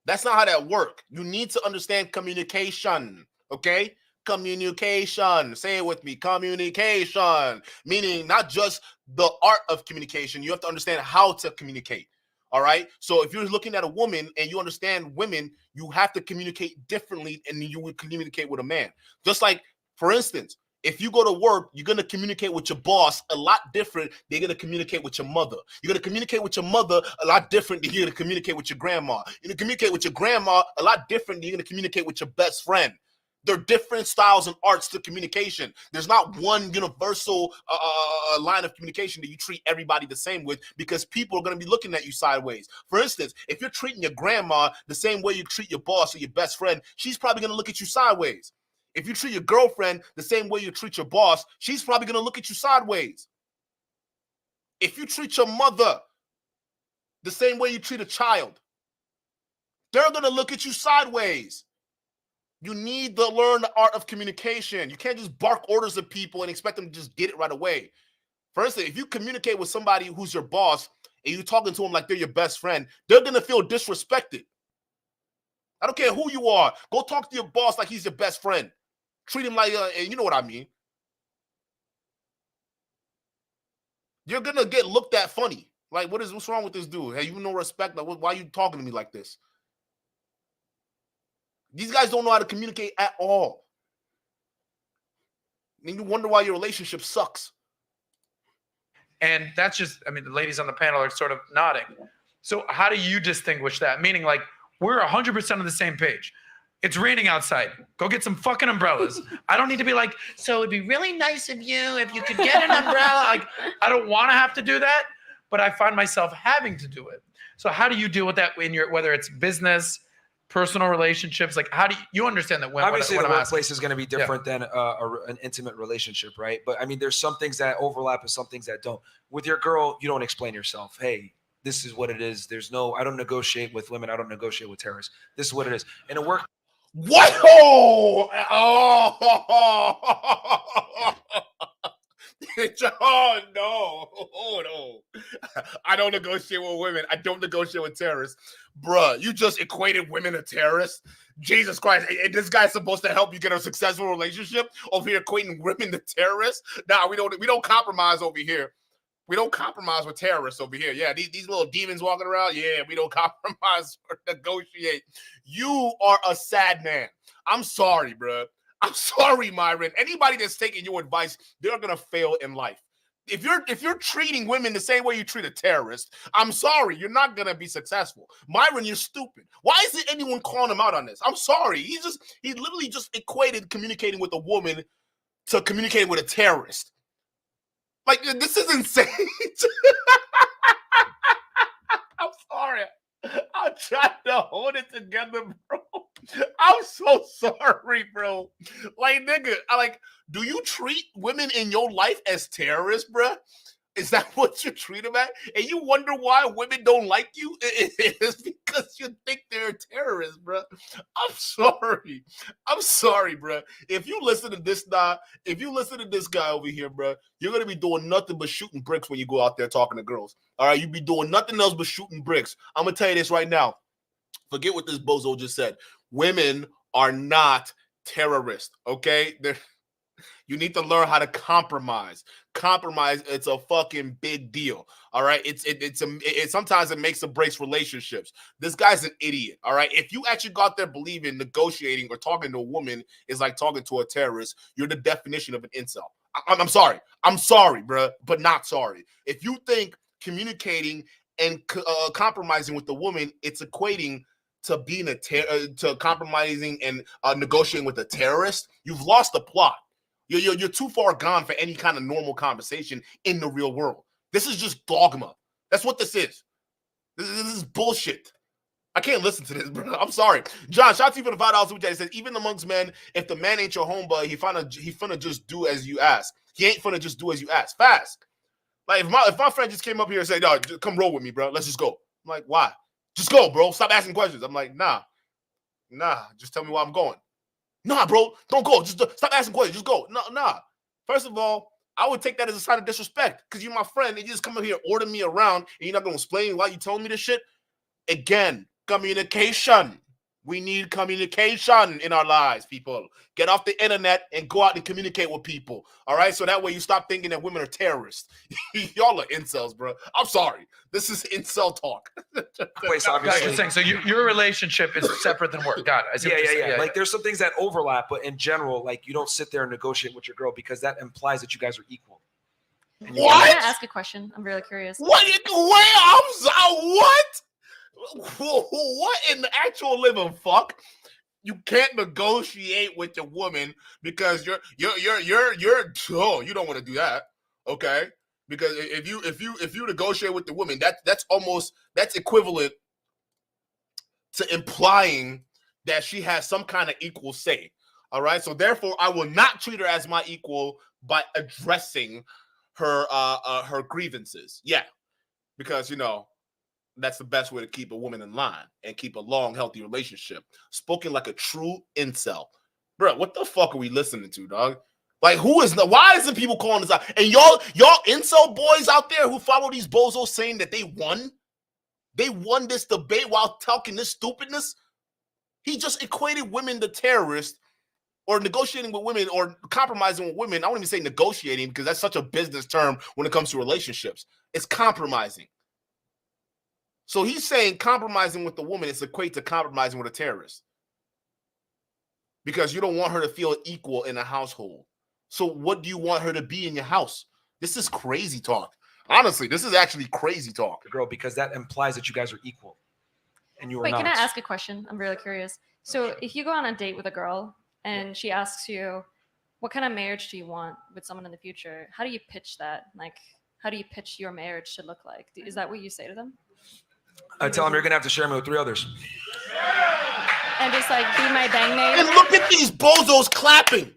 That's not how that works. You need to understand communication, okay? Communication. Say it with me. Communication. Meaning not just the art of communication. You have to understand how to communicate. All right? So if you're looking at a woman and you understand women, you have to communicate differently than you would communicate with a man. Just like, for instance, if you go to work, you're going to communicate with your boss a lot different than you're going to communicate with your mother. You're going to communicate with your mother a lot different than you're going to communicate with your grandma. You're going to communicate with your grandma a lot different than you're going to communicate with your best friend. There are different styles and arts to communication. There's not one universal line of communication that you treat everybody the same with, because people are going to be looking at you sideways. For instance, if you're treating your grandma the same way you treat your boss or your best friend, she's probably going to look at you sideways. If you treat your girlfriend the same way you treat your boss, she's probably going to look at you sideways. If you treat your mother the same way you treat a child, they're going to look at you sideways. You need to learn the art of communication. You can't just bark orders at people and expect them to just get it right away. For instance, if you communicate with somebody who's your boss and you're talking to them like they're your best friend, they're going to feel disrespected. I don't care who you are. Go talk to your boss like he's your best friend. Treat him like, you know what I mean. You're going to get looked at funny. Like, what's wrong with this dude? Hey, you no respect. Like, why are you talking to me like this? These guys don't know how to communicate at all. And you wonder why your relationship sucks. And that's just, I mean, the ladies on the panel are sort of nodding. So how do you distinguish that? Meaning, like, we're 100% on the same page. It's raining outside. Go get some fucking umbrellas. I don't need to be like, so it'd be really nice of you if you could get an umbrella. Like, I don't want to have to do that, but I find myself having to do it. So how do you deal with that in your, whether it's business, personal relationships? Like, how do you understand that? Obviously, the workplace is going to be different than an intimate relationship, right? But I mean, there's some things that overlap and some things that don't. With your girl, you don't explain yourself. Hey, this is what it is. There's no, I don't negotiate with women. I don't negotiate with terrorists. This is what it is. In a work. What? Oh, oh no. Oh no. I don't negotiate with women. I don't negotiate with terrorists. Bruh, you just equated women to terrorists? Jesus Christ. And this guy's supposed to help you get a successful relationship over here equating women to terrorists? Nah, we don't compromise over here. We don't compromise with terrorists over here. Yeah, these little demons walking around. Yeah, we don't compromise or negotiate. You are a sad man. I'm sorry, bro. I'm sorry, Myron. Anybody that's taking your advice, they're gonna fail in life. If you're treating women the same way you treat a terrorist, I'm sorry, you're not gonna be successful. Myron, you're stupid. Why isn't anyone calling him out on this? I'm sorry. He literally just equated communicating with a woman to communicating with a terrorist. Like, this is insane. I'm sorry. I'm trying to hold it together, bro. I'm so sorry, bro. Like, nigga, do you treat women in your life as terrorists, bro? Is that what you treat them at? And you wonder why women don't like you? It's because you think they're a terrorist, bro. I'm sorry, bro. If you listen to this guy, over here, bro, you're going to be doing nothing but shooting bricks when you go out there talking to girls. All right? You be doing nothing else but shooting bricks. I'm going to tell you this right now. Forget what this bozo just said. Women are not terrorists, okay? You need to learn how to compromise. Compromise, it's a fucking big deal. All right. Sometimes it makes or breaks relationships. This guy's an idiot. All right. If you actually got there believing negotiating or talking to a woman is like talking to a terrorist, you're the definition of an incel. I'm sorry. I'm sorry, bro, but not sorry. If you think communicating and compromising with the woman, it's equating to being to compromising and negotiating with a terrorist, you've lost the plot. You're too far gone for any kind of normal conversation in the real world. This is just dogma. That's what this is. This is bullshit. I can't listen to this, bro. I'm sorry. John, shout out to you for the $5 super chat. He says, even amongst men, if the man ain't your homeboy, he finna just do as you ask. He ain't finna just do as you ask. Fast. Like, if my friend just came up here and said, "No, come roll with me, bro. Let's just go." I'm like, why? Just go, bro. Stop asking questions. I'm like, nah. Just tell me where I'm going. Nah, bro. Don't go. Just stop asking questions. Just go. Nah. First of all, I would take that as a sign of disrespect because you're my friend and you just come up here ordering me around and you're not going to explain why you telling me this shit. Again, communication. We need communication in our lives, people. Get off the internet and go out and communicate with people. All right? So that way you stop thinking that women are terrorists. Y'all are incels, bro. I'm sorry. This is incel talk. So your relationship is separate than work. Got it. I see what you're saying. Yeah. Like there's some things that overlap, but in general, like you don't sit there and negotiate with your girl because that implies that you guys are equal. Can I ask a question? I'm really curious. What in the actual living fuck? You can't negotiate with your woman because you don't want to do that, okay? Because if you negotiate with the woman, that's equivalent to implying that she has some kind of equal say. All right, so therefore, I will not treat her as my equal by addressing her grievances. Yeah, because that's the best way to keep a woman in line and keep a long, healthy relationship. Spoken like a true incel. Bro, what the fuck are we listening to, dog? Like, why isn't people calling this out? And y'all incel boys out there who follow these bozos saying that they won this debate while talking this stupidness? He just equated women to terrorists or negotiating with women or compromising with women. I won't even say negotiating because that's such a business term when it comes to relationships. It's compromising. So he's saying compromising with the woman is equate to compromising with a terrorist because you don't want her to feel equal in a household. So what do you want her to be in your house? This is crazy talk. Honestly, this is actually crazy talk. Girl, because that implies that you guys are equal. And you are not. Wait, can I ask a question? I'm really curious. So if you go on a date with a girl and she asks you, what kind of marriage do you want with someone in the future? How do you pitch that? Like, how do you pitch your marriage to look like? Is that what you say to them? I tell them you're going to have to share me with 3 others. And just like be my bang mate. And look at these bozos clapping.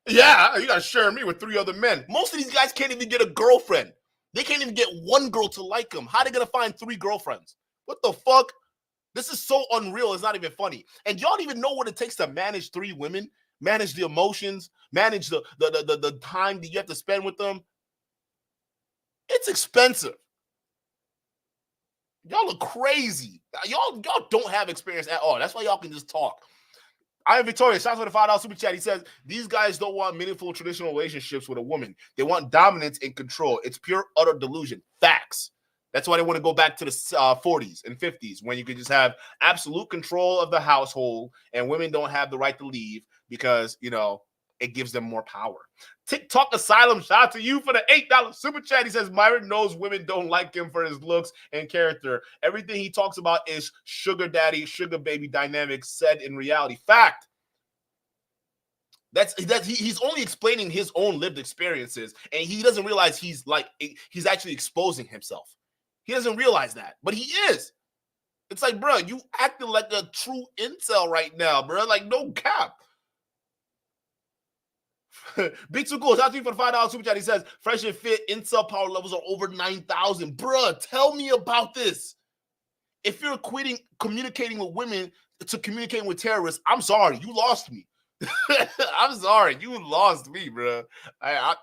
Yeah, you got to share me with 3 other men. Most of these guys can't even get a girlfriend. They can't even get one girl to like them. How are they going to find 3 girlfriends? What the fuck? This is so unreal. It's not even funny. And y'all don't even know what it takes to manage 3 women, manage the emotions, manage the time that you have to spend with them. It's expensive. Y'all are crazy. Y'all don't have experience at all. That's why y'all can just talk. I am Victoria. Shout out to the $5 super chat. He says, these guys don't want meaningful traditional relationships with a woman. They want dominance and control. It's pure, utter delusion. Facts. That's why they want to go back to the 40s and 50s when you could just have absolute control of the household and women don't have the right to leave because, it gives them more power. TikTok Asylum, shout out to you for the $8 super chat. He says, Myron knows women don't like him for his looks and character. Everything he talks about is sugar daddy, sugar baby dynamics said in reality. Fact. He's only explaining his own lived experiences, and he doesn't realize he's actually exposing himself. He doesn't realize that, but he is. It's like, bro, you acting like a true incel right now, bro. Like, no cap. Big Too Cool, shout out to you for the $5 super chat. He says, fresh and fit, incel power levels are over 9,000. Bruh, tell me about this. If you're communicating with women to communicating with terrorists, I'm sorry, you lost me. I'm sorry, you lost me, bro. I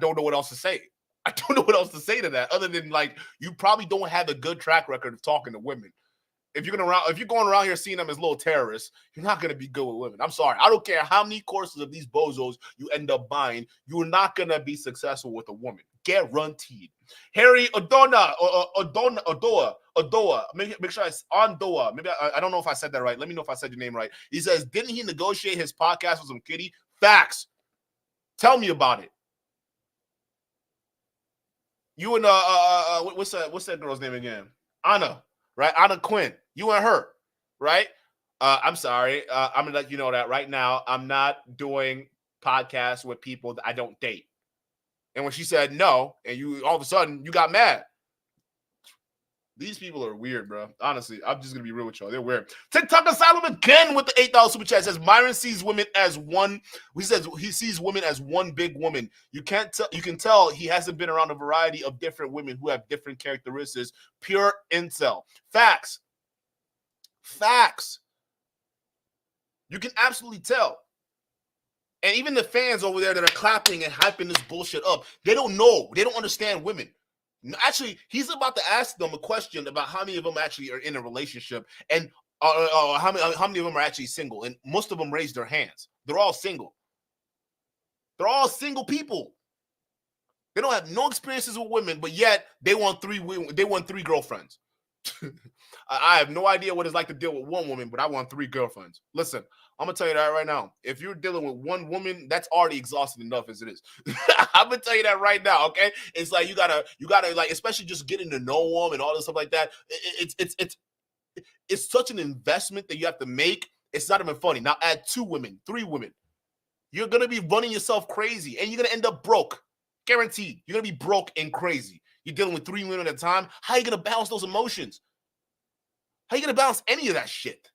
don't know what else to say. I don't know what else to say to that other than you probably don't have a good track record of talking to women. If you're going around here seeing them as little terrorists, you're not going to be good with women. I'm sorry. I don't care how many courses of these bozos you end up buying. You're not going to be successful with a woman. Guaranteed. Harry Odoa. Make sure it's Ondoa. Maybe I don't know if I said that right. Let me know if I said your name right. He says, didn't he negotiate his podcast with some kitty? Facts. Tell me about it. You and what's that girl's name again? Anna. Right? Anna Quinn. You and her, right? I'm sorry. I'm going to let you know that right now. I'm not doing podcasts with people that I don't date. And when she said no, and you all of a sudden, you got mad. These people are weird, bro. Honestly, I'm just gonna be real with y'all. They're weird. TikTok Asylum again with the $8 super chat. Says Myron sees women as one. He says he sees women as one big woman. You can tell he hasn't been around a variety of different women who have different characteristics. Pure incel. Facts. Facts. You can absolutely tell. And even the fans over there that are clapping and hyping this bullshit up, they don't know. They don't understand women. Actually, he's about to ask them a question about how many of them actually are in a relationship and how many of them are actually single. And most of them raised their hands. They're all single. They're all single people. They don't have no experiences with women, but yet they want three girlfriends. I have no idea what it's like to deal with one woman, but I want 3 girlfriends. Listen, I'm gonna tell you that right now. If you're dealing with one woman, that's already exhausting enough as it is. I'm gonna tell you that right now. Okay, it's like you gotta like, especially just getting to know them and all this stuff like that. It's such an investment that you have to make. It's not even funny. Now add 2 women, 3 women. You're gonna be running yourself crazy, and you're gonna end up broke. Guaranteed. You're gonna be broke and crazy. You're dealing with 3 women at a time. How are you gonna balance those emotions? How are you gonna balance any of that shit?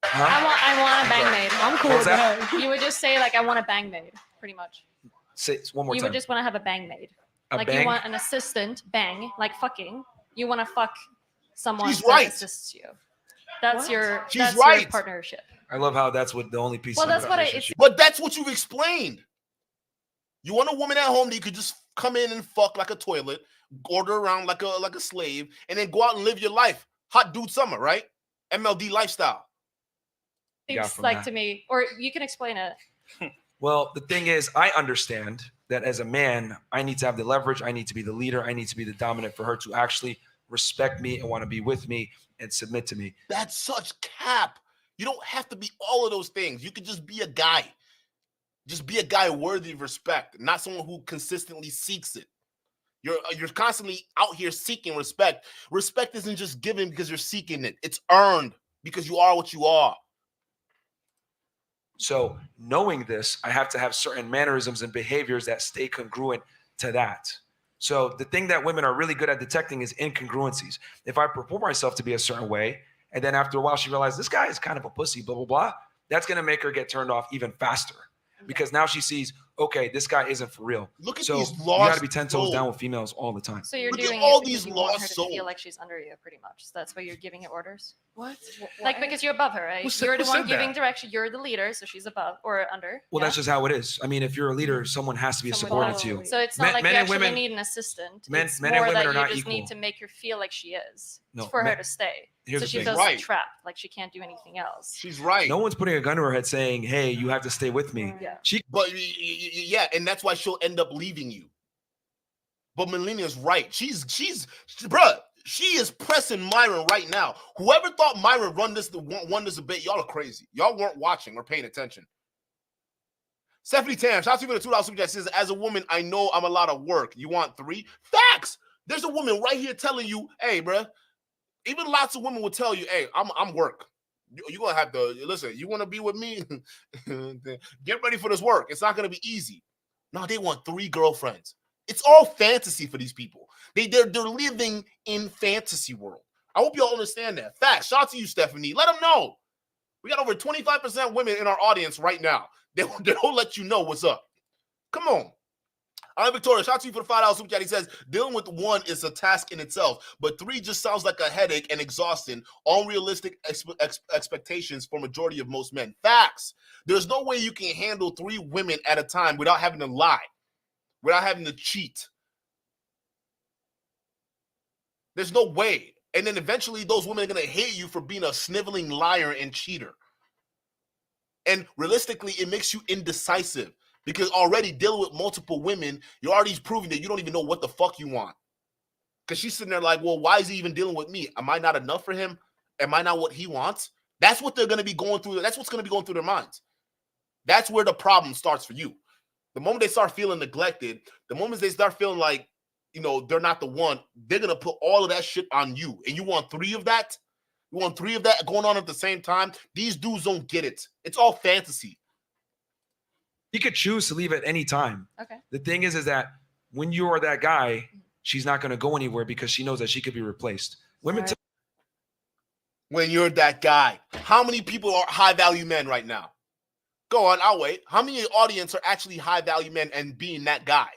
I want a bang maid. I'm cool with that. You would just say like, I want a bang maid, pretty much. Say it one more You time. would just want to have a bang maid. Like bang? you want an assistant bang, like fucking. You want to fuck someone She's that right. assists you. That's your She's that's right. your partnership. I love how that's what the only piece. Well, of that's the what relationship- But that's what you've explained. You want a woman at home that you could just come in and fuck like a toilet, order around like a slave, and then go out and live your life. Hot dude summer, right? MLD lifestyle. Seems like to me, or you can explain it. Well, the thing is, I understand that as a man, I need to have the leverage. I need to be the leader. I need to be the dominant for her to actually respect me and want to be with me and submit to me. That's such cap. You don't have to be all of those things. You could just be a guy. Just be a guy worthy of respect, not someone who consistently seeks it. You're constantly out here seeking respect. Respect isn't just given because you're seeking it. It's earned because you are what you are. So knowing this, I have to have certain mannerisms and behaviors that stay congruent to that. So the thing that women are really good at detecting is incongruencies. If I perform myself to be a certain way, and then after a while she realizes this guy is kind of a pussy, blah, blah, blah, that's going to make her get turned off even faster. Because now she sees, okay, this guy isn't for real. Look at so these you lost got to be 10 toes souls. down with females all the time. So you're Look at doing all it because these you want her lost to feel souls. like she's under you, pretty much. So that's why you're giving it orders. What? Like because you're above her, right? Who said- You're the who one said giving that? direction. You're the leader, so she's above or under. Well, that's just how it is. I mean, if you're a leader, someone has to be a Someone subordinate to you. else. So it's not Men- like men you and actually women- need an assistant. men- It's men and more women that are you not just equal. need to make her feel like she is. No, It's for her men- to stay. Here's So the she thing. feels Right. trapped, like she can't do anything else. She's right. No one's putting a gun to her head saying, hey, you have to stay with me. Yeah. She But yeah, and that's why she'll end up leaving you. But Melina is right. Bruh, she is pressing Myron right now. Whoever thought Myron won this debate, y'all are crazy. Y'all weren't watching or paying attention. Stephanie Tam, shout out to you for the $2 super chat. Says, as a woman, I know I'm a lot of work. You want 3? Facts. There's a woman right here telling you, hey, bruh. Even lots of women will tell you, hey, I'm work. You're gonna have to listen. You want to be with me? Get ready for this work. It's not gonna be easy. No, they want 3 girlfriends. It's all fantasy for these people. They're living in fantasy world. I hope y'all understand that. Facts. Shout out to you, Stephanie. Let them know. We got over 25% women in our audience right now. They'll let you know what's up. Come on. I'm Victoria. Shout out to you for the $5 super chat. He says, dealing with 1 is a task in itself, but 3 just sounds like a headache and exhausting. Unrealistic expectations for majority of most men. Facts. There's no way you can handle 3 women at a time without having to lie, without having to cheat. There's no way. And then eventually those women are going to hate you for being a sniveling liar and cheater. And realistically, it makes you indecisive. Because already dealing with multiple women, you're already proving that you don't even know what the fuck you want. Because she's sitting there like, well, why is he even dealing with me? Am I not enough for him? Am I not what he wants? That's what they're going to be going through. That's what's going to be going through their minds. That's where the problem starts for you. The moment they start feeling neglected, the moment they start feeling like, they're not the one, they're going to put all of that shit on you. And you want 3 of that? You want 3 of that going on at the same time? These dudes don't get it. It's all fantasy. could choose to leave at any time. Okay. The thing is that when you are that guy, she's not going to go anywhere because she knows that she could be replaced. Women. When you're that guy, how many people are high value men right now? Go on, I'll wait. How many audience are actually high value men and being that guy?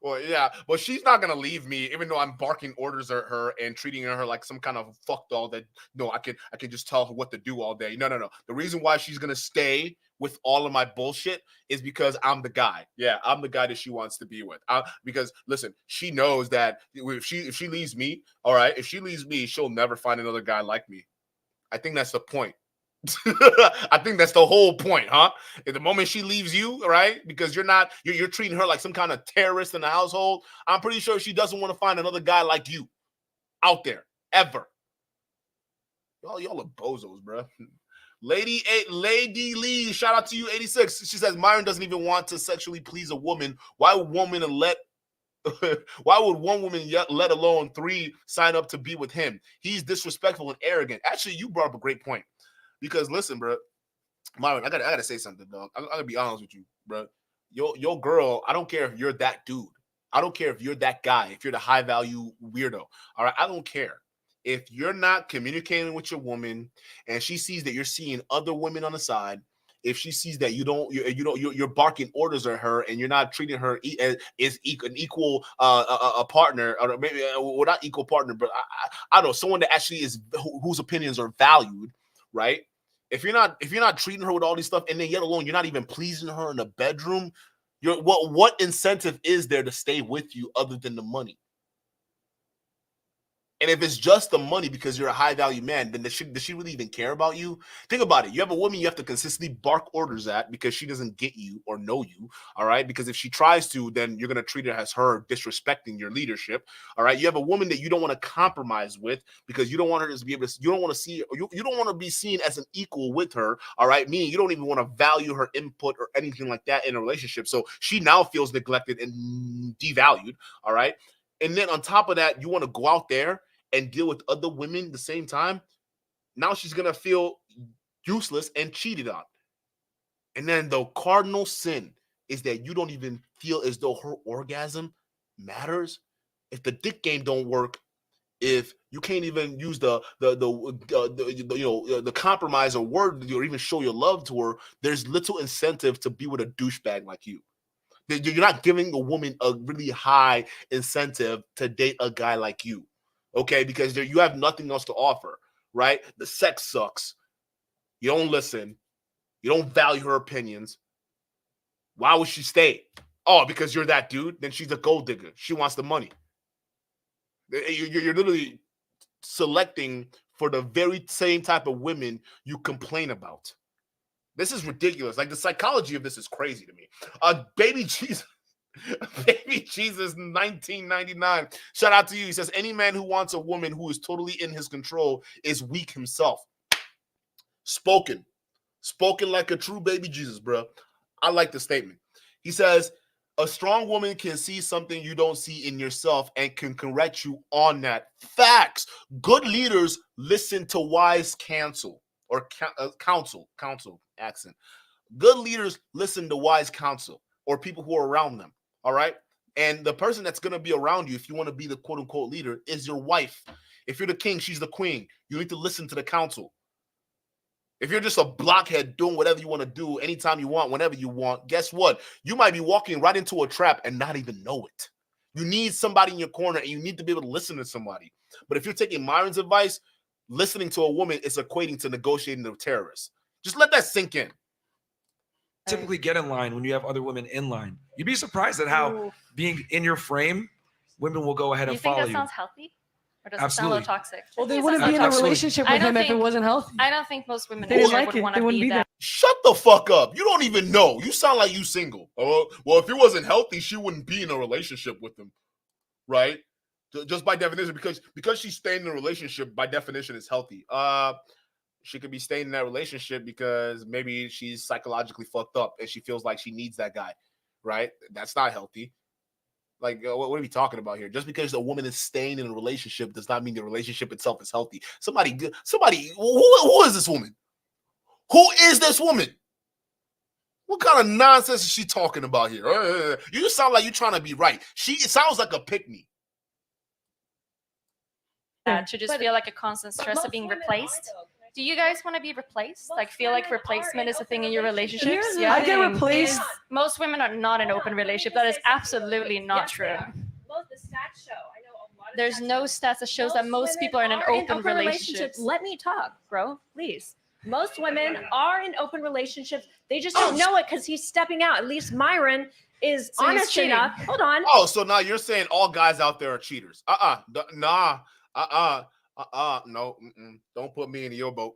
Well, yeah, but she's not gonna leave me, even though I'm barking orders at her and treating her like some kind of fuck doll that I can just tell her what to do all day. No. The reason why she's gonna stay with all of my bullshit is because I'm the guy. Yeah, I'm the guy that she wants to be with. Because listen, she knows that if she leaves me, all right, if she leaves me, she'll never find another guy like me. I think that's the point. I think that's the whole point, huh? At the moment she leaves you, right? Because you're treating her like some kind of terrorist in the household. I'm pretty sure she doesn't want to find another guy like you out there ever. Y'all are bozos, bro. Lady Lee, shout out to you, 86. She says Myron doesn't even want to sexually please a woman. Why would one woman let alone 3 sign up to be with him? He's disrespectful and arrogant. Actually, you brought up a great point. Because listen, bro, Myron, I gotta say something, dog. I'm gonna be honest with you, bro. Your girl, I don't care if you're that dude. I don't care if you're that guy, if you're the high value weirdo. All right, I don't care. If you're not communicating with your woman and she sees that you're seeing other women on the side, if she sees that you're barking orders at her and you're not treating her as an equal a partner, or maybe well, not equal partner, but I don't know, someone that actually is whose opinions are valued, right? If you're not treating her with all these stuff, and then yet alone you're not even pleasing her in the bedroom, what incentive is there to stay with you other than the money? And if it's just the money because you're a high value man, then does she really even care about you? Think about it. You have a woman you have to consistently bark orders at because she doesn't get you or know you. All right. Because if she tries to, then you're going to treat her as her disrespecting your leadership. All right. You have a woman that you don't want to compromise with because you don't want her to be able to, you don't want to see, or you don't want to be seen as an equal with her. All right. Meaning you don't even want to value her input or anything like that in a relationship. So she now feels neglected and devalued. All right. And then on top of that, you want to go out there and deal with other women at the same time. Now she's going to feel useless and cheated on. And then the cardinal sin is that you don't even feel as though her orgasm matters. If the dick game don't work, if you can't even use the compromise or word or even show your love to her, there's little incentive to be with a douchebag like you. You're not giving a woman a really high incentive to date a guy like you. Okay, because you have nothing else to offer, right? The sex sucks. You don't listen. You don't value her opinions. Why would she stay? Oh, because you're that dude? Then she's a gold digger. She wants the money. You're literally selecting for the very same type of women you complain about. This is ridiculous. Like, the psychology of this is crazy to me. Baby Jesus. Baby Jesus 1999. Shout out to you. He says, any man who wants a woman who is totally in his control is weak himself. Spoken like a true baby Jesus, bro. I like the statement. He says, a strong woman can see something you don't see in yourself and can correct you on that. Facts. Good leaders listen to wise counsel or counsel accent. Good leaders listen to wise counsel or people who are around them. All right. And the person that's going to be around you, if you want to be the quote unquote leader, is your wife. If you're the king, she's the queen. You need to listen to the counsel. If you're just a blockhead doing whatever you want to do, anytime you want, whenever you want, guess what? You might be walking right into a trap and not even know it. You need somebody in your corner and you need to be able to listen to somebody. But if you're taking Myron's advice, listening to a woman is equating to negotiating with terrorists. Just let that sink in. Typically get in line when you have other women in line. You'd be surprised at how being in your frame, women will go ahead and follow you. You think that sounds healthy? Or does Absolutely. it sound a little toxic? Well, they wouldn't be in a relationship with him if it wasn't healthy. I don't think most women They didn't would like it. want They to wouldn't be be that. Shut the fuck up. You don't even know. You sound like you single. Well, if it wasn't healthy, she wouldn't be in a relationship with him, right? Just by definition, because she's staying in a relationship, by definition, is healthy. She could be staying in that relationship because maybe she's psychologically fucked up and she feels like she needs that guy, right? That's not healthy. Like, what are we talking about here? Just because a woman is staying in a relationship does not mean the relationship itself is healthy. Somebody, who is this woman? Who is this woman? What kind of nonsense is she talking about here? You sound like you're trying to be right. It sounds like a pick-me. That to just feel like a constant stress of being replaced. Do you guys want to be replaced? Like feel like replacement is a thing in your relationships? Yeah, I get replaced. Most women are not in an open relationship. That is absolutely not true. Most the stats show. I know a lot of There's no stats that shows that most people are in an open relationship. Let me talk, bro, please. Most women are in open relationships. They just don't know it because he's stepping out. At least Myron is So he's honest cheating. enough. Hold on. Oh, so now you're saying all guys out there are cheaters? No. Don't put me in your boat.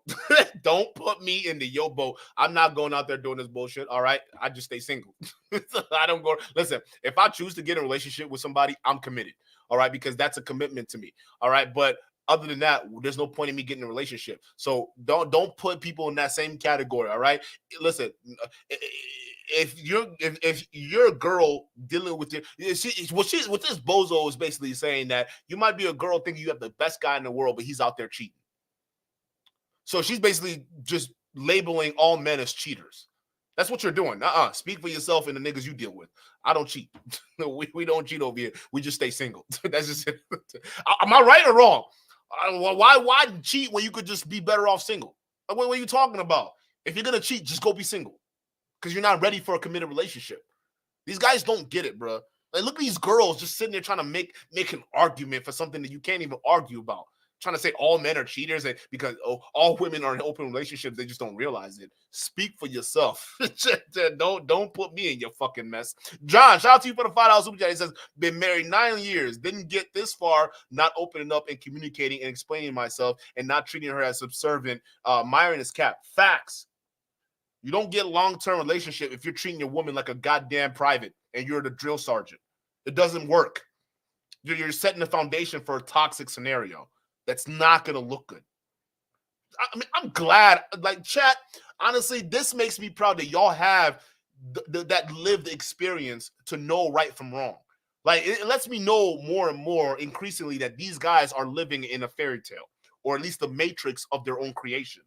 Don't put me into your boat. I'm not going out there doing this bullshit. All right, I just stay single. I don't go. Listen, if I choose to get in a relationship with somebody, I'm committed. All right, because that's a commitment to me. All right, but other than that, there's no point in me getting in a relationship. So don't put people in that same category. All right, listen. If you're a girl dealing with what this bozo is basically saying that you might be a girl thinking you have the best guy in the world, but he's out there cheating. So she's basically just labeling all men as cheaters. That's what you're doing. Speak for yourself and the niggas you deal with. I don't cheat. we don't cheat over here. We just stay single. That's just it. Am I right or wrong? Why cheat when you could just be better off single? What are you talking about? If you're gonna cheat, just go be single. Because you're not ready for a committed relationship. These guys don't get it, bro. Like, look at these girls just sitting there trying to make an argument for something that you can't even argue about. Trying to say all men are cheaters and because all women are in open relationships, they just don't realize it. Speak for yourself. Don't put me in your fucking mess. John, shout out to you for the $5 super chat. He says, been married 9 years, didn't get this far, not opening up and communicating and explaining myself and not treating her as subservient. Myron is capped. Facts. You don't get long-term relationship if you're treating your woman like a goddamn private and you're the drill sergeant. It doesn't work. You're setting the foundation for a toxic scenario that's not going to look good. I mean, I'm glad, like, chat, honestly, this makes me proud that y'all have that lived experience to know right from wrong. Like, it lets me know more and more increasingly that these guys are living in a fairy tale, or at least the matrix of their own creation.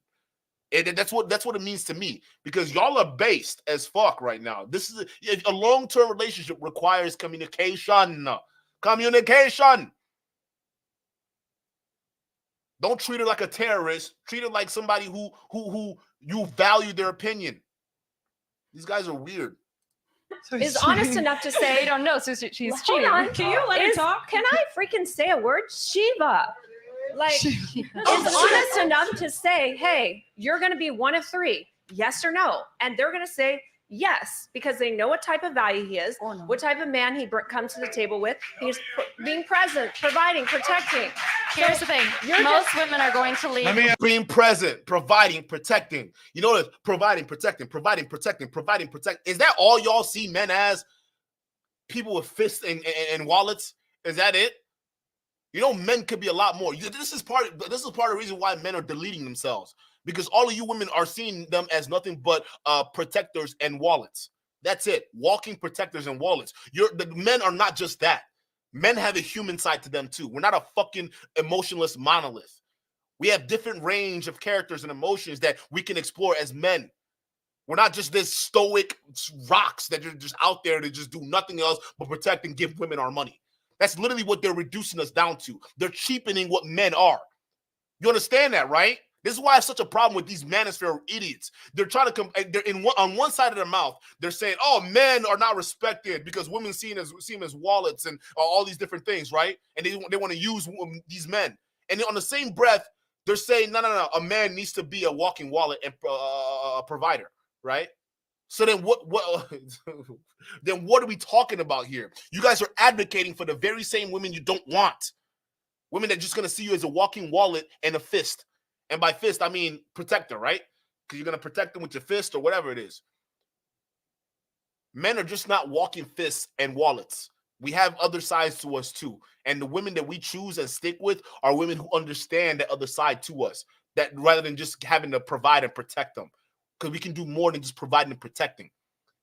And that's what it means to me, because y'all are based as fuck right now. This is a long-term relationship requires communication. Communication. Don't treat her like a terrorist. Treat her like somebody who you value their opinion. These guys are weird. Is honest enough to say They don't know, so she's cheating. hold on. Can you let her talk? Can I freaking say a word? Shiva. Like, is honest enough to say, hey, you're going to be one of three, yes or no? And they're going to say yes, because they know what type of value he is, what type of man he comes to the table with. He's being present, providing, protecting. Here's the thing. Most women are going to leave. Being present, providing, protecting. You know this, providing, protecting. Is that all y'all see men as? People with fists and wallets? Is that it? You know, men could be a lot more. This is part of the reason why men are deleting themselves, because all of you women are seeing them as nothing but protectors and wallets. That's it. Walking protectors and wallets. The men are not just that. Men have a human side to them too. We're not a fucking emotionless monolith. We have different range of characters and emotions that we can explore as men. We're not just this stoic rocks that are just out there to just do nothing else but protect and give women our money. That's literally what they're reducing us down to. They're cheapening what men are. You understand that, right? This is why I have such a problem with these manosphere idiots. They're trying to on one side of their mouth, they're saying, "Oh, men are not respected because women see them as wallets and all these different things, right?" And they want to use these men. And on the same breath, they're saying, "No, a man needs to be a walking wallet and a provider, right?" So then then what are we talking about here? You guys are advocating for the very same women you don't want. Women that are just going to see you as a walking wallet and a fist. And by fist, I mean protector, right? Because you're going to protect them with your fist or whatever it is. Men are just not walking fists and wallets. We have other sides to us too. And the women that we choose and stick with are women who understand that other side to us, that rather than just having to provide and protect them. Because we can do more than just providing and protecting.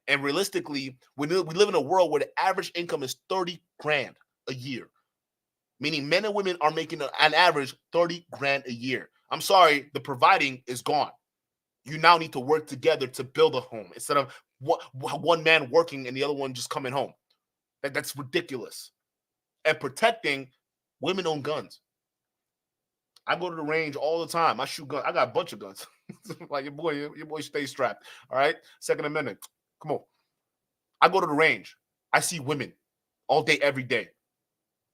And realistically, we live in a world where the average income is 30 grand a year. Meaning men and women are making an average 30 grand a year. I'm sorry, the providing is gone. You now need to work together to build a home instead of one man working and the other one just coming home. That's ridiculous. And protecting, women own guns. I go to the range all the time. I shoot guns. I got a bunch of guns. Like your boy stay strapped. All right. Second Amendment. Come on. I go to the range. I see women all day, every day.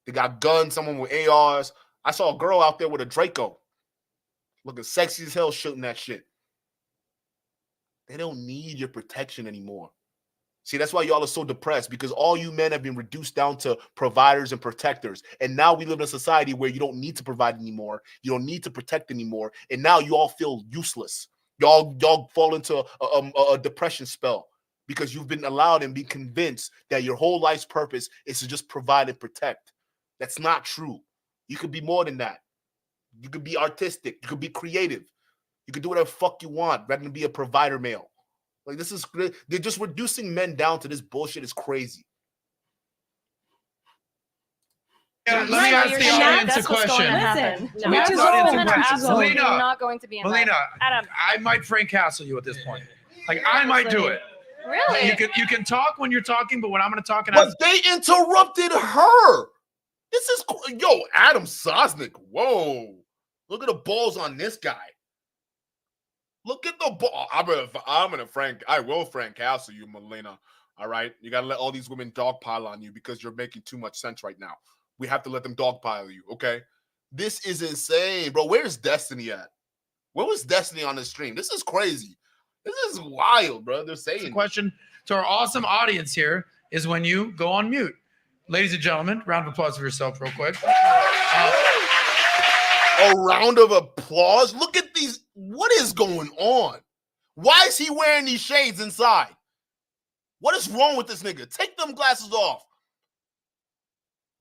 They got guns, someone with ARs. I saw a girl out there with a Draco. Looking sexy as hell shooting that shit. They don't need your protection anymore. See, that's why y'all are so depressed, because all you men have been reduced down to providers and protectors. And now we live in a society where you don't need to provide anymore. You don't need to protect anymore. And now you all feel useless. Y'all fall into a depression spell because you've been allowed and been convinced that your whole life's purpose is to just provide and protect. That's not true. You could be more than that. You could be artistic. You could be creative. You could do whatever the fuck you want rather than be a provider male. Like, this is, they're just reducing men down to this bullshit. Is crazy. Yeah, let me ask the audience a question. Listen, Let me ask the women audience a are question. absolutely Melina, not going to be in Melina, Adam. I might Frank Castle you at this point. Like, I might do it. Really? You can talk when you're talking, but when I'm going to talk, and But they interrupted her. This is Adam Sosnick. Whoa, look at the balls on this guy. Look at the ball. I will Frank Castle you, Molina. All right, you gotta let all these women dogpile on you because you're making too much sense right now. We have to let them dogpile you. Okay, this is insane, bro. Where's Destiny at? Where was Destiny on the stream? This is crazy. This is wild, bro. They're saying. The question to our awesome audience here is when you go on mute. Ladies and gentlemen, round of applause for yourself real quick. A round of applause. Look at these. What is going on? Why is he wearing these shades inside? What is wrong with this nigga? Take them glasses off.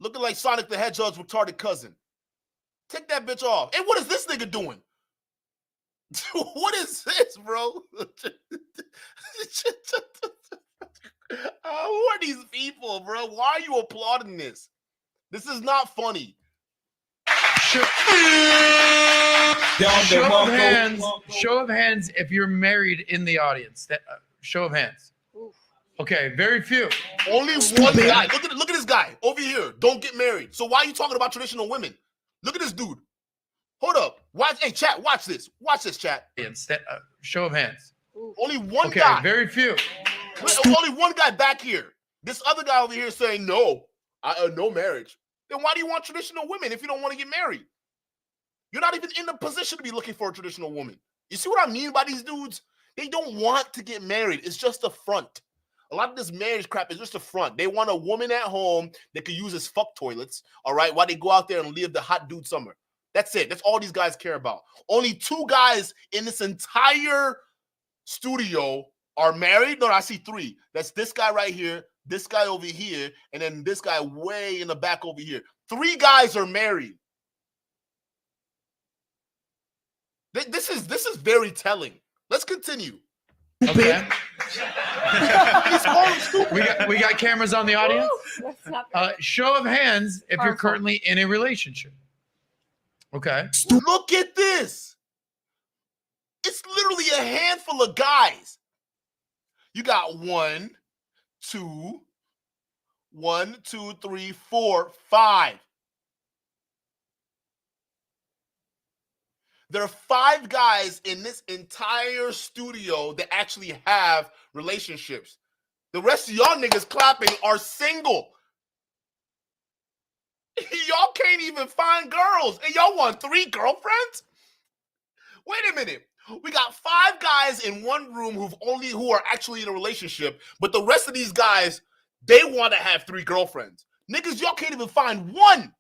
Looking like Sonic the Hedgehog's retarded cousin. Take that bitch off. Hey, what is this nigga doing? What is this, bro? Who are these people, bro? Why are you applauding this? This is not funny. Show of hands if you're married in the audience. Show of hands. Okay, very few. Only one guy. Look at this guy over here. Don't get married. So why are you talking about traditional women? Look at this dude. Hold up. Watch. Hey, chat. Watch this. Watch this, chat. Show of hands. Only one guy. Okay, very few. Only one guy back here. This other guy over here saying no. No marriage. Then why do you want traditional women if you don't want to get married? You're not even in the position to be looking for a traditional woman. You see what I mean by these dudes? They don't want to get married. It's just a front. A lot of this marriage crap is just a front. They want a woman at home that could use as fuck toilets, all right, while they go out there and live the hot dude summer. That's it. That's all these guys care about. Only two guys in this entire studio are married. No, I see three. That's this guy right here, this guy over here, and then this guy way in the back over here. Three guys are married. This is very telling. Let's continue. Okay. we got cameras on the audience. Show of hands if you're currently in a relationship. Okay. Look at this. It's literally a handful of guys. You got 1, 2, 3, 4, 5. There are 5 guys in this entire studio that actually have relationships. The rest of y'all niggas clapping are single. Y'all can't even find girls. And y'all want 3 girlfriends? Wait a minute. We got 5 guys in one room who are actually in a relationship, but the rest of these guys, they want to have 3 girlfriends. Niggas, y'all can't even find one.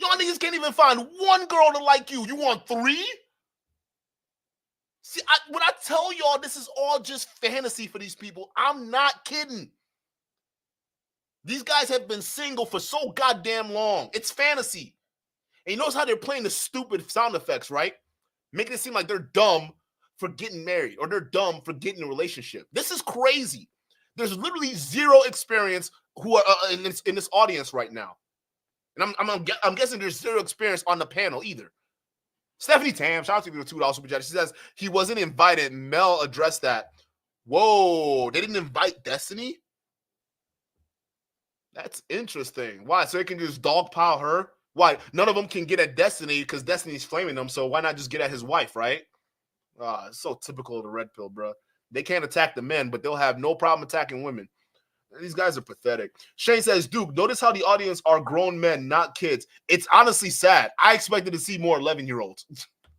Y'all niggas can't even find one girl to like you. You want 3? See, when I tell y'all this is all just fantasy for these people, I'm not kidding. These guys have been single for so goddamn long. It's fantasy. And you notice how they're playing the stupid sound effects, right? Making it seem like they're dumb for getting married or they're dumb for getting a relationship. This is crazy. There's literally zero experience who are in this audience right now. And I'm guessing there's zero experience on the panel either. Stephanie Tam, shout out to you for $2 super chat. She says he wasn't invited. Mel addressed that. Whoa, they didn't invite Destiny? That's interesting. Why? So they can just dogpile her? Why? None of them can get at Destiny because Destiny's flaming them. So why not just get at his wife, right? It's so typical of the red pill, bro. They can't attack the men, but they'll have no problem attacking women. These guys are pathetic. Shane says, Duke, notice how the audience are grown men, not kids. It's honestly sad. I expected to see more 11-year-olds,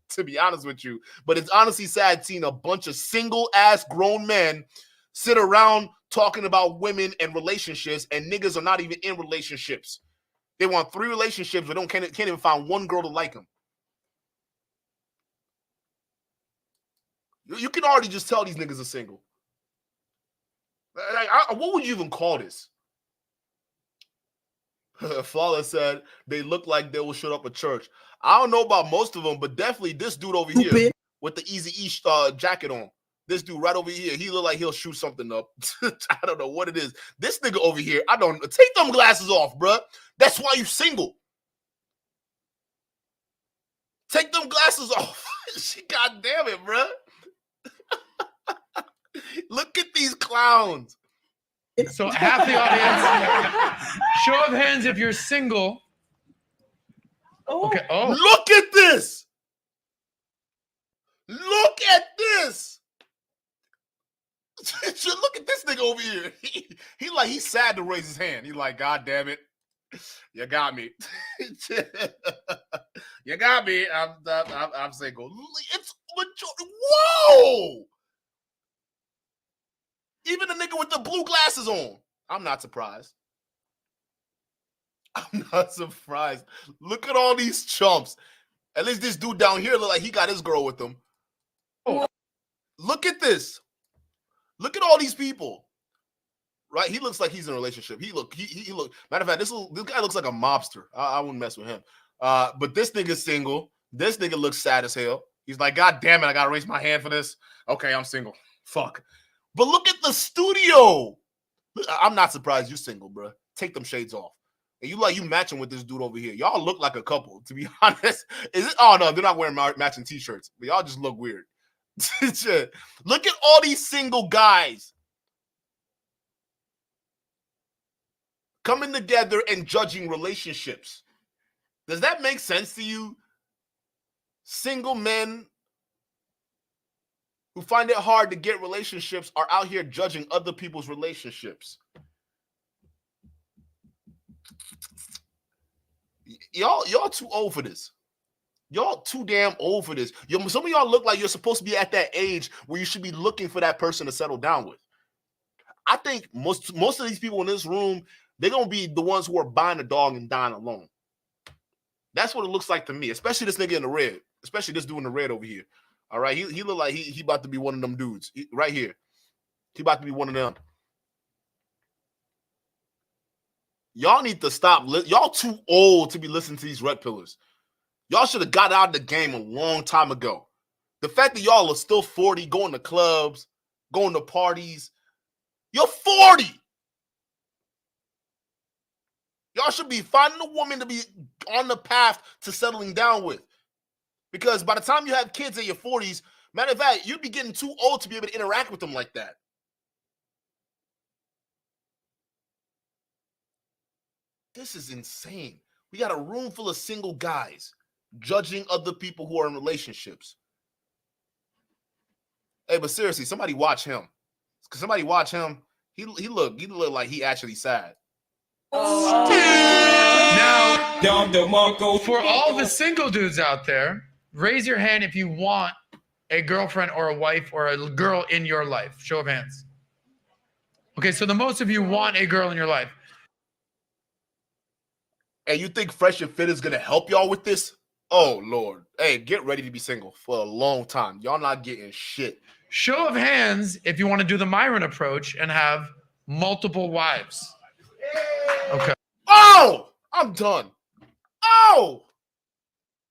to be honest with you. But it's honestly sad seeing a bunch of single-ass grown men sit around talking about women and relationships, and niggas are not even in relationships. They want 3 relationships, but can't even find one girl to like them. You can already just tell these niggas are single. What would you even call this? Flawless said they look like they will shut up a church. I don't know about most of them, but definitely this dude over here with the Easy-E jacket on. This dude right over here, he look like he'll shoot something up. I don't know what it is. This nigga over here, I don't take them glasses off, bruh. That's why you single. Take them glasses off. God damn it, bruh. Look at these clowns. So half the audience, show of hands if you're single. Okay. Oh, look at this. Look at this. Look at this nigga over here. He's sad to raise his hand. He's like, God damn it. You got me. You got me. I'm single. It's whoa. Even the nigga with the blue glasses on. I'm not surprised. I'm not surprised. Look at all these chumps. At least this dude down here look like he got his girl with him. Oh, look at this. Look at all these people. Right? He looks like he's in a relationship. He look. Matter of fact, this guy looks like a mobster. I wouldn't mess with him. But this nigga's single. This nigga looks sad as hell. He's like, God damn it, I gotta raise my hand for this. Okay, I'm single. Fuck. But look at the studio. I'm not surprised you're single, bro. Take them shades off. And you matching with this dude over here. Y'all look like a couple, to be honest. Is it? Oh no, they're not wearing matching t-shirts. But y'all just look weird. Look at all these single guys coming together and judging relationships. Does that make sense to you? Single men who find it hard to get relationships are out here judging other people's relationships. Y'all too old for this. Y'all too damn old for this. Some of y'all look like you're supposed to be at that age where you should be looking for that person to settle down with. I think most of these people in this room, they're going to be the ones who are buying a dog and dying alone. That's what it looks like to me, especially this nigga in the red, especially this dude in the red over here. All right, he look like he about to be one of them dudes right here. He about to be one of them. Y'all need to stop. Y'all too old to be listening to these red pillars. Y'all should have got out of the game a long time ago. The fact that y'all are still 40, going to clubs, going to parties. You're 40. Y'all should be finding a woman to be on the path to settling down with. Because by the time you have kids in your 40s, matter of fact, you'd be getting too old to be able to interact with them like that. This is insane. We got a room full of single guys judging other people who are in relationships. Hey, but seriously, somebody watch him. Because somebody watch him. He look like he actually sad. Now, for all the single dudes out there, raise your hand if you want a girlfriend or a wife or a girl in your life. Show of hands. Okay, so the most of you want a girl in your life. Hey, you think Fresh and Fit is going to help y'all with this? Oh, Lord. Hey, get ready to be single for a long time. Y'all not getting shit. Show of hands if you want to do the Myron approach and have multiple wives. Okay. Oh, I'm done. Oh,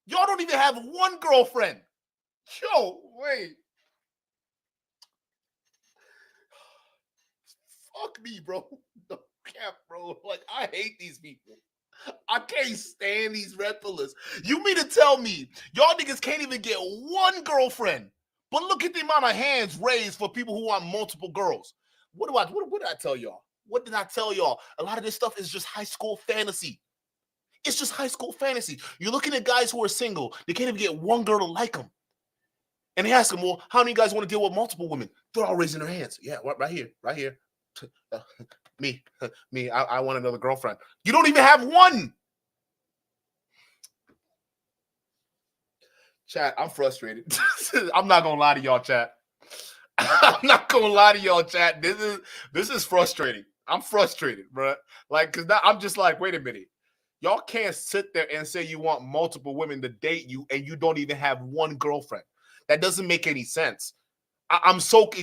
y'all don't even have one girlfriend. Yo, wait. Fuck me, bro. No cap, bro. Like, I hate these people. I can't stand these red pillars. You mean to tell me y'all niggas can't even get one girlfriend? But look at the amount of hands raised for people who want multiple girls. What did I tell y'all? What did I tell y'all? A lot of this stuff is just high school fantasy. It's just high school fantasy. You're looking at guys who are single. They can't even get one girl to like them. And they ask them, well, how many guys want to deal with multiple women? They're all raising their hands. Yeah, right here. Me. I want another girlfriend. You don't even have one. Chat, I'm frustrated. I'm not gonna lie to y'all, chat. I'm not gonna lie to y'all, chat. This is frustrating. I'm frustrated, bro. Like, cause now I'm just like, wait a minute. Y'all can't sit there and say you want multiple women to date you and you don't even have one girlfriend. That doesn't make any sense.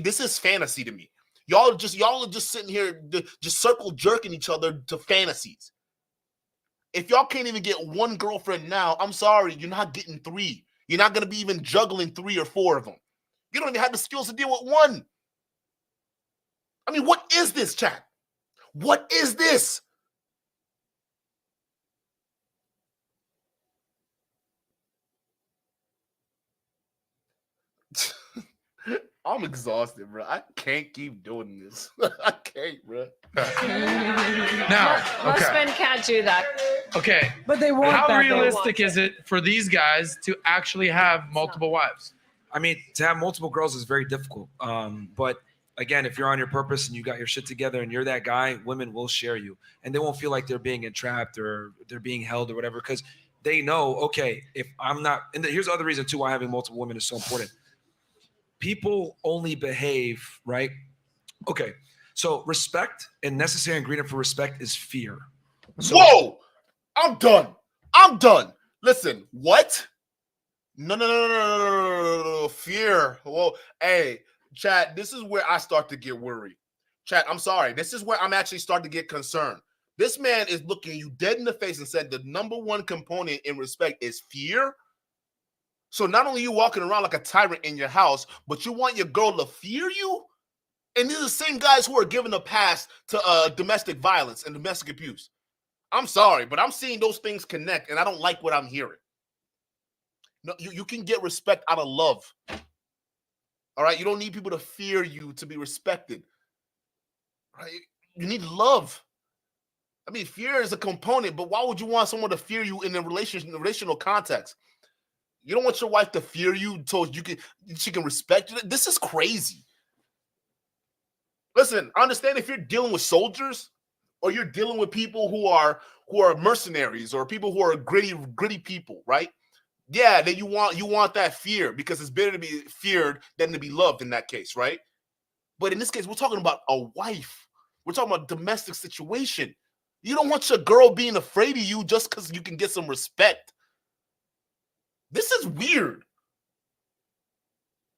This is fantasy to me. Y'all are just sitting here just circle jerking each other to fantasies. If y'all can't even get one girlfriend now, I'm sorry, you're not getting 3. You're not gonna be even juggling 3 or 4 of them. You don't even have the skills to deal with one. I mean, what is this, chat? What is this? I'm exhausted, bro. I can't keep doing this. I can't, bro. Now, Most men can't do that. Okay. But they want How that. realistic is it for these guys to actually have multiple wives? I mean, to have multiple girls is very difficult. But again, if you're on your purpose and you got your shit together and you're that guy, women will share you. And they won't feel like they're being entrapped or they're being held or whatever, because they know, okay, if I'm not, and here's the other reason too why having multiple women is so important. People only behave, right? Okay, so respect and necessary ingredient for respect is fear. So, whoa! I'm done. Listen, what? No. Fear. Whoa. Hey, chat, this is where I start to get worried. Chat, I'm sorry. This is where I'm actually starting to get concerned. This man is looking you dead in the face and said the number one component in respect is fear. So not only you walking around like a tyrant in your house, but you want your girl to fear you? And these are the same guys who are giving a pass to domestic violence and domestic abuse. I'm sorry, but I'm seeing those things connect, and I don't like what I'm hearing. No, you can get respect out of love. All right? You don't need people to fear you to be respected. Right? You need love. I mean, fear is a component, but why would you want someone to fear you in a relational context? You don't want your wife to fear you so she can respect you. This is crazy. Listen, I understand if you're dealing with soldiers or you're dealing with people who are mercenaries or people who are gritty people, right? Yeah, then you want that fear because it's better to be feared than to be loved in that case, right? But in this case, we're talking about a wife. We're talking about a domestic situation. You don't want your girl being afraid of you just because you can get some respect. This is weird.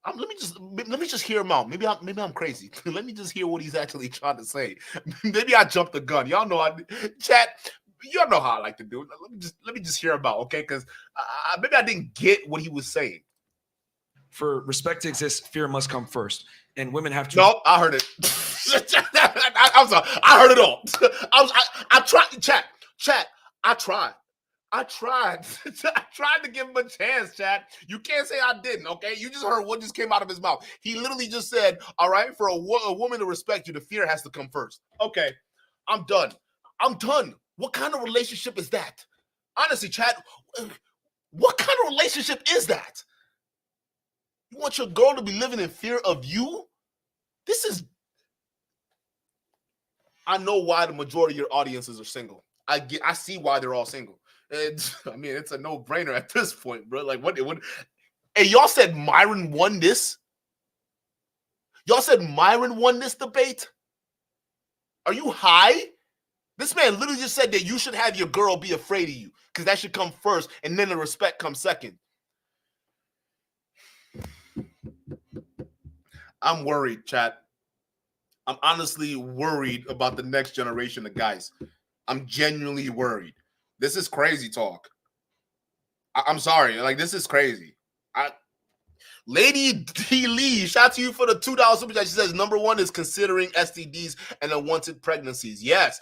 Let me just hear him out. Maybe I'm crazy. Let me just hear what he's actually trying to say. Maybe I jumped the gun. Y'all know chat. Y'all know how I like to do it. Let me just hear him out, okay? Because maybe I didn't get what he was saying. For respect to exist, fear must come first, and women have to. No, I heard it. I'm sorry. I heard it all. I tried. Chat. I tried. I tried to give him a chance, chat. You can't say I didn't, okay? You just heard what just came out of his mouth. He literally just said, all right, for a woman to respect you, the fear has to come first. Okay, I'm done. What kind of relationship is that? Honestly, chat, what kind of relationship is that? You want your girl to be living in fear of you? I know why the majority of your audiences are single. I see why they're all single. I mean, it's a no-brainer at this point, bro. Like, what? Hey, y'all said Myron won this? Y'all said Myron won this debate? Are you high? This man literally just said that you should have your girl be afraid of you because that should come first, and then the respect comes second. I'm worried, chat. I'm honestly worried about the next generation of guys. I'm genuinely worried. This is crazy talk. I'm sorry. Like, this is crazy. Lady D. Lee, shout out to you for the $2 super chat. She says, number one is considering STDs and unwanted pregnancies. Yes.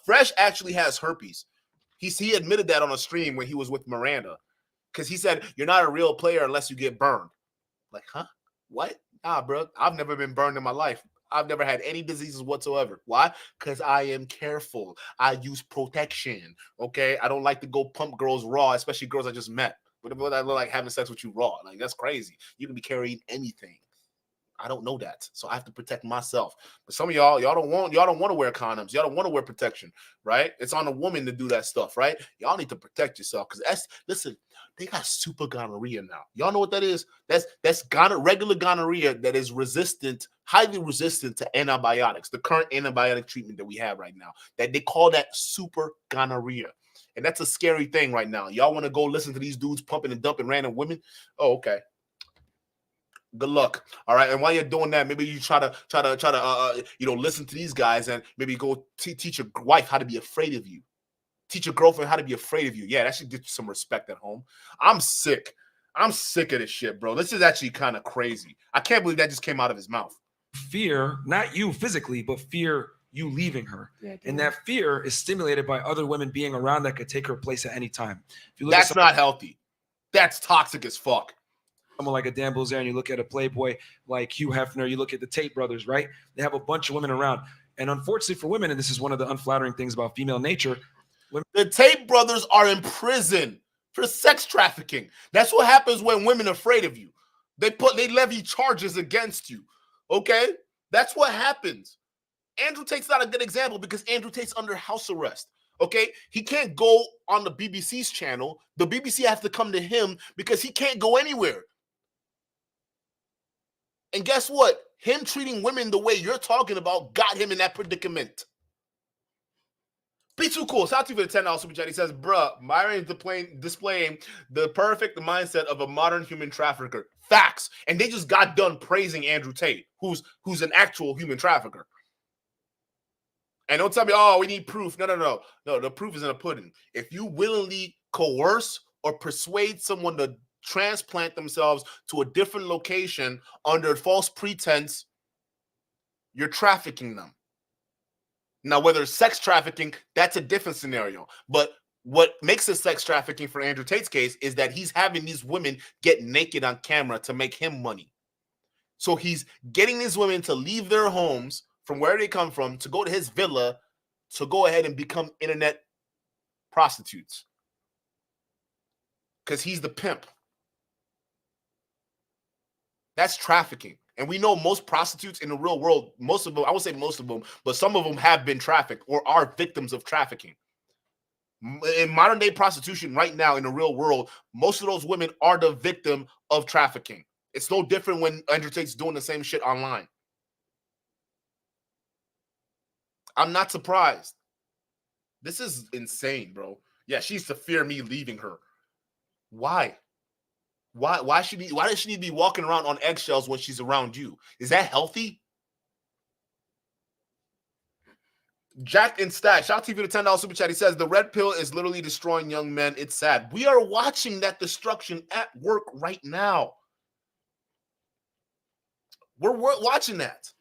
Fresh actually has herpes. He admitted that on a stream when he was with Miranda, because he said, "You're not a real player unless you get burned." Like, huh? What? Nah, bro. I've never been burned in my life. I've never had any diseases whatsoever. Why? Because I am careful. I use protection. Okay. I don't like to go pump girls raw, especially girls I just met. What about I look like having sex with you raw? Like, that's crazy. You can be carrying anything. I don't know that, so I have to protect myself. But some of y'all don't want to wear condoms. Y'all don't want to wear protection, right? It's on a woman to do that stuff, right? Y'all need to protect yourself because listen, they got super gonorrhea now. Y'all know what that is? That's regular gonorrhea that is resistant, highly resistant to antibiotics. The current antibiotic treatment that we have right now, that they call that super gonorrhea. And that's a scary thing right now. Y'all want to go listen to these dudes pumping and dumping random women? Oh, okay. Good luck. All right. And while you're doing that, maybe you try to listen to these guys and maybe go teach your wife how to be afraid of you. Teach your girlfriend how to be afraid of you. Yeah, that should get you some respect at home. I'm sick. I'm sick of this shit, bro. This is actually kind of crazy. I can't believe that just came out of his mouth. Fear, not you physically, but fear you leaving her. And that fear is stimulated by other women being around that could take her place at any time. If you look That's not healthy. That's toxic as fuck. Someone like a Dan Bilzerian, you look at a Playboy like Hugh Hefner, you look at the Tate brothers, right? They have a bunch of women around. And unfortunately for women, and this is one of the unflattering things about female nature, the Tate brothers are in prison for sex trafficking. That's what happens when women are afraid of you. They levy charges against you. Okay? That's what happens. Andrew Tate's not a good example because Andrew Tate's under house arrest. Okay? He can't go on the BBC's channel. The BBC has to come to him because he can't go anywhere. And guess what? Him treating women the way you're talking about got him in that predicament. Be too cool. Shout out to you for the $10 super chat. He says, bruh, Myron is displaying the perfect mindset of a modern human trafficker. Facts. And they just got done praising Andrew Tate, who's an actual human trafficker. And don't tell me, oh, we need proof. No. No, the proof is in the pudding. If you willingly coerce or persuade someone to transplant themselves to a different location under false pretense, you're trafficking them. Now, whether it's sex trafficking, that's a different scenario. But what makes it sex trafficking for Andrew Tate's case is that he's having these women get naked on camera to make him money. So he's getting these women to leave their homes from where they come from to go to his villa to go ahead and become internet prostitutes. Because he's the pimp. That's trafficking. And we know most prostitutes in the real world, most of them, I won't say most of them, but some of them have been trafficked or are victims of trafficking. In modern day prostitution right now in the real world, most of those women are the victim of trafficking. It's no different when Andrew Tate's doing the same shit online. I'm not surprised. This is insane, bro. Yeah, she used to fear me leaving her. Why? Why does she need to be walking around on eggshells when she's around you? Is that healthy? Jack and Stack, shout out to you for the $10 super chat. He says the red pill is literally destroying young men. It's sad. We are watching that destruction at work right now. We're watching that.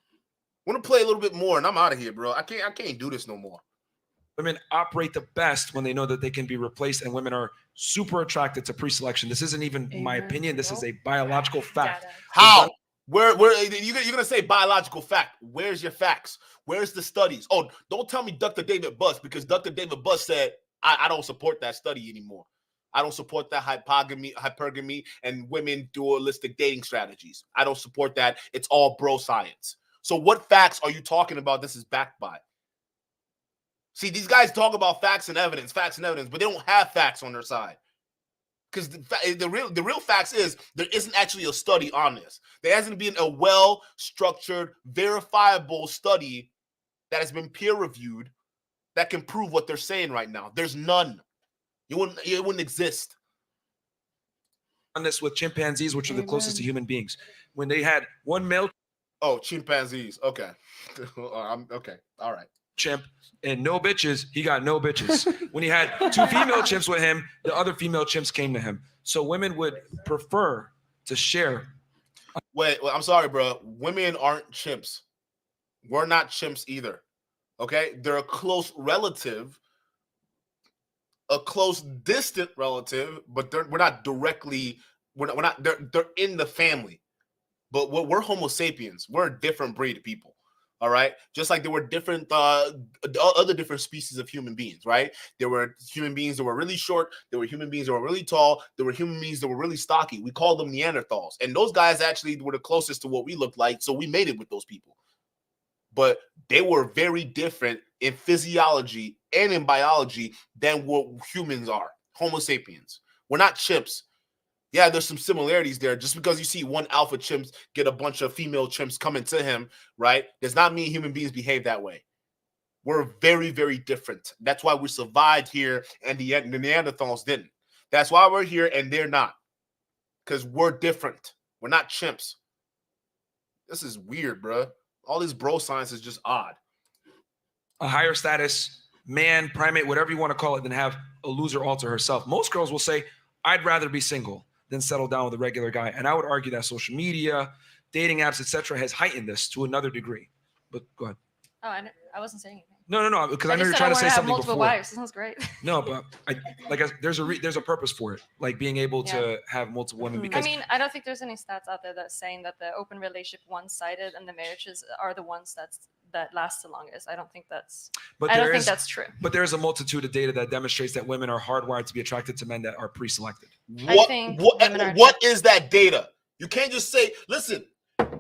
I want to play a little bit more, and I'm out of here, bro. I can't do this no more. Women operate the best when they know that they can be replaced, and women are super attracted to pre-selection. This isn't even my opinion. This is a biological fact. How? Where you're gonna say biological fact? Where's your facts? Where's the studies? Oh, don't tell me Dr. David Buss, because Dr. David Buss said I don't support that study anymore. I don't support that hypergamy, and women dualistic dating strategies. I don't support that. It's all bro science. So what facts are you talking about this is backed by? See, these guys talk about facts and evidence, but they don't have facts on their side. Because the real facts is there isn't actually a study on this. There hasn't been a well-structured, verifiable study that has been peer-reviewed that can prove what they're saying right now. There's none. It wouldn't exist. On this with chimpanzees, which are the closest to human beings. When they had one male... Oh, chimpanzees. Okay. Okay. All right. Chimp and no bitches, he got no bitches. When he had two female chimps with him, the other female chimps came to him. So women would prefer to share. Wait, I'm sorry, bro. Women aren't chimps. We're not chimps either. Okay? They're a close relative a close distant relative, but we're not directly. We're not. They're in the family, but we're Homo sapiens. We're a different breed of people. All right, just like there were different other different species of human beings, right? There were human beings that were really short, there were human beings that were really tall, there were human beings that were really stocky. We called them Neanderthals, and those guys actually were the closest to what we looked like, so we made it with those people. But they were very different in physiology and in biology than what humans are. Homo sapiens. We're not chimps. Yeah, there's some similarities there. Just because you see one alpha chimp get a bunch of female chimps coming to him, right, does not mean human beings behave that way. We're very, very different. That's why we survived here and the Neanderthals didn't. That's why we're here and they're not. Because we're different. We're not chimps. This is weird, bro. All this bro science is just odd. A higher status man, primate, whatever you want to call it, than have a loser alter herself. Most girls will say, I'd rather be single than settle down with a regular guy. And I would argue that social media, dating apps, etc., has heightened this to another degree. But go ahead. Oh, I wasn't saying anything. No, because I know you're trying to say something multiple before. wives. That sounds great. No, but there's a purpose for it, like being able to have multiple women. Because I mean, I don't think there's any stats out there that's saying that the open relationship one-sided and the marriages are the ones that last the longest. I don't think that's. I don't think that's true. But there is a multitude of data that demonstrates that women are hardwired to be attracted to men that are pre-selected. What is that data? You can't just say, listen,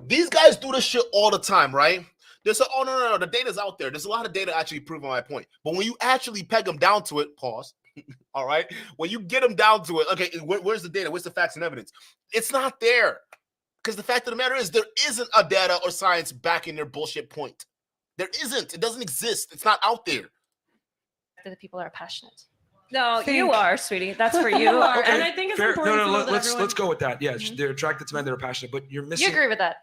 these guys do this shit all the time, right? They say, oh, no, the data's out there. There's a lot of data actually proving my point. But when you actually peg them down to it, pause, all right? When you get them down to it, okay, where's the data? Where's the facts and evidence? It's not there. Because the fact of the matter is there isn't a data or science backing their bullshit point. There isn't. It doesn't exist. It's not out there. The people are passionate. No, you are, sweetie. That's for you. Okay, And I think it's fair. important. No, to know that let's go with that. Yeah, they're attracted to men that are passionate, but you're missing. You agree with that?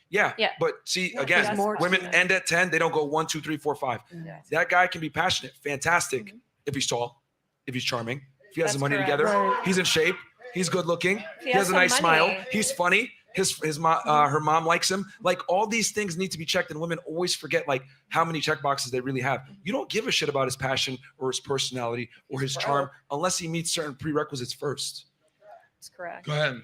Yeah. But see, again, women end at 10. They don't go 1, 2, 3, 4, 5. Yeah. That guy can be passionate, fantastic, if he's tall, if he's charming, if he has the money together, he's in shape, he's good looking, he has a nice smile, he's funny. Her mom likes him. Like, all these things need to be checked, and women always forget like how many check boxes they really have. You don't give a shit about his passion or his personality or his charm unless he meets certain prerequisites first. That's correct. Go ahead.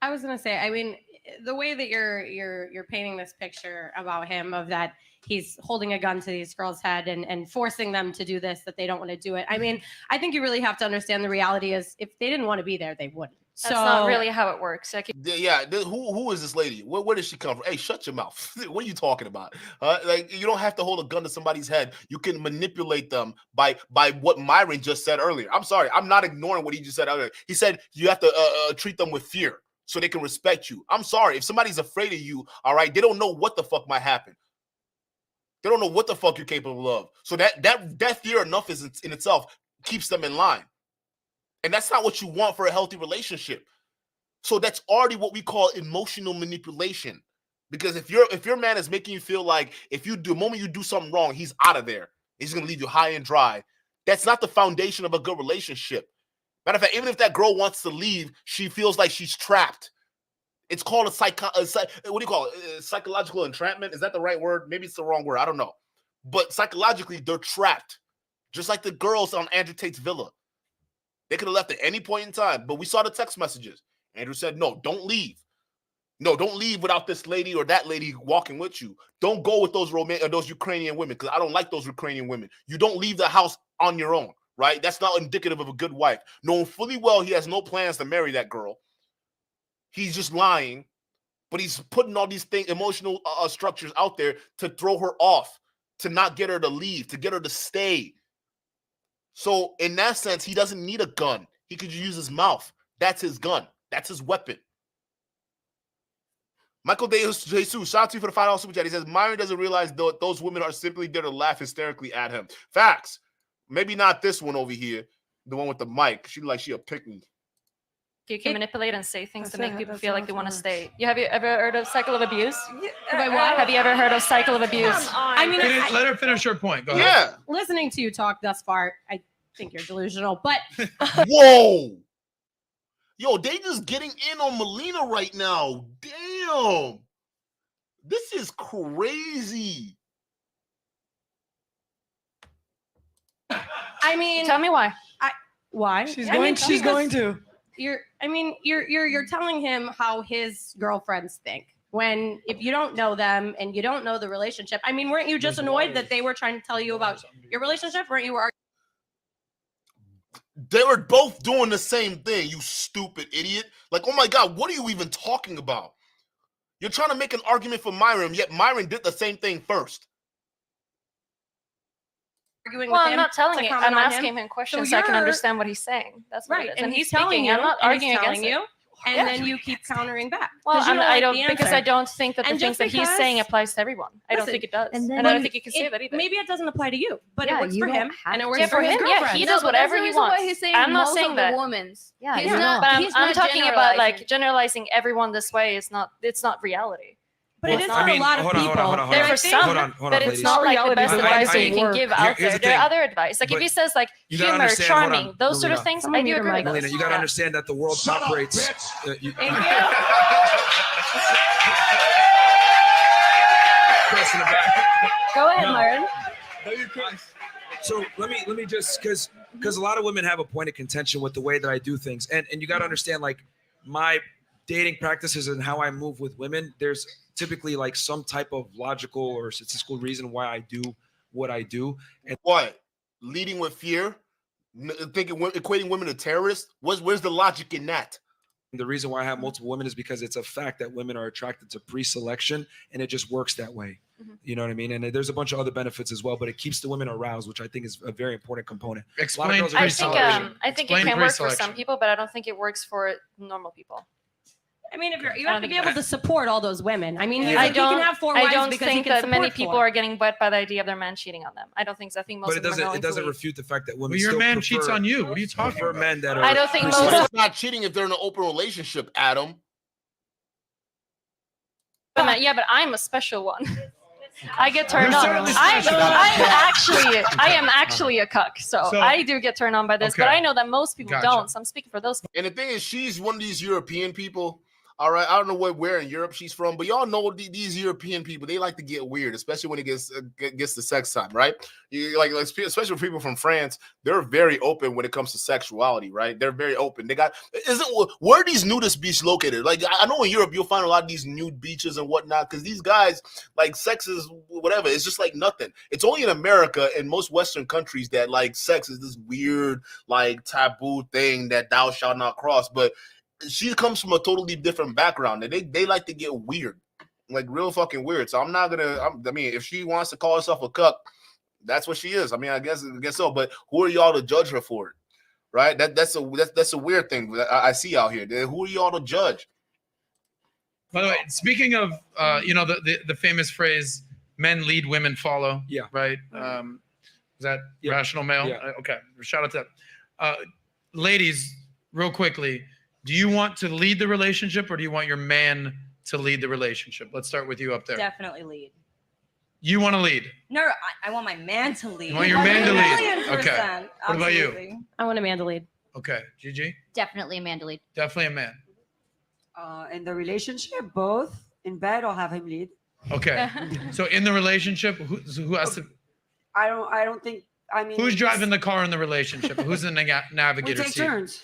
I was gonna say, I mean, the way that you're painting this picture about him, of that he's holding a gun to these girls' head and forcing them to do this, that they don't want to do it. I mean, I think you really have to understand the reality is if they didn't want to be there, they wouldn't. That's not really how it works. Who is this lady? Where does she come from? Hey, shut your mouth. What are you talking about? Like, you don't have to hold a gun to somebody's head. You can manipulate them by what Myron just said earlier. I'm sorry. I'm not ignoring what he just said earlier. He said you have to treat them with fear so they can respect you. I'm sorry. If somebody's afraid of you, all right, they don't know what the fuck might happen. They don't know what the fuck you're capable of. So that fear enough is in itself keeps them in line. And that's not what you want for a healthy relationship. So that's already what we call emotional manipulation. Because if your man is making you feel like the moment you do something wrong, he's out of there, he's gonna leave you high and dry, that's not the foundation of a good relationship. Matter of fact, even if that girl wants to leave, she feels like she's trapped. It's called what do you call it? Psychological entrapment. Is that the right word? Maybe it's the wrong word. I don't know. But psychologically, they're trapped. Just like the girls on Andrew Tate's villa. They could have left at any point in time, but we saw the text messages. Andrew said, no, don't leave. No, don't leave without this lady or that lady walking with you. Don't go with those Ukrainian women, because I don't like those Ukrainian women. You don't leave the house on your own, right? That's not indicative of a good wife. Knowing fully well he has no plans to marry that girl. He's just lying, but he's putting all these emotional structures out there to throw her off, to not get her to leave, to get her to stay. So in that sense, he doesn't need a gun. He could use his mouth. That's his gun. That's his weapon. Michael De Jesus, shout out to you for the $5 super chat. He says, Myron doesn't realize those women are simply there to laugh hysterically at him. Facts. Maybe not this one over here, the one with the mic. She a pick me. You can manipulate and say things to make people feel like they want to stay. Have you ever heard of cycle of abuse? Have you ever heard of cycle of abuse? I mean, let her finish her point. Go ahead. Yeah. Listening to you talk thus far, I think you're delusional, but whoa. Yo, they just getting in on Molina right now. Damn. This is crazy. I mean, tell me why. Why? She's I mean, She's because going to. You're telling him how his girlfriends think. When if you don't know them and you don't know the relationship, I mean, weren't you just annoyed that they were trying to tell you about your relationship? Weren't you? They were both doing the same thing, you stupid idiot. Like, oh my God, what are you even talking about? You're trying to make an argument for Myron, yet Myron did the same thing first. Arguing Well, with I'm him not telling to you. comment I'm on asking him questions So so I can you're- understand what he's saying. That's what Right, it is. and he's telling speaking. you, I'm not and he's arguing telling against you, it. and Yeah. then you keep countering back. Well, 'Cause you don't I like don't the because answer. I don't think that the And things just that he's saying because- applies to everyone. I don't Listen, think it does, and and, then I don't think you can say It- that either. Maybe it doesn't apply to you, but Yeah, it works you for don't him, have and it to. works Yeah, for for his him, yeah, girlfriend. he No, does but that's whatever the he reason why wants. he's saying I'm not most saying of that. the women's. Yeah, He's you're not. But He's I'm not talking about like generalizing. generalizing everyone this way is not. It's not reality. But it Well, is I for mean, a lot of hold on, people. hold on, hold on, hold There on. for some, Hold on, but it's ladies. not like the Reality best is advice I- that you can give here- out here's there. the There are thing. other advice. Like if But he says like you gotta humor, understand- hold charming, on, those sort of Melina. things, Someone I do mute her agree with mic. Melina, those. you got to Yeah. understand that the world operates. Thank you. Press in the back. Go ahead, No. Myron. So let me just because a lot of women have a point of contention with the way that I do things, and you got to understand like my dating practices and how I move with women. There's typically like some type of logical or statistical reason why I do what I do. And What? Leading with fear? Equating women to terrorists? Where's the logic in that? the reason why I have multiple women is because it's a fact that women are attracted to pre-selection, and it just works that way. You know what I mean? And there's a bunch of other benefits as well, but it keeps the women aroused, which I think is a very important component. Explain girls are I pre-selection. think I think it Explain can work for pre-selection. some people, but I don't think it works for normal people. I mean, if you I have don't to be think able to support all those women. I mean, he's I like, he don't. can have four I wives don't because he think can that many support people four. are getting wet by the idea of their man cheating on them. I don't think so. I think most But of them are going it doesn't to leave. refute the fact that women Well, your still man prefer, cheats on you. What are you talking prefer about? men that are I don't think pre-selected. most- It's not cheating if they're in an open relationship, Adam. Yeah, but I'm a special one. I get turned You're on. certainly I special. am actually a cuck, so So- I do get turned on by this. But Okay. I know that most people Gotcha. don't. So I'm speaking for those. And the thing is, she's one of these European people. All right, I don't know where in Europe she's from, but y'all know these European people. They like to get weird, especially when it gets to sex time, right? You like especially people from France. They're very open when it comes to sexuality, right? They're very open. They got where are these nudist beaches located? Like I know in Europe you'll find a lot of these nude beaches and whatnot because these guys like sex is whatever. It's just like nothing. It's only in America and most Western countries that like sex is this weird like taboo thing that thou shalt not cross, but she comes from a totally different background, and they like to get weird, like real fucking weird. So I'm not gonna. I mean, if she wants to call herself a cuck, that's what she is. I mean, I guess so. But who are y'all to judge her for it, right? That's a weird thing that I see out here. Who are y'all to judge? By the way, speaking of, the famous phrase, "Men lead, women follow." Yeah. Right. Is that rational male? Yeah. Okay. Shout out to that. Ladies, real quickly, do you want to lead the relationship or do you want your man to lead the relationship? Let's start with you up there. Definitely lead. You want to lead. No, I want my man to lead. You want your man to lead. 1,000,000%. Okay. What about you? Absolutely. I want a man to lead. Okay. Gigi? Definitely a man to lead. Definitely a man. In the relationship, both in bed, I'll have him lead. Okay. So in the relationship, who has to? I don't think. I mean, Who's driving the car in the relationship? Who's the We navigator take seat? turns.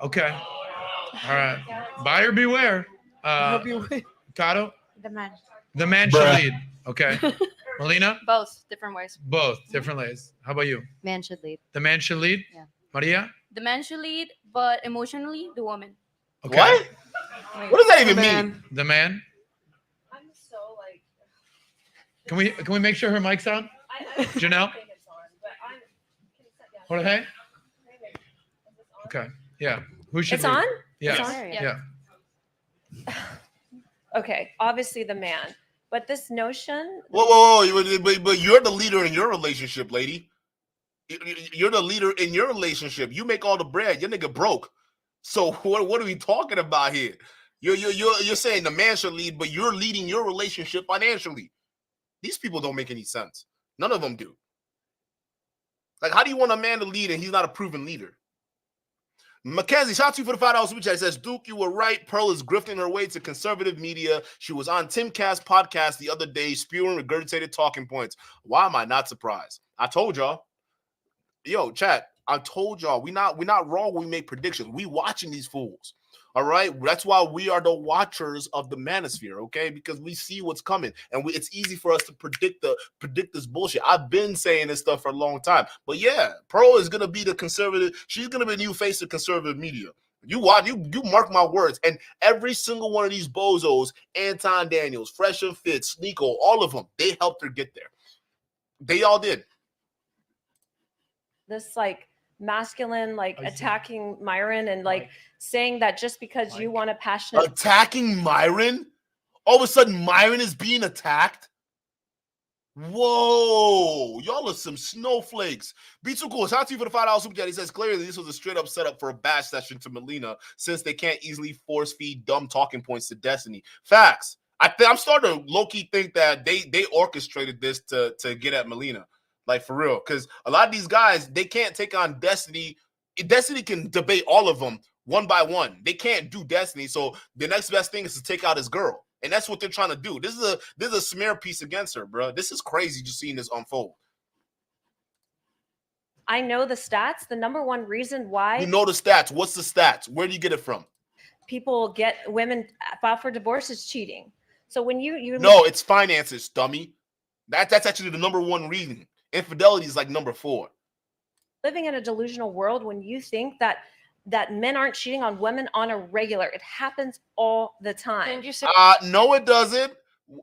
Okay. All right. Buyer beware. Hope you win. Kato? The man. The man should lead. Okay. Melina? Both different ways. Both different ways. How about you? Man should lead. The man should lead? Yeah. Maria? The man should lead, but emotionally, the woman. Okay. What? What does that even mean? The man? I'm so like. Can we make sure her mic's on? Janelle? Jorge? Okay. Yeah. Who should It's lead? on? Yeah. It's on? Yeah. Okay, obviously the man, but this notion. Whoa! But you're the leader in your relationship, lady. You're the leader in your relationship. You make all the bread. Your nigga broke. So what are we talking about here? You're saying the man should lead, but you're leading your relationship financially. These people don't make any sense. None of them do. Like, how do you want a man to lead and he's not a proven leader? Mackenzie, shout out to you for the $5 super chat. It says, Duke, you were right. Pearl is grifting her way to conservative media. She was on Tim Cass' podcast the other day, spewing regurgitated talking points. Why am I not surprised? I told y'all. Yo, chat, I told y'all, we're not wrong when we make predictions. We watching these fools. All right. That's why we are the watchers of the Manosphere, okay? Because we see what's coming. And it's easy for us to predict this bullshit. I've been saying this stuff for a long time. But yeah, Pro is gonna be the conservative, she's gonna be the new face of conservative media. You watch, you mark my words. And every single one of these bozos, Anton Daniels, Fresh and Fit, Sneeko, all of them, they helped her get there. They all did. This like masculine, like attacking Myron and like saying that just because you want a passionate attacking Myron, all of a sudden Myron is being attacked. Whoa, y'all are some snowflakes. Be too cool. Shout out to you for the $5 super chat. He says clearly this was a straight up setup for a bash session to Melina, since they can't easily force feed dumb talking points to Destiny. Facts. I'm starting to low-key think that they orchestrated this to get at Melina. Like, for real. Because a lot of these guys, they can't take on Destiny. Destiny can debate all of them one by one. They can't do Destiny. So the next best thing is to take out his girl. And that's what they're trying to do. This is a smear piece against her, bro. This is crazy just seeing this unfold. I know the stats. The number one reason why you know the stats. What's the stats? Where do you get it from? People get women file for divorce is cheating. So when you no, it's finances, dummy. That's actually the number one reason. Infidelity is like number 4. Living in a delusional world when you think that men aren't cheating on women on a regular. It happens all the time. No, it doesn't.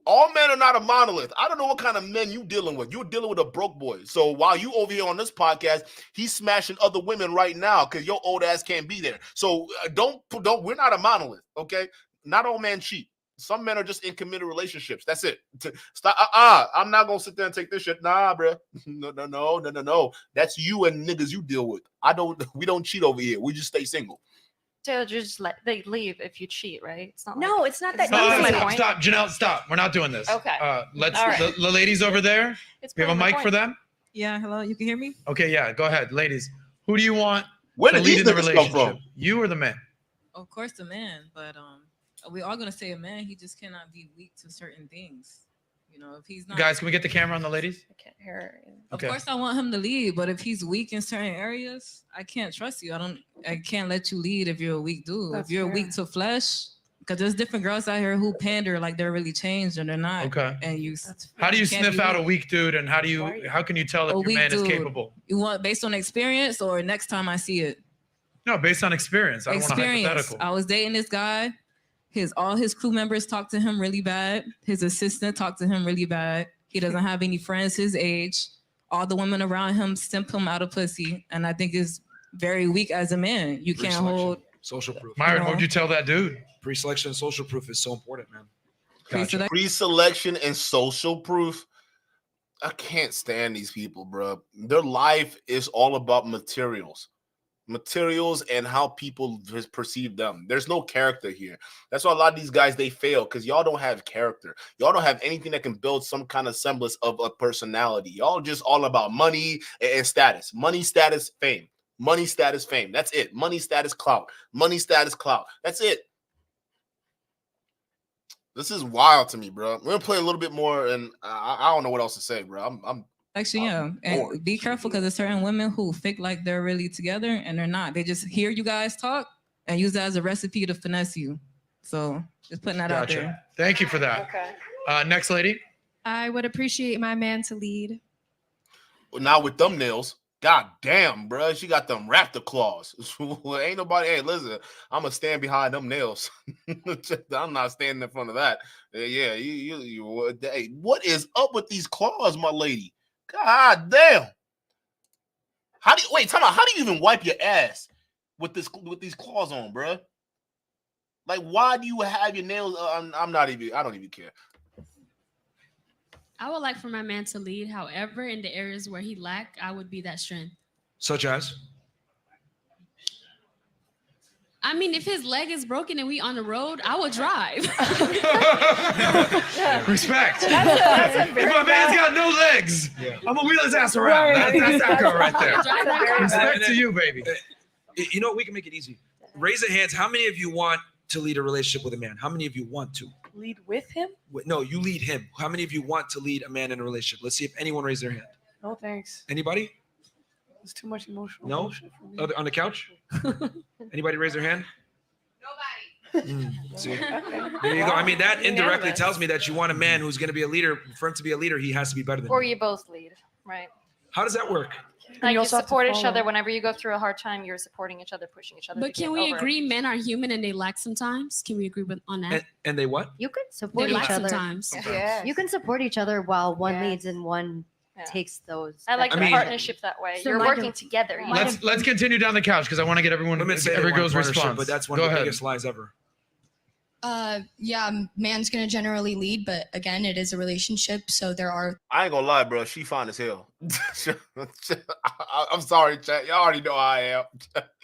All men are not a monolith. I don't know what kind of men you dealing with. You're dealing with a broke boy. So while you over here on this podcast, he's smashing other women right now because your old ass can't be there. So don't. We're not a monolith, okay? Not all men cheat. Some men are just in committed relationships. That's it. Stop. I'm not gonna sit there and take this shit. Nah, bro. No. That's you and niggas you deal with. We don't cheat over here. We just stay single. So just they leave if you cheat, right? It's not. No, it's not that. Stop, Janelle. Stop. We're not doing this. Okay. Let's right. the ladies over there. We have a mic for them. Yeah. Hello. You can hear me? Okay. Yeah. Go ahead, ladies. Who do you want Where to did lead these in the niggas come relationship? from? You or the man? Of course, the man, but we are gonna say a man. He just cannot be weak to certain things. You know, if he's not. Guys, can we get the camera on the ladies? I can't hear. Of course, I want him to lead, but if he's weak in certain areas, I can't trust you. I can't let you lead if you're a weak dude. That's if you're fair. weak to flesh, because there's different girls out here who pander like they're really changed and they're not. Okay. And you. How do you can't sniff be out a weak. weak dude, and how can you tell if A your weak man is dude. capable? You want based on experience or next time I see it? No, based on experience. I don't want a Experience. hypothetical. I was dating this guy. All his crew members talk to him really bad. His assistant talked to him really bad. He doesn't have any friends his age. All the women around him simp him out of pussy. And I think it's very weak as a man. You can't hold social proof. Myron, what would you tell that dude? Pre-selection and social proof is so important, man. Pre-selection and social proof. I can't stand these people, bro. Their life is all about materials and how people perceive them. There's no character here. That's why a lot of these guys, they fail, because y'all don't have character. Y'all don't have anything that can build some kind of semblance of a personality. Y'all just all about money and status. Money, status, fame. Money, status, fame. That's it. Money, status, clout. Money, status, clout. That's it. This is wild to me, bro. We're gonna play a little bit more, and I don't know what else to say, bro. Actually, yeah. And be careful, because there's certain women who fake like they're really together and they're not. They just hear you guys talk and use that as a recipe to finesse you. So just putting that out there. Thank you for that. Okay. Next lady. I would appreciate my man to lead. Now with them nails, god damn, bro, she got them raptor claws. Ain't nobody. Hey, listen, I'm gonna stand behind them nails. I'm not standing in front of that. Yeah, you. Hey, what is up with these claws, my lady? God damn. How do you even wipe your ass with these claws on, bro? Like, why do you have your nails? I don't even care. I would like for my man to lead. However, in the areas where he lack, I would be that strength. Such as? I mean, if his leg is broken and we on the road, I would drive. Respect. That's a If my man's got no legs, I'm gonna wheel his ass around. That's that girl right there. Respect to you, baby. You know, we can make it easy. Raise your hands. How many of you want to lead a relationship with a man? How many of you want to? Lead with him? No, you lead him. How many of you want to lead a man in a relationship? Let's see if anyone raised their hand. No, thanks. Anybody? It's too much emotional. No? bullshit for me. On the couch? Anybody raise their hand? See? There you go. I mean, that indirectly Unanimous. tells me that you want a man who's going to be a leader. For him to be a leader, he has to be better than Or you. you both lead, right? How does that work? Like you also have to support each follow. other whenever you go through a hard time. You're supporting each other, pushing each other. But to can get we over it. agree men are human and they lack sometimes? Can we agree on that? And they what? You can They support each lack other. sometimes. Yes. You can support each other while one Yes. leads and one Yeah. takes those. I like I the mean- partnership that way. So You're my working com- together. You Let's continue down the couch because I want to get everyone Women say they every want girl's partnership, response. but that's one Go of the ahead. biggest lies ever. Yeah, man's gonna generally lead, but again, it is a relationship, so there are I ain't gonna lie, bro. She fine as hell. I'm sorry, chat. Y'all already know how I am.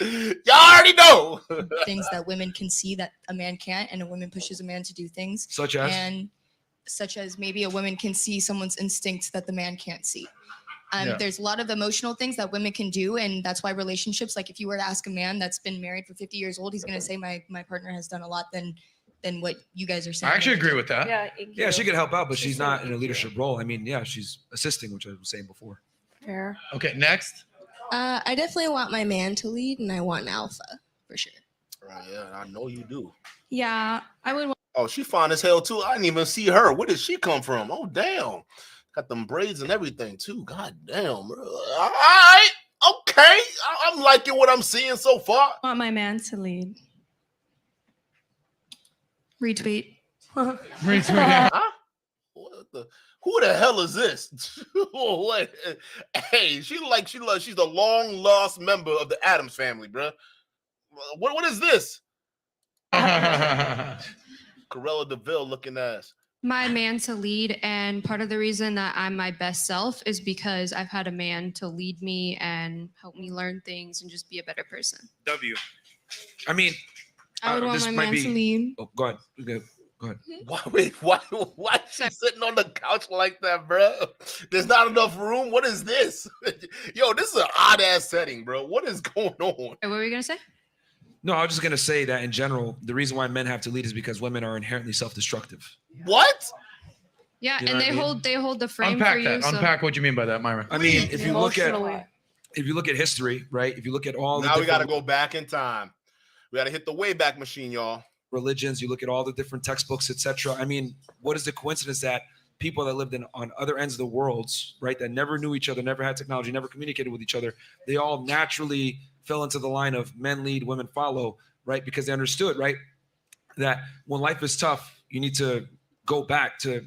Y'all already know. things that women can see that a man can't, and a woman pushes a man to do things. Such as? And such as maybe a woman can see someone's instincts that the man can't see. Yeah. There's a lot of emotional things that women can do, and that's why relationships, like if you were to ask a man that's been married for 50 years old, he's gonna say my partner has done a lot than what you guys are saying. I actually agree with that. Yeah, she could help out, but she's not in a leadership role. I mean, yeah, she's assisting, which I was saying before. Fair. Okay, next. I definitely want my man to lead, and I want an alpha for sure. Right, yeah, I know you do. Yeah, I would. Oh, she fine as hell too. I didn't even see her. Where did she come from? Oh, damn. Got them braids and everything too. God damn. Bro. All right. Okay. I'm liking what I'm seeing so far. I want my man to lead. Retweet. Huh? What the? Who the hell is this? Wait. Hey, she's the long lost member of the Addams family, bro. What is this? Corella DeVille looking ass. My man to lead, and part of the reason that I'm my best self is because I've had a man to lead me and help me learn things and just be a better person. W. I mean, I would want this my might man be- to lead. Oh, go ahead. Go ahead. Why is she sitting on the couch like that, bro? There's not enough room. What is this? Yo, this is an odd ass setting, bro. What is going on? What were you gonna say? No, I was just gonna say that in general, the reason why men have to lead is because women are inherently self-destructive. What? Yeah, You know and what I mean? they hold the frame Unpack for you. that. So. Unpack what you mean by that, Myron. I mean, if you look at history, right? If you look at all the Now we got to different go back in time. We got to hit the Wayback Machine, y'all. religions, you look at all the different textbooks, etc. I mean, what is the coincidence that people that lived on other ends of the worlds, right, that never knew each other, never had technology, never communicated with each other, they all naturally fell into the line of men lead, women follow, right? Because they understood, right, that when life is tough, you need to go back to,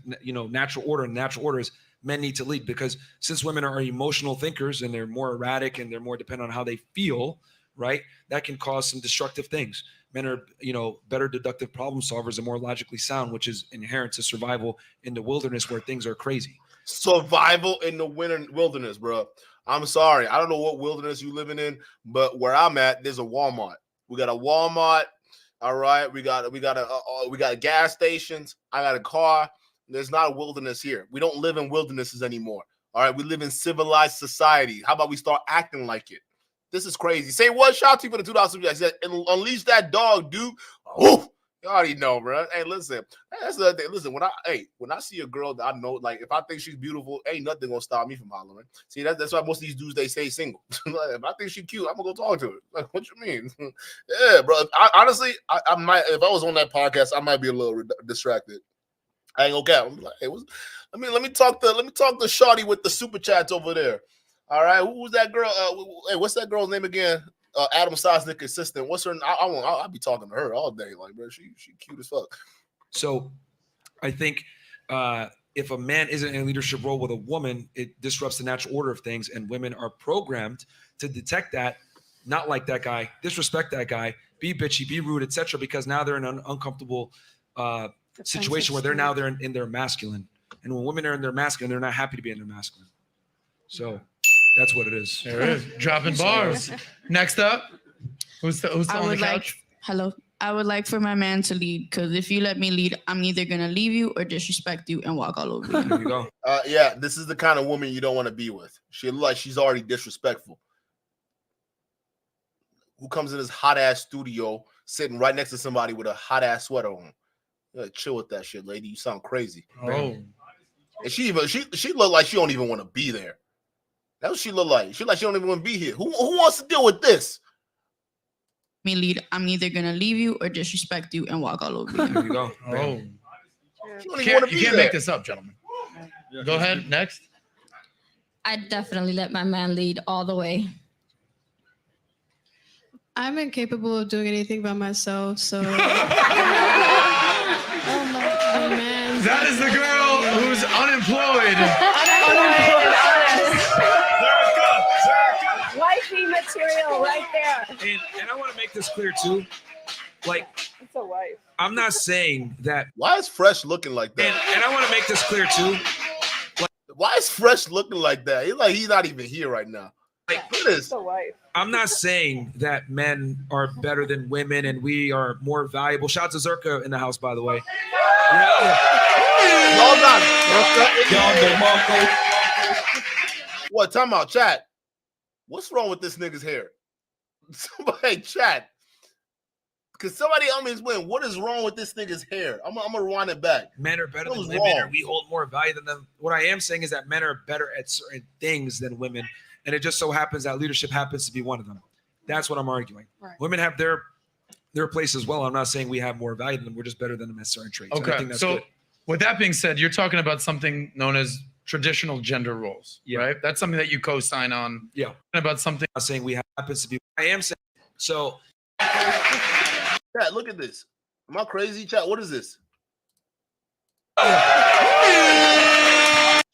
natural order, and natural order is men need to lead, because since women are emotional thinkers and they're more erratic and they're more dependent on how they feel, right, that can cause some destructive things. Men are, better deductive problem solvers and more logically sound, which is inherent to survival in the wilderness where things are crazy. Survival in the wilderness, bro. I'm sorry. I don't know what wilderness you living in, but where I'm at, there's a Walmart. We got a Walmart. All right. We got gas stations. I got a car. There's not a wilderness here. We don't live in wildernesses anymore. All right. We live in civilized society. How about we start acting like it? This is crazy. Say what? Shout out to you for the $2. I said, unleash that dog, dude. Oh, you already know, bro. Hey, listen. That's the other thing. Listen, when I see a girl that I know, like if I think she's beautiful, ain't nothing gonna stop me from hollering. See, that's why most of these dudes they stay single. If I think she's cute, I'm gonna go talk to her. Like, what you mean? Yeah, bro. Honestly, I might, if I was on that podcast, I might be a little distracted. I ain't gonna cap. I'm like, hey, let me talk to Shawty with the super chats over there. All right, who was that girl? Hey, what's that girl's name again? Adam Sosnick assistant. What's her? I'll be talking to her all day. Like, bro, she cute as fuck. So, I think if a man isn't in a leadership role with a woman, it disrupts the natural order of things, and women are programmed to detect that, not like that guy, disrespect that guy, be bitchy, be rude, etc. Because now they're in an uncomfortable situation where they're in their masculine, and when women are in their masculine, they're not happy to be in their masculine. So. That's what it is. There it is. Dropping bars. Next up, who's on the couch? I would like for my man to lead, because if you let me lead, I'm either gonna leave you or disrespect you and walk all over you. There you go. Yeah, this is the kind of woman you don't want to be with. She looks like she's already disrespectful. Who comes in this hot ass studio sitting right next to somebody with a hot ass sweater on? You gotta chill with that shit, lady. You sound crazy. Oh. And she looked like she don't even want to be there. That's what she look like. She like she don't even want to be here. Who wants to deal with this? Me lead. I'm either gonna leave you or disrespect you and walk all over you. There you go. Oh. You You can't make this up, gentlemen. Go ahead. Next. I'd definitely let my man lead all the way. I'm incapable of doing anything by myself, so. Oh man. That is the girl who's unemployed. Wifey material right there. And I want to make this clear too. Like, It's a wife. I'm not saying that. Why is Fresh looking like that? And I want to make this clear too. Why is Fresh looking like that? He's not even here right now. Like, look at this. It's a wife. I'm not saying that men are better than women and we are more valuable. Shout out to Zerka in the house, by the way. Y'all not What? Time out, chat. What's wrong with this nigga's hair? Somebody chat. Cause somebody help me explain what is wrong with this nigga's hair. I'm gonna rewind it back. Men are better than What's women, or wrong? we hold more value than them. What I am saying is that men are better at certain things than women, and it just so happens that leadership happens to be one of them. That's what I'm arguing. Right. Women have their place as well. I'm not saying we have more value than them. We're just better than them at certain traits. And I Okay. think that's So good. with that being said, you're talking about something known as traditional gender roles, right? That's something that you co-sign on. Yeah. About something. I'm not saying we happens to be. I am saying so. Chat, look at this. Am I crazy, chat? What is this?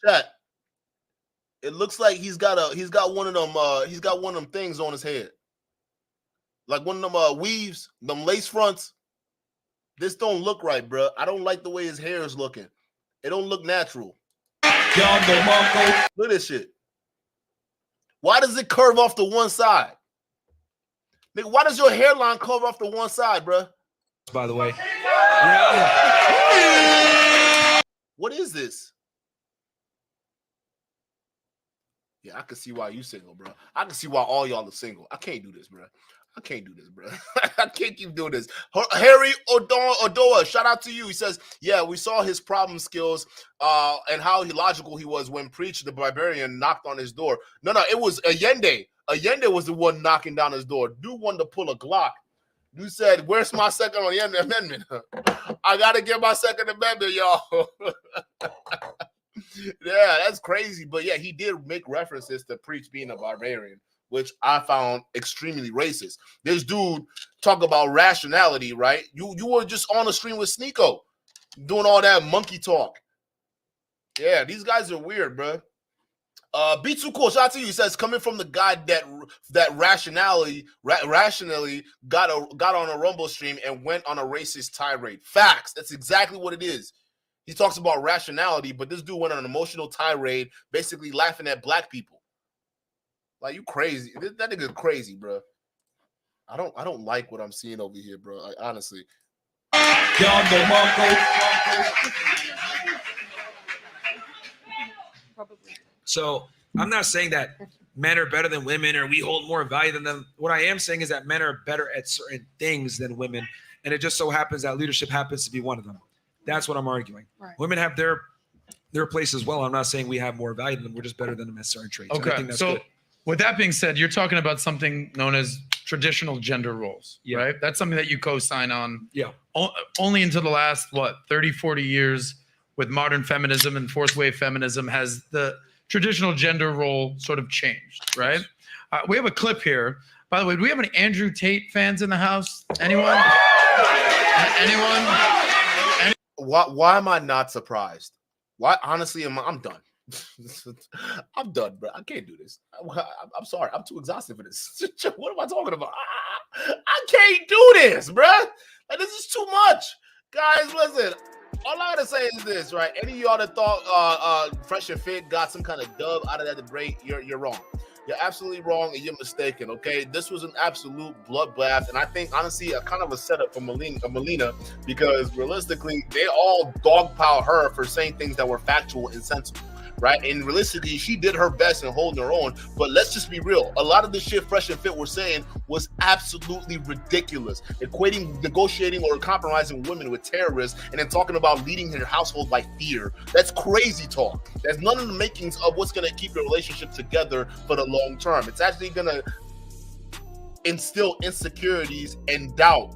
Chat. It looks like he's got one of them things on his head. Like one of them weaves, them lace fronts. This don't look right, bro. I don't like the way his hair is looking. It don't look natural. Look at this shit. Why does it curve off to one side? Nigga, why does your hairline curve off to one side, bro? By the way. What is this? Yeah, I can see why you single, bro. I can see why all y'all are single. I can't do this, bro. I can't do this, bro. I can't keep doing this. Harry Odoa, shout out to you. He says, yeah, we saw his problem skills and how logical he was when Preach the Barbarian knocked on his door. No, it was Allende. Allende was the one knocking down his door. Dude wanted to pull a Glock. Dude said, where's my Second Amendment? I got to get my Second Amendment, y'all. Yeah, that's crazy. But yeah, he did make references to Preach being a barbarian, which I found extremely racist. This dude talk about rationality, right? You were just on the stream with Sneeko doing all that monkey talk. Yeah, these guys are weird, bro. Be Too Cool, shout out to you. He says, coming from the guy that rationally got on a Rumble stream and went on a racist tirade. Facts. That's exactly what it is. He talks about rationality, but this dude went on an emotional tirade, basically laughing at black people. Like, you crazy. That nigga's crazy, bro. I don't like what I'm seeing over here, bro. Like, honestly. So I'm not saying that men are better than women or we hold more value than them. What I am saying is that men are better at certain things than women. And it just so happens that leadership happens to be one of them. That's what I'm arguing. Right. Women have their place as well. I'm not saying we have more value than them. We're just better than them at certain traits. And I Okay. think that's So good. with that being said, you're talking about something known as traditional gender roles, right? That's something that you co-sign on. Yeah. Only into the last, 30, 40 years with modern feminism and fourth wave feminism has the traditional gender role sort of changed, right? We have a clip here. By the way, do we have any Andrew Tate fans in the house? Anyone? Anyone? Why am I not surprised? Why? Honestly, I'm done. I'm done, bro. I can't do this. I'm sorry. I'm too exhausted for this. What am I talking about? I can't do this, bro. Like, this is too much. Guys, listen. All I gotta say is this, right? Any of y'all that thought Fresh and Fit got some kind of dub out of that debate, you're wrong. You're absolutely wrong and you're mistaken, okay? This was an absolute bloodbath, and I think, honestly, a kind of a setup for Molina, because realistically, they all dogpile her for saying things that were factual and sensible, right? And realistically, she did her best in holding her own. But let's just be real. A lot of the shit Fresh and Fit were saying was absolutely ridiculous. Equating negotiating or compromising women with terrorists and then talking about leading your household by fear. That's crazy talk. That's none of the makings of what's going to keep your relationship together for the long term. It's actually going to instill insecurities and doubt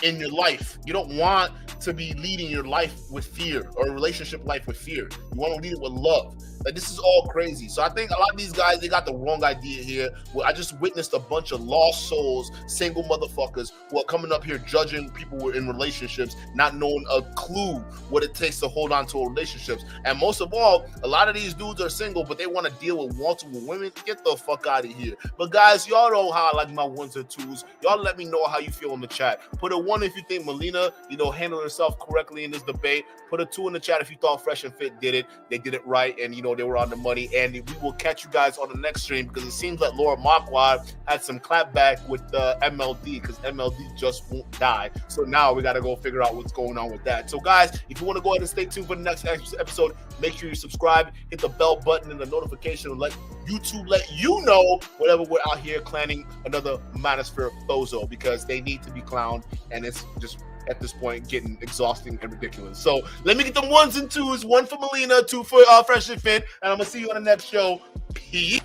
in your life. You don't want to be leading your life with fear, or a relationship life with fear. You want to lead it with love. Like, this is all crazy. So I think a lot of these guys, they got the wrong idea here. I just witnessed a bunch of lost souls, single motherfuckers who are coming up here judging people who are in relationships, not knowing a clue what it takes to hold on to relationships. And most of all, a lot of these dudes are single, but they want to deal with multiple women. Get the fuck out of here. But guys, y'all know how I like my ones and twos. Y'all let me know how you feel in the chat. Put a 1 if you think Molina, handled herself correctly in this debate. Put a 2 in the chat if you thought Fresh and Fit did it. They did it right, and they were on the money. And we will catch you guys on the next stream, because it seems like Laura Marquardt had some clapback with MLD, because MLD just won't die. So now we got to go figure out what's going on with that. So guys, if you want to go ahead and stay tuned for the next episode, make sure you subscribe, hit the bell button and the notification, and let YouTube let you know whenever we're out here clanning another Manosphere Bozo, because they need to be clowned, and it's just at this point getting exhausting and ridiculous. So let me get them 1s and 2s, 1 for Molina, 2 for Fresh and Fit, and I'm gonna see you on the next show. Peace.